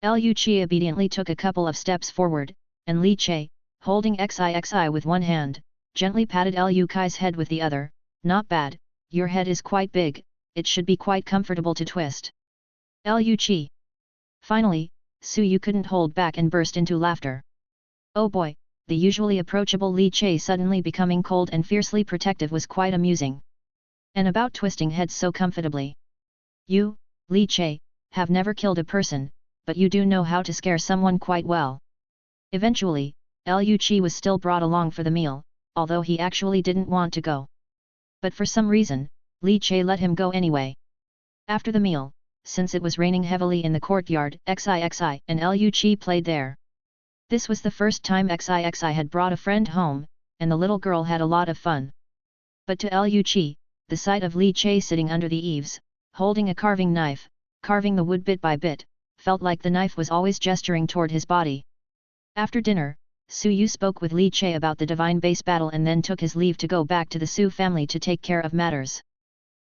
Liu Qi obediently took a couple of steps forward, and Li Che, holding Xi with one hand, gently patted Liu Kai's head with the other. Not bad, your head is quite big, it should be quite comfortable to twist. Liu Qi. Finally, Su Yu couldn't hold back and burst into laughter. Oh boy, the usually approachable Li Che suddenly becoming cold and fiercely protective was quite amusing. And about twisting heads so comfortably. You, Li Che, have never killed a person, but you do know how to scare someone quite well. Eventually, Liu Qi was still brought along for the meal, although he actually didn't want to go. But for some reason, Li Che let him go anyway. After the meal, since it was raining heavily in the courtyard, Xi and Liu Qi played there. This was the first time Xi had brought a friend home, and the little girl had a lot of fun. But to Liu Qi, the sight of Li Che sitting under the eaves, holding a carving knife, carving the wood bit by bit, felt like the knife was always gesturing toward his body. After dinner, Su Yu spoke with Li Che about the divine base battle and then took his leave to go back to the Su family to take care of matters.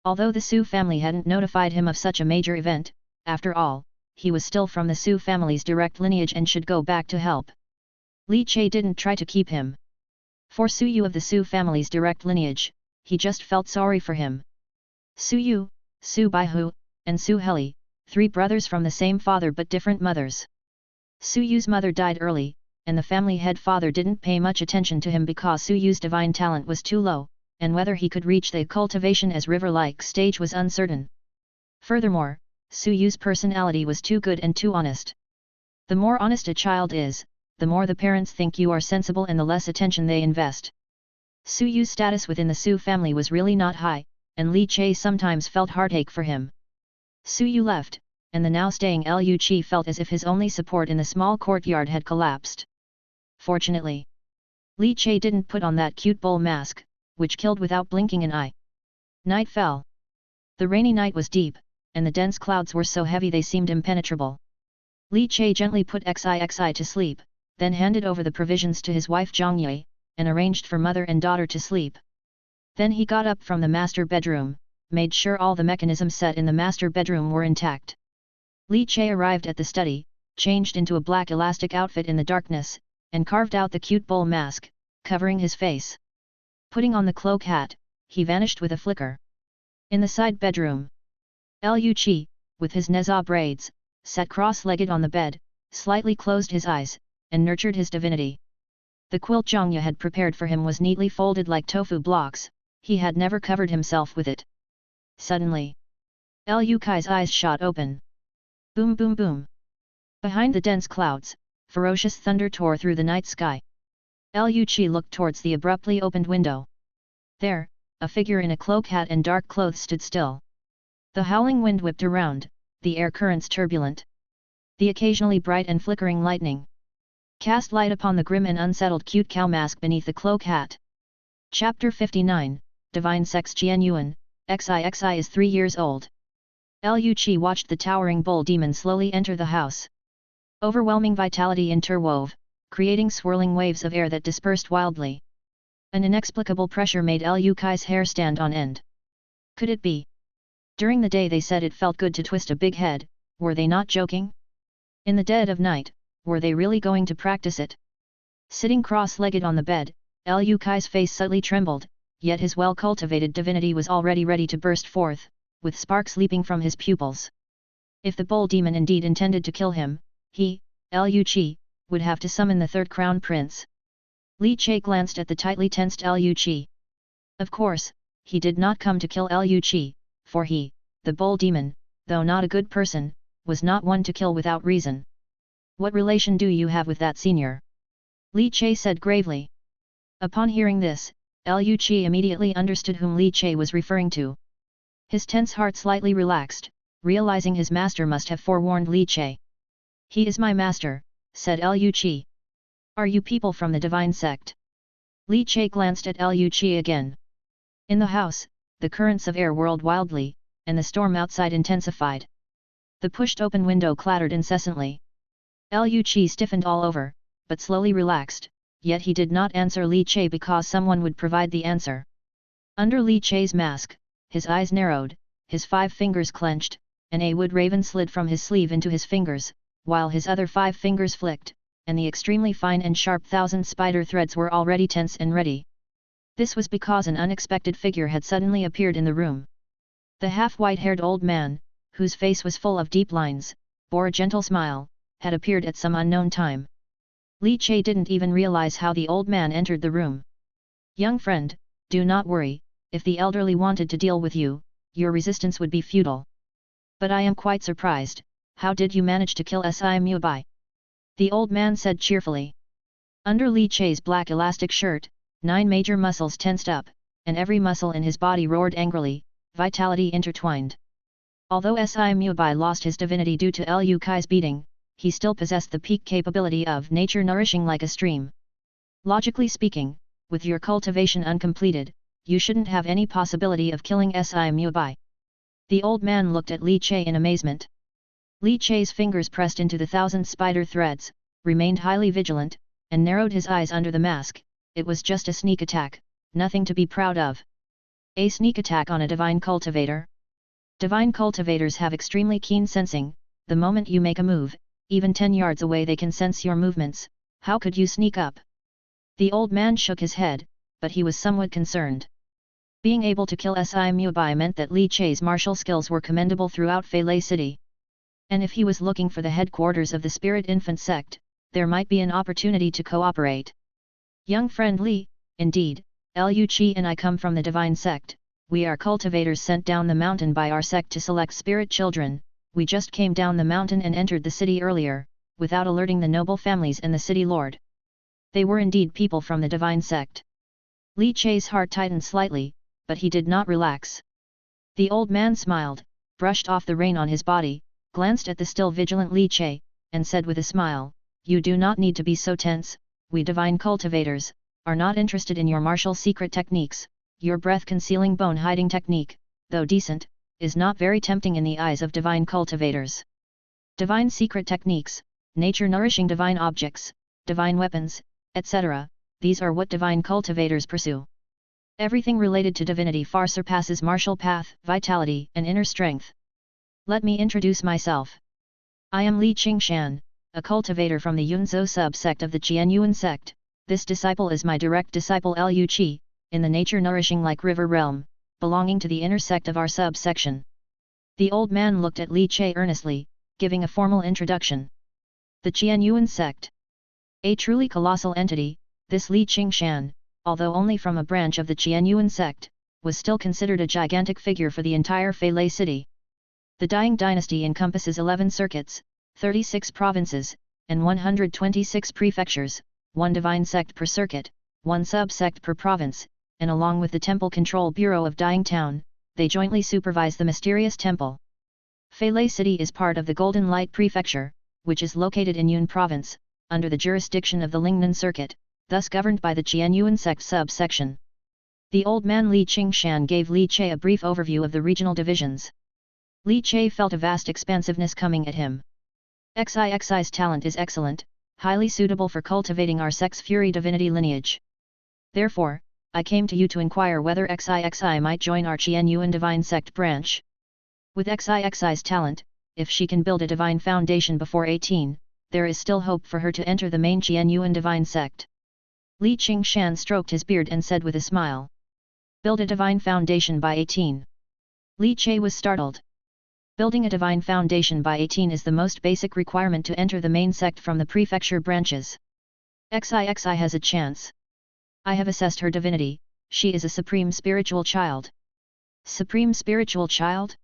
Although the Su family hadn't notified him of such a major event, after all, he was still from the Su family's direct lineage and should go back to help. Li Che didn't try to keep him. For Su Yu of the Su family's direct lineage, he just felt sorry for him. Su Yu, Su Baihu, and Su Heli, 3 brothers from the same father but different mothers. Su Yu's mother died early, and the family head father didn't pay much attention to him because Su Yu's divine talent was too low, and whether he could reach the cultivation as river-like stage was uncertain. Furthermore, Su Yu's personality was too good and too honest. The more honest a child is, the more the parents think you are sensible and the less attention they invest. Su Yu's status within the Su family was really not high, and Li Che sometimes felt heartache for him. Su Yu left, and the now staying Liu Qi felt as if his only support in the small courtyard had collapsed. Fortunately, Li Che didn't put on that cute bull mask, which killed without blinking an eye. Night fell. The rainy night was deep, and the dense clouds were so heavy they seemed impenetrable. Li Che gently put Xixi to sleep, then handed over the provisions to his wife Zhangye, and arranged for mother and daughter to sleep. Then he got up from the master bedroom, made sure all the mechanisms set in the master bedroom were intact. Li Che arrived at the study, changed into a black elastic outfit in the darkness, and carved out the cute bull mask, covering his face. Putting on the cloak hat, he vanished with a flicker. In the side bedroom, Liu Qi, with his Neza braids, sat cross-legged on the bed, slightly closed his eyes, and nurtured his divinity. The quilt Zhangya had prepared for him was neatly folded like tofu blocks, he had never covered himself with it. Suddenly, Liu Kai's eyes shot open. Boom boom boom. Behind the dense clouds, ferocious thunder tore through the night sky. Liu Qi looked towards the abruptly opened window. There, a figure in a cloak hat and dark clothes stood still. The howling wind whipped around, the air currents turbulent. The occasionally bright and flickering lightning cast light upon the grim and unsettled cute cow mask beneath the cloak hat. Chapter 59, Divine Sex Jian Yuan, XIXI is 3 years old. Liu Qi watched the towering bull demon slowly enter the house. Overwhelming vitality interwove, creating swirling waves of air that dispersed wildly. An inexplicable pressure made Liu Kai's hair stand on end. Could it be? During the day they said it felt good to twist a big head, were they not joking? In the dead of night, were they really going to practice it? Sitting cross-legged on the bed, Liu Kai's face subtly trembled, yet his well-cultivated divinity was already ready to burst forth, with sparks leaping from his pupils. If the bull demon indeed intended to kill him, he, Liu Qi, would have to summon the third crown prince. Li Che glanced at the tightly tensed Liu Qi. Of course, he did not come to kill Liu Qi, for he, the bull demon, though not a good person, was not one to kill without reason. What relation do you have with that senior? Li Che said gravely. Upon hearing this, Liu Qi immediately understood whom Li Che was referring to. His tense heart slightly relaxed, realizing his master must have forewarned Li Che. He is my master, said Liu Qi. Are you people from the divine sect? Li Che glanced at Liu Qi again. In the house, the currents of air whirled wildly, and the storm outside intensified. The pushed-open window clattered incessantly. Liu Qi stiffened all over, but slowly relaxed, yet he did not answer Li Che because someone would provide the answer. Under Li Che's mask, his eyes narrowed, his 5 fingers clenched, and a wood raven slid from his sleeve into his fingers, while his other 5 fingers flicked, and the extremely fine and sharp 1,000 spider threads were already tense and ready. This was because an unexpected figure had suddenly appeared in the room. The half-white-haired old man, whose face was full of deep lines, bore a gentle smile, had appeared at some unknown time. Li Che didn't even realize how the old man entered the room. Young friend, do not worry, if the elderly wanted to deal with you, your resistance would be futile. But I am quite surprised, how did you manage to kill Si Mubai? The old man said cheerfully. Under Li Che's black elastic shirt, 9 major muscles tensed up, and every muscle in his body roared angrily, vitality intertwined. Although Si Mubai lost his divinity due to Liu Kai's beating, he still possessed the peak capability of nature nourishing like a stream. Logically speaking, with your cultivation uncompleted, you shouldn't have any possibility of killing Si Mubai. The old man looked at Li Che in amazement. Li Che's fingers pressed into the 1,000 spider threads, remained highly vigilant, and narrowed his eyes under the mask. It was just a sneak attack, nothing to be proud of. A sneak attack on a divine cultivator? Divine cultivators have extremely keen sensing, the moment you make a move, even 10 yards away they can sense your movements, how could you sneak up? The old man shook his head, but he was somewhat concerned. Being able to kill Si Mubai meant that Li Che's martial skills were commendable throughout Fei City. And if he was looking for the headquarters of the Spirit Infant sect, there might be an opportunity to cooperate. Young friend Li, indeed, Lu Qi and I come from the divine sect. We are cultivators sent down the mountain by our sect to select spirit children. We just came down the mountain and entered the city earlier, without alerting the noble families and the city lord. They were indeed people from the divine sect. Li Che's heart tightened slightly, but he did not relax. The old man smiled, brushed off the rain on his body, glanced at the still vigilant Li Che, and said with a smile, "You do not need to be so tense. We divine cultivators are not interested in your martial secret techniques. Your breath-concealing bone-hiding technique, though decent, is not very tempting in the eyes of divine cultivators. Divine secret techniques, nature-nourishing divine objects, divine weapons, etc., these are what divine cultivators pursue. Everything related to divinity far surpasses martial path, vitality, and inner strength. Let me introduce myself. I am Li Qingshan, a cultivator from the Yunzhou sub-sect of the Qianyuan sect. This disciple is my direct disciple Lu Qi, in the nature-nourishing like river realm, belonging to the inner sect of our sub-section." The old man looked at Li Che earnestly, giving a formal introduction. The Qianyuan sect. A truly colossal entity, this Li Qingshan, although only from a branch of the Qianyuan sect, was still considered a gigantic figure for the entire Feilei city. The Dying Dynasty encompasses 11 circuits, 36 provinces, and 126 prefectures, one divine sect per circuit, one sub-sect per province, and along with the Temple Control Bureau of Dying Town, they jointly supervise the mysterious temple. Feilei City is part of the Golden Light Prefecture, which is located in Yun Province, under the jurisdiction of the Lingnan Circuit, thus governed by the Qianyuan sect sub-section. The old man Li Qingshan gave Li Che a brief overview of the regional divisions. Li Che felt a vast expansiveness coming at him. Xixi's talent is excellent, highly suitable for cultivating our sect's Fury divinity lineage. Therefore, I came to you to inquire whether Xixi might join our Qianyuan divine sect branch. With Xixi's talent, if she can build a divine foundation before 18, there is still hope for her to enter the main Qianyuan divine sect. Li Qingshan stroked his beard and said with a smile. Build a divine foundation by 18. Li Che was startled. Building a divine foundation by 18 is the most basic requirement to enter the main sect from the prefecture branches. Xixi has a chance. I have assessed her divinity, she is a supreme spiritual child. Supreme spiritual child?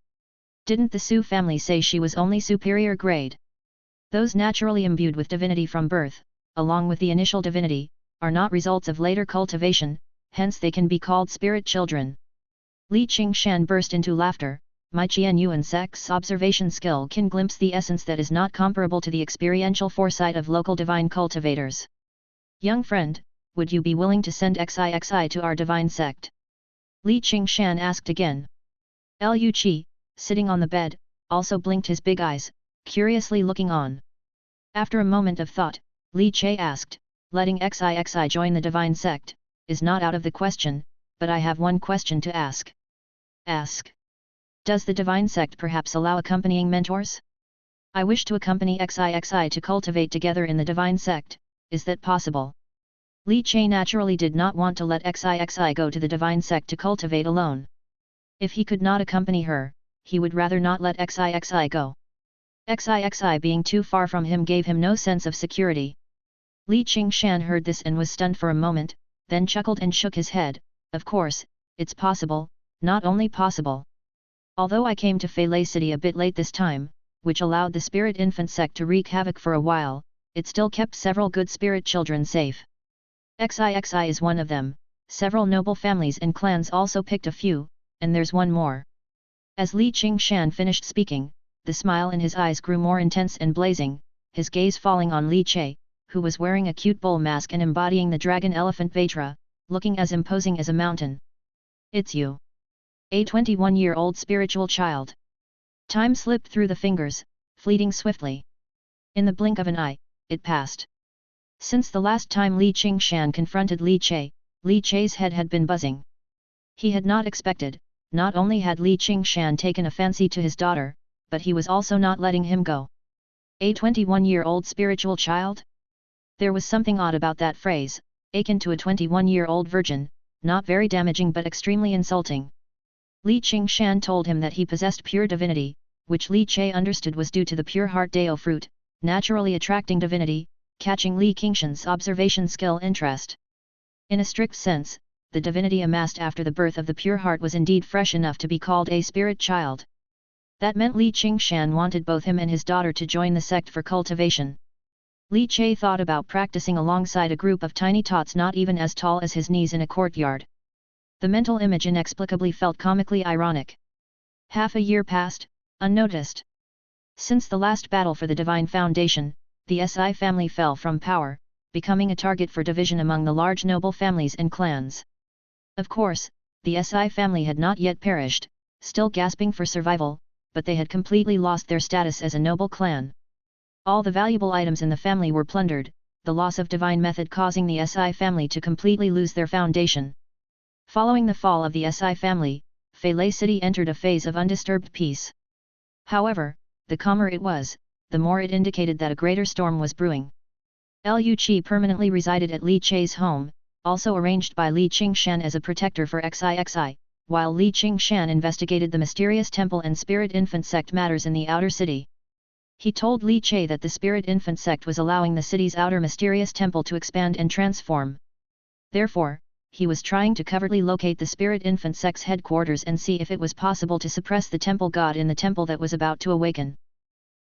Didn't the Su family say she was only superior grade? Those naturally imbued with divinity from birth, along with the initial divinity, are not results of later cultivation, hence they can be called spirit children. Li Qingshan burst into laughter. My Qianyuan sect's observation skill can glimpse the essence that is not comparable to the experiential foresight of local divine cultivators. Young friend, would you be willing to send Xixi to our divine sect? Li Qingshan asked again. Lu Qi, sitting on the bed, also blinked his big eyes, curiously looking on. After a moment of thought, Li Che asked, letting Xixi join the divine sect, is not out of the question, but I have one question to ask. Ask. Does the divine sect perhaps allow accompanying mentors? I wish to accompany Xixi to cultivate together in the divine sect, is that possible? Li Che naturally did not want to let Xixi go to the divine sect to cultivate alone. If he could not accompany her, he would rather not let Xixi go. Xixi being too far from him gave him no sense of security. Li Qingshan heard this and was stunned for a moment, then chuckled and shook his head. Of course, it's possible, not only possible. Although I came to Feilei City a bit late this time, which allowed the spirit infant sect to wreak havoc for a while, it still kept several good spirit children safe. Xixi is one of them, several noble families and clans also picked a few, and there's one more. As Li Qingshan finished speaking, the smile in his eyes grew more intense and blazing, his gaze falling on Li Che, who was wearing a cute bull mask and embodying the dragon elephant Vajra, looking as imposing as a mountain. It's you. A 21-year-old spiritual child. Time slipped through the fingers, fleeting swiftly. In the blink of an eye, it passed. Since the last time Li Qingshan confronted Li Che's head had been buzzing. He had not expected, not only had Li Qingshan taken a fancy to his daughter, but he was also not letting him go. A 21-year-old spiritual child? There was something odd about that phrase, akin to a 21-year-old virgin, not very damaging but extremely insulting. Li Qingshan told him that he possessed pure divinity, which Li Che understood was due to the pure heart Dao fruit, naturally attracting divinity, catching Li Qingshan's observation skill interest. In a strict sense, the divinity amassed after the birth of the pure heart was indeed fresh enough to be called a spirit child. That meant Li Qingshan wanted both him and his daughter to join the sect for cultivation. Li Che thought about practicing alongside a group of tiny tots not even as tall as his knees in a courtyard. The mental image inexplicably felt comically ironic. Half a year passed, unnoticed. Since the last battle for the Divine Foundation, the Si family fell from power, becoming a target for division among the large noble families and clans. Of course, the Si family had not yet perished, still gasping for survival, but they had completely lost their status as a noble clan. All the valuable items in the family were plundered, the loss of divine method causing the Si family to completely lose their foundation. Following the fall of the Si family, Feilei City entered a phase of undisturbed peace. However, the calmer it was, the more it indicated that a greater storm was brewing. Liu Qi permanently resided at Li Che's home, also arranged by Li Qingshan as a protector for XIXI, while Li Qingshan investigated the mysterious temple and spirit infant sect matters in the outer city. He told Li Che that the spirit infant sect was allowing the city's outer mysterious temple to expand and transform. Therefore, he was trying to covertly locate the spirit infant sect's headquarters and see if it was possible to suppress the temple god in the temple that was about to awaken.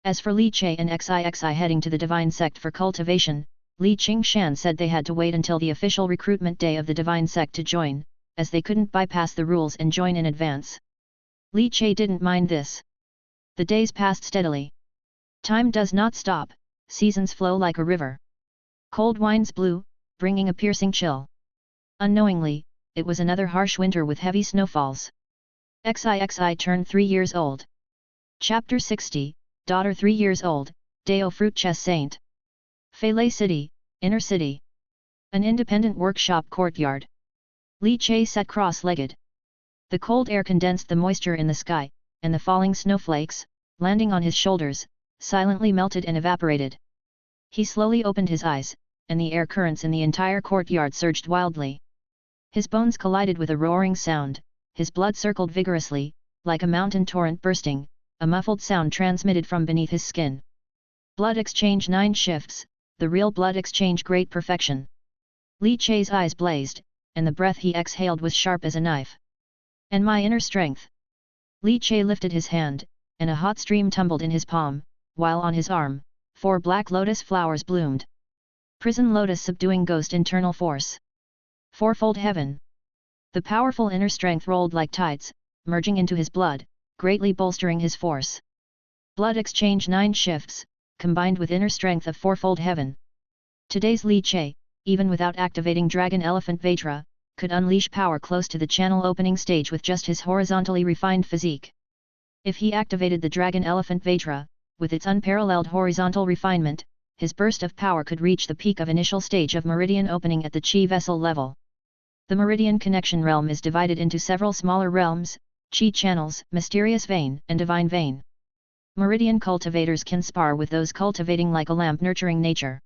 As for Li Che and XIXI heading to the divine sect for cultivation, Li Qingshan said they had to wait until the official recruitment day of the divine sect to join, as they couldn't bypass the rules and join in advance. Li Che didn't mind this. The days passed steadily. Time does not stop, seasons flow like a river. Cold winds blew, bringing a piercing chill. Unknowingly, it was another harsh winter with heavy snowfalls. XIXI turned 3 years old. Chapter 60, Daughter 3 years old, Deo Fruit Chess Saint. Feilei City, Inner City. An independent workshop courtyard. Li Che sat cross-legged. The cold air condensed the moisture in the sky, and the falling snowflakes, landing on his shoulders, silently melted and evaporated. He slowly opened his eyes, and the air currents in the entire courtyard surged wildly. His bones collided with a roaring sound, his blood circled vigorously, like a mountain torrent bursting, a muffled sound transmitted from beneath his skin. Blood exchange 9 shifts, the real blood exchange great perfection. Li Che's eyes blazed, and the breath he exhaled was sharp as a knife. And my inner strength. Li Che lifted his hand, and a hot stream tumbled in his palm, while on his arm, 4 black lotus flowers bloomed. Prison lotus subduing ghost internal force. Fourfold heaven. The powerful inner strength rolled like tides, merging into his blood, greatly bolstering his force. Blood exchange 9 shifts, combined with inner strength of fourfold heaven. Today's Li Che, even without activating Dragon Elephant Vajra, could unleash power close to the channel opening stage with just his horizontally refined physique. If he activated the Dragon Elephant Vajra, with its unparalleled horizontal refinement, his burst of power could reach the peak of initial stage of meridian opening at the Qi vessel level. The meridian connection realm is divided into several smaller realms, Qi channels, mysterious vein, and divine vein. Meridian cultivators can spar with those cultivating like a lamp nurturing nature.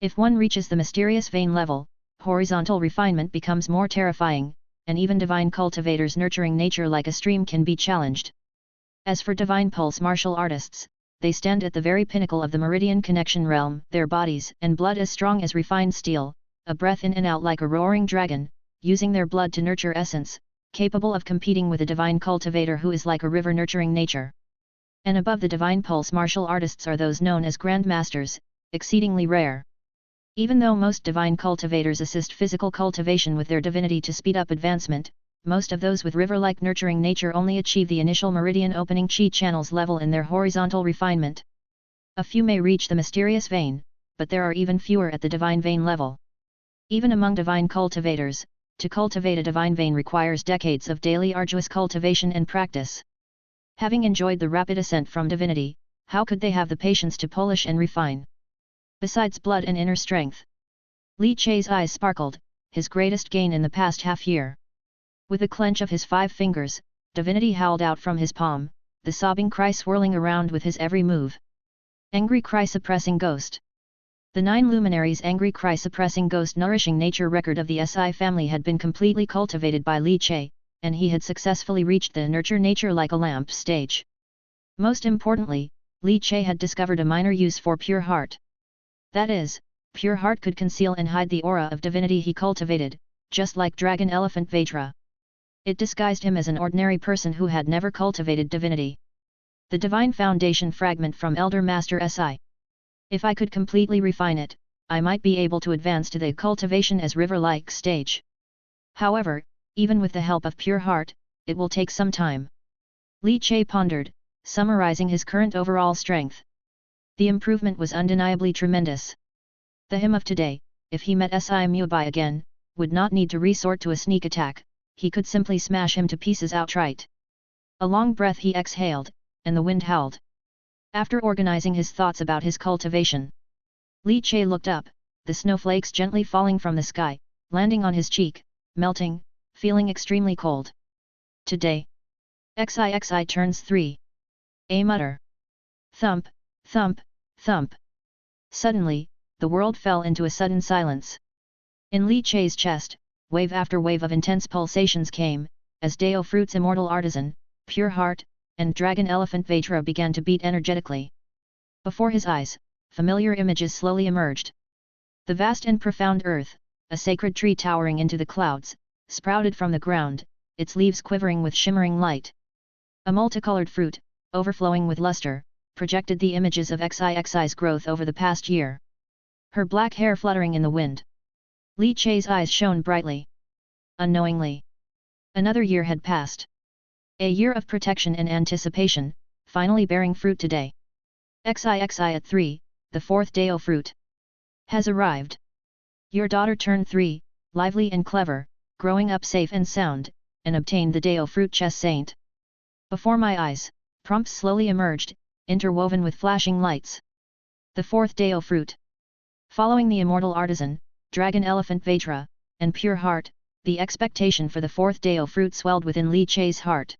If one reaches the mysterious vein level, horizontal refinement becomes more terrifying, and even divine cultivators nurturing nature like a stream can be challenged. As for divine pulse martial artists, they stand at the very pinnacle of the meridian connection realm, their bodies and blood as strong as refined steel, a breath in and out like a roaring dragon, using their blood to nurture essence, capable of competing with a divine cultivator who is like a river nurturing nature. And above the divine pulse martial artists are those known as grandmasters, exceedingly rare. Even though most divine cultivators assist physical cultivation with their divinity to speed up advancement, most of those with river-like nurturing nature only achieve the initial meridian opening Qi channels level in their horizontal refinement. A few may reach the mysterious vein, but there are even fewer at the divine vein level. Even among divine cultivators, to cultivate a divine vein requires decades of daily arduous cultivation and practice. Having enjoyed the rapid ascent from divinity, how could they have the patience to polish and refine? Besides blood and inner strength. Li Che's eyes sparkled, his greatest gain in the past half-year. With a clench of his 5 fingers, divinity howled out from his palm, the sobbing cry swirling around with his every move. Angry cry suppressing ghost. The 9 luminaries' angry cry suppressing ghost nourishing nature record of the Si family had been completely cultivated by Li Che, and he had successfully reached the nurture nature like a lamp stage. Most importantly, Li Che had discovered a minor use for pure heart. That is, pure heart could conceal and hide the aura of divinity he cultivated, just like Dragon Elephant Vajra. It disguised him as an ordinary person who had never cultivated divinity. The Divine Foundation fragment from Elder Master Si. If I could completely refine it, I might be able to advance to the cultivation as river-like stage. However, even with the help of pure heart, it will take some time. Li Che pondered, summarizing his current overall strength. The improvement was undeniably tremendous. The him of today, if he met Si Mubai again, would not need to resort to a sneak attack, he could simply smash him to pieces outright. A long breath he exhaled, and the wind howled. After organizing his thoughts about his cultivation, Li Che looked up, the snowflakes gently falling from the sky, landing on his cheek, melting, feeling extremely cold. Today, XIXI turns 3. A mutter. Thump, thump, thump. Suddenly, the world fell into a sudden silence. In Li Che's chest, wave after wave of intense pulsations came, as Dao Fruit's immortal artisan, pure heart, and Dragon Elephant Vajra began to beat energetically. Before his eyes, familiar images slowly emerged. The vast and profound earth, a sacred tree towering into the clouds, sprouted from the ground, its leaves quivering with shimmering light. A multicolored fruit, overflowing with luster, projected the images of XIXI's growth over the past year. Her black hair fluttering in the wind. Li Che's eyes shone brightly. Unknowingly, another year had passed. A year of protection and anticipation, finally bearing fruit today. XIXI at 3, the fourth Dao fruit, has arrived. Your daughter turned 3, lively and clever, growing up safe and sound, and obtained the Dao fruit chess saint. Before my eyes, prompts slowly emerged, interwoven with flashing lights. The fourth Dao fruit. Following the immortal artisan, Dragon Elephant Vajra, and pure heart, the expectation for the fourth Dao fruit swelled within Li Che's heart.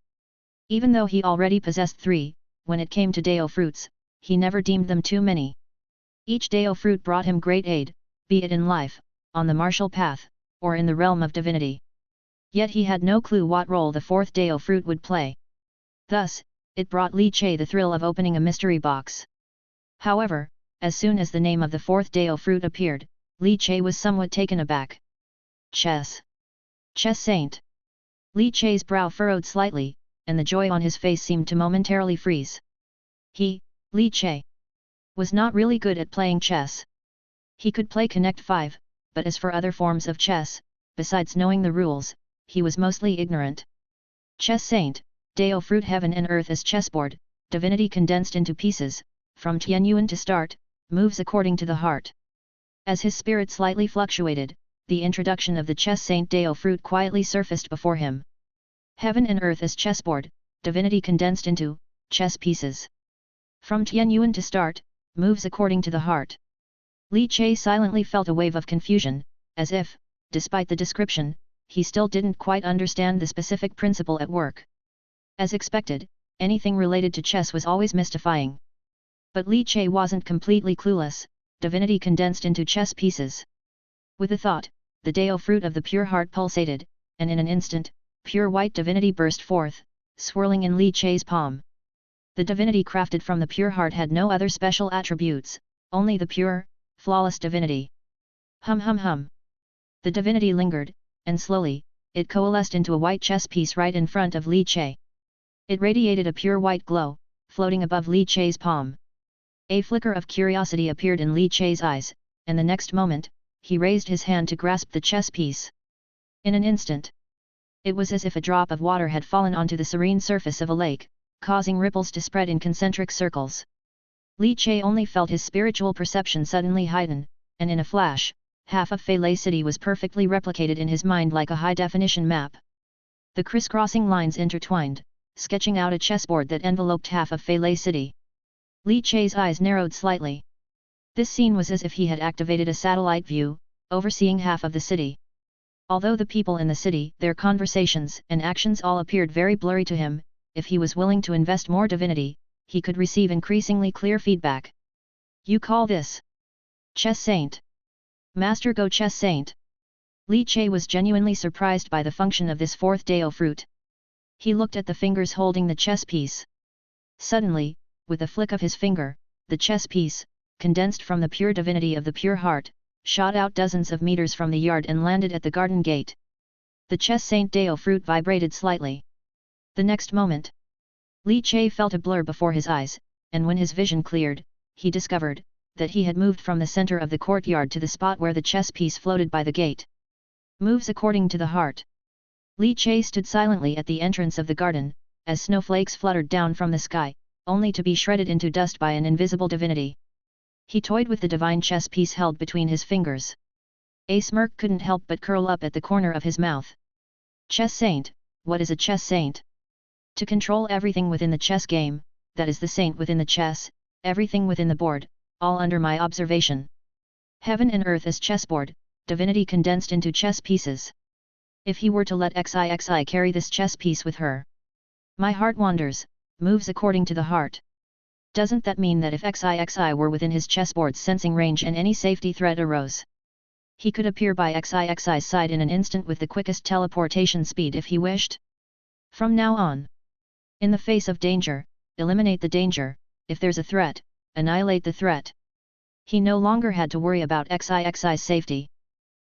Even though he already possessed 3, when it came to Dao fruits, he never deemed them too many. Each Dao fruit brought him great aid, be it in life, on the martial path, or in the realm of divinity. Yet he had no clue what role the fourth Dao fruit would play. Thus, it brought Li Che the thrill of opening a mystery box. However, as soon as the name of the fourth Dao fruit appeared, Li Che was somewhat taken aback. Chess. Chess saint. Li Che's brow furrowed slightly, and the joy on his face seemed to momentarily freeze. He, Li Che, was not really good at playing chess. He could play Connect 5, but as for other forms of chess, besides knowing the rules, he was mostly ignorant. Chess saint, Dao fruit heaven and earth as chessboard, divinity condensed into pieces, from Tianyuan to start, moves according to the heart. As his spirit slightly fluctuated, the introduction of the chess saint Dao fruit quietly surfaced before him. Heaven and earth as chessboard, divinity condensed into chess pieces. From Tianyuan to start, moves according to the heart. Li Che silently felt a wave of confusion, as if, despite the description, he still didn't quite understand the specific principle at work. As expected, anything related to chess was always mystifying. But Li Che wasn't completely clueless, divinity condensed into chess pieces. With a thought, the Dao fruit of the pure heart pulsated, and in an instant, pure white divinity burst forth, swirling in Li Che's palm. The divinity crafted from the pure heart had no other special attributes, only the pure, flawless divinity. Hum hum hum. The divinity lingered, and slowly, it coalesced into a white chess piece right in front of Li Che. It radiated a pure white glow, floating above Li Che's palm. A flicker of curiosity appeared in Li Che's eyes, and the next moment, he raised his hand to grasp the chess piece. In an instant, it was as if a drop of water had fallen onto the serene surface of a lake, causing ripples to spread in concentric circles. Li Che only felt his spiritual perception suddenly heighten, and in a flash, half of Fei City was perfectly replicated in his mind like a high-definition map. The crisscrossing lines intertwined, sketching out a chessboard that enveloped half of Fei City. Li Che's eyes narrowed slightly. This scene was as if he had activated a satellite view, overseeing half of the city. Although the people in the city, their conversations and actions all appeared very blurry to him, if he was willing to invest more divinity, he could receive increasingly clear feedback. You call this chess saint? Master Go chess saint? Li Che was genuinely surprised by the function of this fourth Dao fruit. He looked at the fingers holding the chess piece. Suddenly, with a flick of his finger, the chess piece, condensed from the pure divinity of the pure heart, shot out dozens of meters from the yard and landed at the garden gate. The chess Saint Deo fruit vibrated slightly. The next moment, Li Che felt a blur before his eyes, and when his vision cleared, he discovered that he had moved from the center of the courtyard to the spot where the chess piece floated by the gate. Moves according to the heart. Li Che stood silently at the entrance of the garden, as snowflakes fluttered down from the sky, only to be shredded into dust by an invisible divinity. He toyed with the divine chess piece held between his fingers. A smirk couldn't help but curl up at the corner of his mouth. Chess saint, what is a chess saint? To control everything within the chess game, that is the saint within the chess, everything within the board, all under my observation. Heaven and earth as chessboard, divinity condensed into chess pieces. If he were to let XIXI carry this chess piece with her. My heart wanders, moves according to the heart. Doesn't that mean that if XIXI were within his chessboard's sensing range and any safety threat arose, he could appear by XIXI's side in an instant with the quickest teleportation speed if he wished? From now on, in the face of danger, eliminate the danger, if there's a threat, annihilate the threat. He no longer had to worry about XIXI's safety.